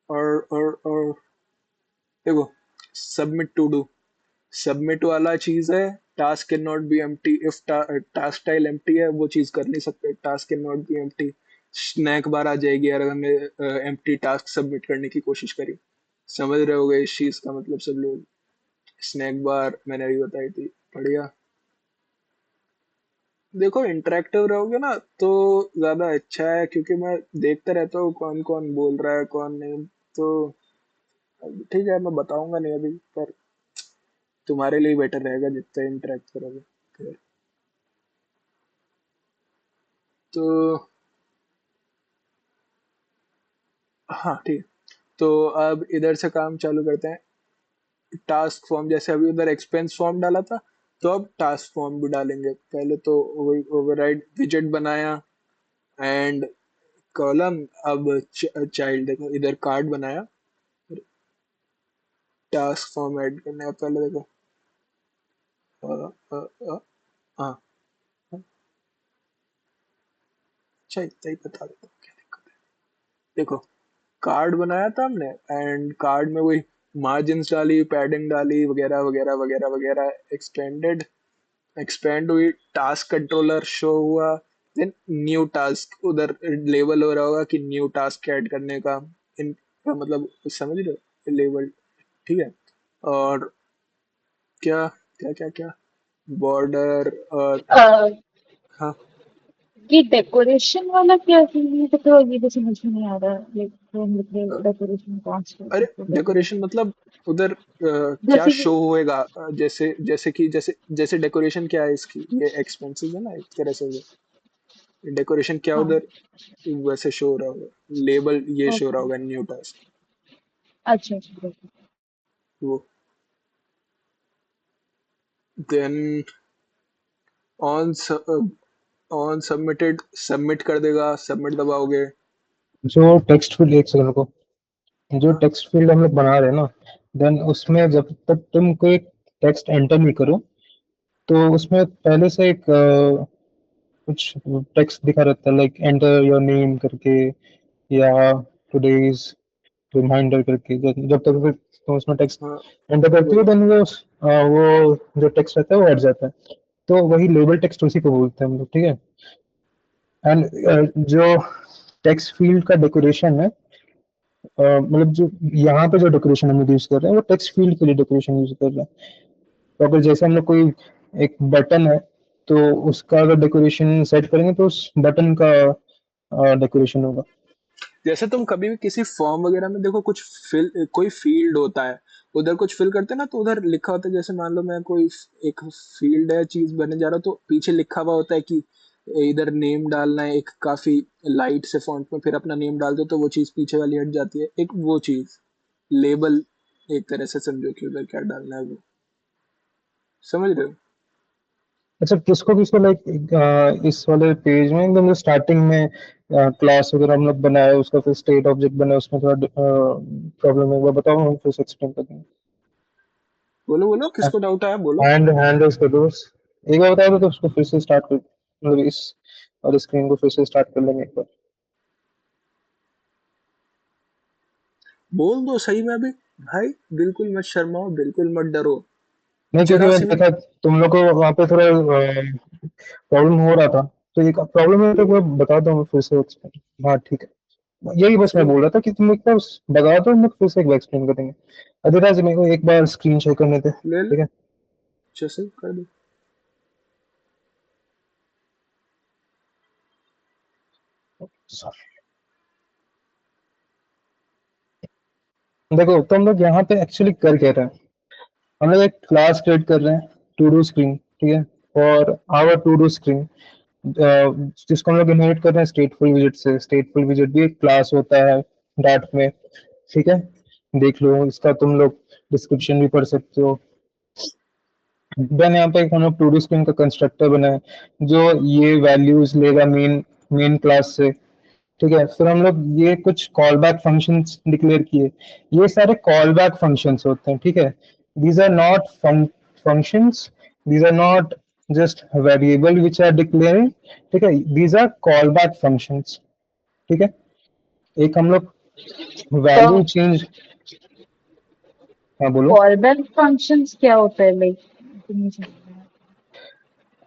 Speaker 1: और देखो, सबमिट टू डू, सबमिट वाला चीज है, task can not be empty if task tile empty है, वो चीज कर नहीं सकते, task can not be empty. Snack bar आ जाएगी अगर हमने एम्प्टी टास्क सबमिट करने की कोशिश करी। समझ रहे होगे इस चीज का मतलब सब लोग। स्नैक बार मैंने अभी बताई थी, बढ़िया। देखो इंटरेक्टिव रहोगे ना तो ज्यादा अच्छा है, क्योंकि मैं देखता रहता हूँ कौन कौन बोल रहा है कौन नहीं। तो ठीक है, मैं बताऊंगा नहीं अभी, पर तुम्हारे लिए बेटर रहेगा जितना इंटरेक्ट करोगे। फिर तो हाँ ठीक है। तो अब इधर से काम चालू करते हैं। टास्क फॉर्म, जैसे अभी उधर एक्सपेंस फॉर्म डाला था, तो अब टास्क फॉर्म भी डालेंगे। पहले तो वही ओवरराइड विजेट बनाया एंड कॉलम। अब चाइल्ड, देखो इधर कार्ड बनाया, टास्क फॉर्म ऐड करना है पहले। देखो अ, अ, अ, हाँ, अच्छा इतना ही बता देता हूँ, क्या दिक्कत है। देखो कार्ड बनाया था हमने, एंड कार्ड में वही मार्जिन्स डाली, पैडिंग डाली, वगैरह वगैरह वगैरह वगैरह। एक्सटेंडेड एक्सपेंड हुई, टास्क कंट्रोलर शो हुआ। देन न्यू टास्क उधर लेबल हो रहा होगा कि न्यू टास्क ऐड करने का। इन का मतलब समझ रहे हो, लेबल। ठीक है। और क्या क्या क्या क्या बॉर्डर और
Speaker 5: अ,
Speaker 1: हाँ।
Speaker 5: ये डेकोरेशन वाला क्या है? ये तो ये तो समझ में नहीं आ रहा। लाइक हम लिख रहे डेकोरेशन
Speaker 1: अरे
Speaker 5: कॉन्स्ट
Speaker 1: डेकोरेशन
Speaker 5: डेकोरेशन,
Speaker 1: मतलब उधर क्या
Speaker 5: जैसे कि
Speaker 1: शो होएगा। जैसे जैसे कि जैसे डेकोरेशन क्या है इसकी, ये एक्सपेंसिव है ना एक तरह से। वो डेकोरेशन क्या
Speaker 5: हाँ।
Speaker 1: उधर वैसे शो हो रहा होगा, लेबल ये शो हो रहा
Speaker 5: ओके।
Speaker 1: होगा न्यू टास्क।
Speaker 5: अच्छा अच्छा okay.
Speaker 1: वो then on on submitted, submit कर देगा, सबमिट दबाओगे।
Speaker 3: जो टेक्स्ट फील्ड, एक सेकंड को, जो
Speaker 1: हाँ
Speaker 3: टेक्स्ट फील्ड हम लोग बना रहे हैं ना, देन उसमें जब तक तुम कोई टेक्स्ट एंटर नहीं करो, तो उसमें पहले से एक कुछ टेक्स्ट दिखा रहता है, लाइक एंटर योर नेम करके, या टुडेज रिमाइंडर करके। जब तक फिर तुम उसमें टेक्स्ट
Speaker 1: हाँ
Speaker 3: एंटर करती हो,
Speaker 1: वही।
Speaker 3: देन वो जो टेक्स्ट रहता है वो हट जाता है। तो वही लेबल टेक्स्ट उसी को बोलते हैं हम लोग, ठीक है। एंड जो टेक्स्ट फील्ड का डेकोरेशन है, मतलब जो यहाँ पे जो डेकोरेशन हम यूज कर रहे हैं वो टेक्स्ट फील्ड के लिए डेकोरेशन यूज कर रहे हैं। तो अगर जैसे हम लोग कोई एक बटन है, तो उसका अगर डेकोरेशन सेट करेंगे तो उस बटन का डेकोरेशन होगा।
Speaker 1: जैसे तुम कभी भी किसी फॉर्म वगैरह में देखो, कुछ फिल, कोई फील्ड होता है, उधर कुछ फिल करते हैं ना, तो उधर लिखा होता है। जैसे मान लो मैं कोई एक फील्ड है, चीज बनने जा रहा हूँ, तो पीछे लिखा हुआ होता है कि इधर नेम डालना है, एक काफी लाइट से फॉन्ट में, फिर अपना नेम डाल दो तो वो चीज पीछे वाली हट जाती है। एक वो चीज लेबल, एक तरह से समझो कि उधर क्या डालना है वो। समझ रहे हो।
Speaker 3: अच्छा, किसको किसको लाइक इस वाले पेज में एकदम स्टार्टिंग में क्लास वगैरह हम लोग बनाया, उसका फिर स्टेट ऑब्जेक्ट बना, उसमें थोड़ा प्रॉब्लम होगा, बताओ, हम फिर से एक्सप्लेन कर देंगे।
Speaker 1: बोलो बोलो, किसको डाउट आया बोलो।
Speaker 3: हैंड रेज कर दो बस। एक बार बताया तो उसको फिर से स्टार्ट कर, मतलब इस और स्क्रीन को फिर से स्टार्ट कर लेंगे एक बार।
Speaker 1: बोल दो सही में अभी। भाई बिल्कुल मत शर्माओ, बिल्कुल मत डरो।
Speaker 3: नहीं, क्योंकि
Speaker 1: जरा
Speaker 3: मैंने
Speaker 1: सी नहीं।
Speaker 3: देखा तुम लोग को वहाँ पे थोड़ा प्रॉब्लम हो रहा था, तो एक प्रॉब्लम है तो मैं बता दो, मैं फिर से explain- हाँ ठीक है, यही बस मैं
Speaker 1: चलो
Speaker 3: बोल रहा था कि तुम एक बार बता दो, हम लोग फिर से एक बार एक्सप्लेन करेंगे। अधिराज, मेरे को एक बार स्क्रीन शेयर करने थे,
Speaker 1: ले ले,
Speaker 3: ठीक है।
Speaker 1: जैसे कर दो।
Speaker 3: देखो तो हम लोग यहाँ पे एक्चुअली कर क्या रहे हैं, हम लोग एक क्लास क्रिएट कर रहे हैं, टू डू स्क्रीन, ठीक है। और आवर टू डू स्क्रीन, जिसको हम लोग इनहेरिट कर रहे हैं स्टेटफुल विजिट से। स्टेटफुल विजिट भी एक क्लास होता है डार्ट में, ठीक है। देख लो इसका, तुम लोग डिस्क्रिप्शन भी पढ़ सकते हो। देन यहाँ पे एक हम लोग टू डू स्क्रीन का कंस्ट्रक्टर बनाए, जो ये वैल्यूज लेगा मेन मेन क्लास से, ठीक है। फिर हम लोग ये कुछ कॉल बैक फंक्शंस डिक्लेयर किए। ये सारे कॉल बैक फंक्शंस होते हैं, ठीक है। These are not functions, these are not just variable which are declaring, ठीक है। These are call back functions, ठीक है। एक हम लोग
Speaker 5: तो
Speaker 3: वैल्यू चेंज, हाँ बोलो।
Speaker 5: कॉल बैक फंक्शंस क्या होता है? लाइक नहीं समझ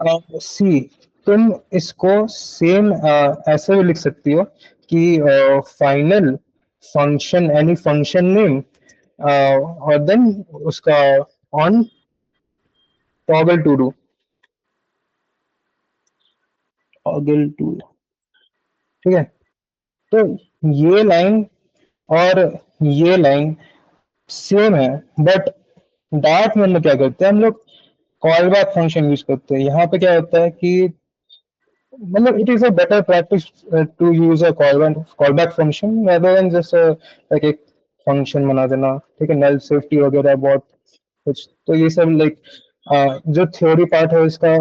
Speaker 5: में
Speaker 3: सी, तुम इसको सेम ऐसे भी लिख सकती हो कि final function any function name और देन उसका on toggle to do toggle to, ठीक है। तो ये लाइन और ये लाइन सेम है, बट डार्ट में हम लोग क्या करते हैं, हम लोग कॉल बैक फंक्शन यूज करते हैं। यहाँ पे क्या होता है कि मतलब it is a better practice to use a callback function rather than just like एक फंक्शन बना देना, ठीक है। नल सेफ्टी वगैरह बहुत कुछ, तो ये सब लाइक जो थ्योरी पार्ट है इसका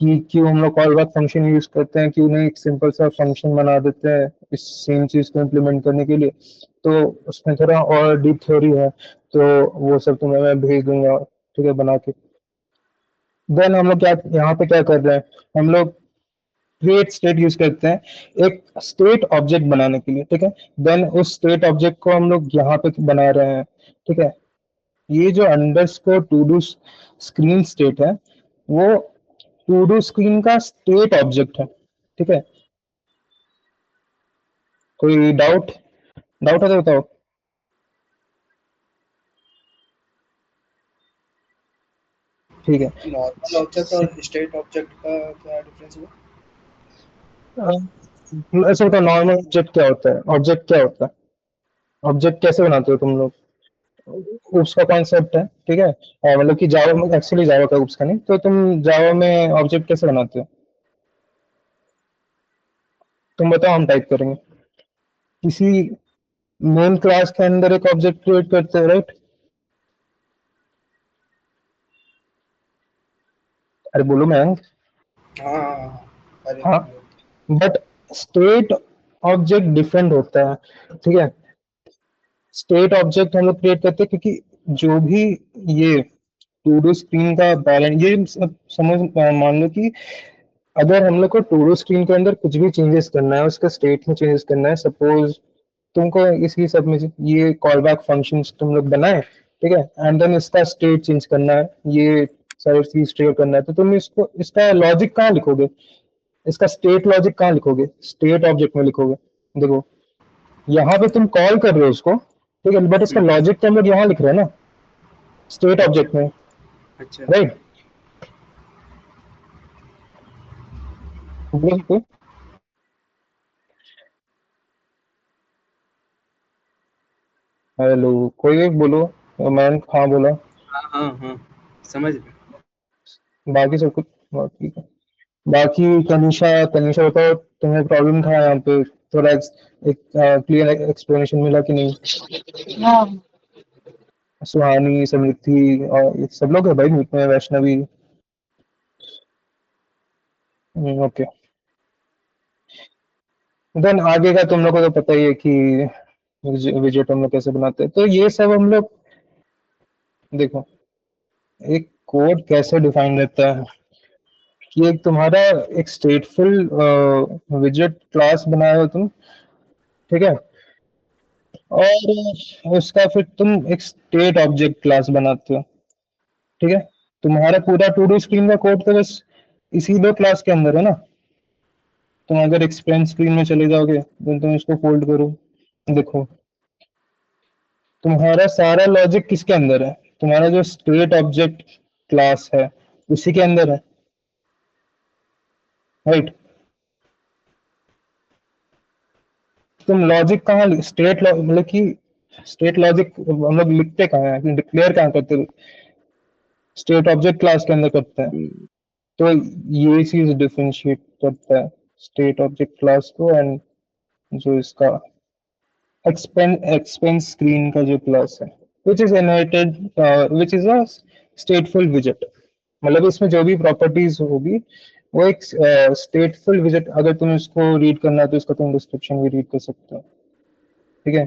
Speaker 3: कि क्यों हम लोग कॉल बैक फंक्शन यूज करते हैं, क्यों नहीं एक सिंपल सा फंक्शन बना देते हैं इस सेम चीज को इम्प्लीमेंट करने के लिए, तो उसमें थोड़ा और डीप थ्योरी है, तो वो सब तुम्हें मैं भेज दूंगा, ठीक है, बना के। देन हम लोग क्या यहाँ पे क्या कर रहे हैं, हम लोग क्रिएट स्टेट यूज करते हैं एक स्टेट ऑब्जेक्ट बनाने के लिए, ठीक है। देन उस स्टेट ऑब्जेक्ट को हम लोग यहाँ पे बना रहे हैं, ठीक है। ये जो underscore two do screen state है, वो टू डू स्क्रीन का स्टेट ऑब्जेक्ट है, ठीक है। कोई डाउट डाउट है तो बताओ। ठीक है।
Speaker 7: नॉर्मल ऑब्जेक्ट और स्टेट ऑब्जेक्ट का क्या डिफरेंस हुआ?
Speaker 3: ऐसे बताओ, नॉर्मल ऑब्जेक्ट क्या होता है, ऑब्जेक्ट क्या होता है, ऑब्जेक्ट कैसे बनाते हो तुम लोग, उसका कॉन्सेप्ट है, ठीक है। मतलब कि जावा में, एक्चुअली जावा का उसका नहीं, तो तुम जावा में ऑब्जेक्ट कैसे बनाते हो, तुम बताओ, हम टाइप करेंगे। किसी मेन क्लास के अंदर एक ऑब्जेक्ट क्रिएट करते हैं, राइट। अरे बोलो मैं।
Speaker 7: हाँ हाँ हाँ, अरे
Speaker 3: हाँ, बट स्टेट ऑब्जेक्ट डिफरेंट होता है, ठीक है। स्टेट ऑब्जेक्ट हम लोग क्रिएट करते हैं क्योंकि जो भी ये टू डू स्क्रीन का बैलेंस, ये समझ मान लो कि अगर हम लोग को टू डू स्क्रीन के अंदर कुछ भी चेंजेस करना है, उसका स्टेट में चेंजेस करना है, सपोज तुमको इसी सब में ये कॉल बैक फंक्शन तुम लोग बनाए, ठीक है, एंड देन इसका स्टेट चेंज करना है, ये सारी चीज ट्रिगर करना है, तो तुम इसको इसका लॉजिक कहाँ लिखोगे, इसका स्टेट लॉजिक कहाँ लिखोगे, स्टेट ऑब्जेक्ट में लिखोगे। देखो यहाँ पे तुम कॉल कर रहे हो उसको, ठीक है, बट इसका लॉजिक तो हम लोग यहाँ लिख रहे हैं ना, स्टेट
Speaker 7: अच्छा
Speaker 3: ऑब्जेक्ट में,
Speaker 7: अच्छा।
Speaker 3: राइट। बिल्कुल। हेलो, कोई एक बोलो। मैं हाँ बोला,
Speaker 7: हाँ हाँ हाँ, समझ रहे।
Speaker 3: बाकी सब कुछ बाकी का। बाकी तनिषा, तनिषा बताओ, तुम्हें प्रॉब्लम था यहाँ पे, थोड़ा एक क्लियर एक्सप्लेनेशन मिला कि नहीं।
Speaker 5: हाँ
Speaker 3: सुहानी, समृद्धि और ये सब लोग है भाई ग्रुप में, वैष्णवी। ओके। देन आगे का तुम लोग को तो पता ही है कि विजेट हम लोग कैसे बनाते हैं, तो ये सब हम लोग देखो, एक कोड कैसे डिफाइन रहता है कि एक तुम्हारा एक स्टेटफुल विजेट क्लास बनाए हो तुम, ठीक है, और उसका फिर तुम एक स्टेट ऑब्जेक्ट क्लास बनाते हो, ठीक है। तुम्हारा पूरा टू डू स्क्रीन का कोड तो बस इसी दो क्लास के अंदर है ना। तुम अगर एक्सपेंस स्क्रीन में चले जाओगे तो तुम इसको फोल्ड करो, देखो तुम्हारा सारा लॉजिक किसके अंदर है, तुम्हारा जो स्टेट ऑब्जेक्ट क्लास है उसी के अंदर है, राइट। तुम लॉजिक कहाँ स्टेट मतलब कि स्टेट लॉजिक हम लोग लिखते कहाँ है, डिक्लेयर कहाँ करते हैं, स्टेट ऑब्जेक्ट क्लास के अंदर करते हैं। तो ये चीज डिफरेंशिएट करता है स्टेट ऑब्जेक्ट क्लास को एंड जो इसका एक्सपेंस स्क्रीन का जो क्लास है, which is inherited, which is a stateful विजेट। मतलब इसमें जो भी प्रॉपर्टीज होगी वो एक स्टेटफुल विजेट, अगर तुम इसको रीड करना है तो इसका तुम डिस्क्रिप्शन भी रीड कर सकते हो, ठीक है।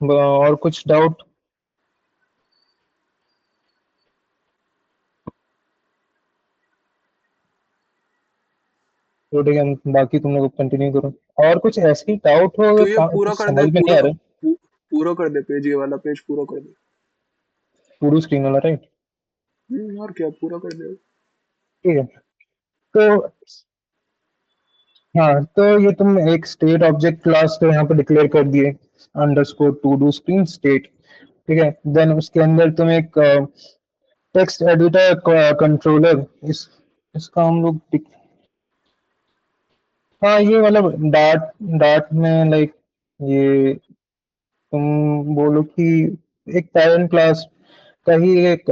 Speaker 3: और कुछ डाउट। तो ठीक है, बाकी तुम लोग कंटिन्यू करो। और कुछ ऐसे ही डाउट हो
Speaker 1: तो
Speaker 3: अगर
Speaker 1: ये पूरा
Speaker 3: कुछ
Speaker 1: कर
Speaker 3: समझ
Speaker 1: दे,
Speaker 3: में नहीं आ रहा है?
Speaker 1: पूरा कर दे पेज, ये वाला पेज पूरा कर दे।
Speaker 3: पूरी स्क्रीन वाला, राइट?
Speaker 1: और क्या, पूरा कर दे।
Speaker 3: ठीक है, तो हाँ, तो ये तुम एक स्टेट ऑब्जेक्ट क्लास तो यहाँ पे डिक्लेयर कर दिए, underscore two do screen state. ठीक है, देन उसके अंदर तुम एक टेक्स्ट एडिटर कंट्रोलर, इसका हम लोग हाँ, ये मतलब डार्ट डार्ट में लाइक ये तुम बोलो कि एक पैरेंट क्लास का ही एक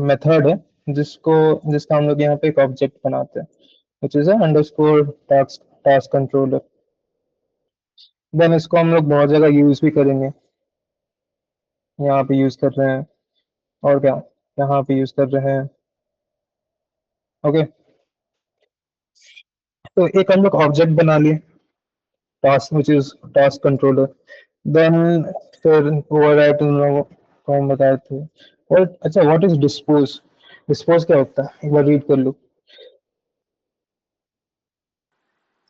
Speaker 3: मेथड है जिसका हम लोग यहाँ पे एक ऑब्जेक्ट बनाते हैं, which is a underscore task controller. Then इसको हम लोग बहुत जगह यूज भी करेंगे, यहाँ पे यूज कर रहे हैं, और क्या, यहाँ पे यूज कर रहे हैं। ओके, तो एक हम लोग ऑब्जेक्ट बना लिए, task which is task controller. Then फिर ओवरराइड तुम लोगों को हम बताए थे। और अच्छा, व्हाट इज डिस्पोज? डिस्पोज क्या होता है, एक बार रीड कर लो।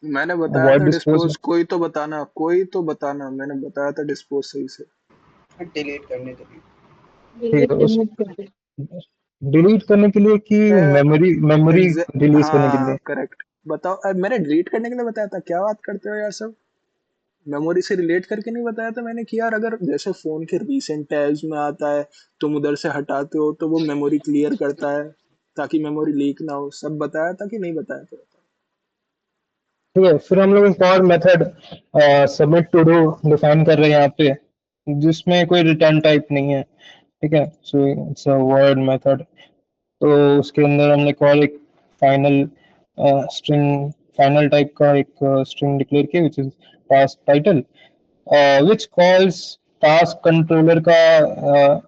Speaker 1: मैंने बताया
Speaker 3: व्हाट
Speaker 1: था
Speaker 3: डिस्पोज?
Speaker 1: डिस्पोज, कोई तो बताना, मैंने बताया था डिस्पोज सही से।
Speaker 7: डिलीट करने के लिए।
Speaker 3: ठीक
Speaker 5: डिलीट
Speaker 3: है, उस
Speaker 5: रिमूव कर दे।
Speaker 3: डिलीट करने के लिए कि मेमोरी मेमोरी रिलीज करने के
Speaker 1: हाँ
Speaker 3: लिए?
Speaker 1: करेक्ट। बताओ, मैंने डिलीट करने के लिए बताया था, क्या बात करते हो यार सब। मेमोरी से रिलेट करके नहीं बताया था मैंने कि यार अगर जैसे फोन के रीसेंट टैब्स में आता है, तुम उधर से हटाते हो तो वो मेमोरी क्लियर करता है ताकि मेमोरी लीक ना हो। सब बताया था कि नहीं बताया था?
Speaker 3: ठीक है, फिर हम लोग एक और method submit to do define कर रहे हैं यहाँ पे, जिसमें कोई रिटर्न टाइप नहीं है। ठीक है, so it's a word method. तो उसके अंदर हमने एक और एक फाइनल स्ट्रिंग, फाइनल टाइप का एक स्ट्रिंग डिक्लेयर किया, विच is task title, which calls task controller का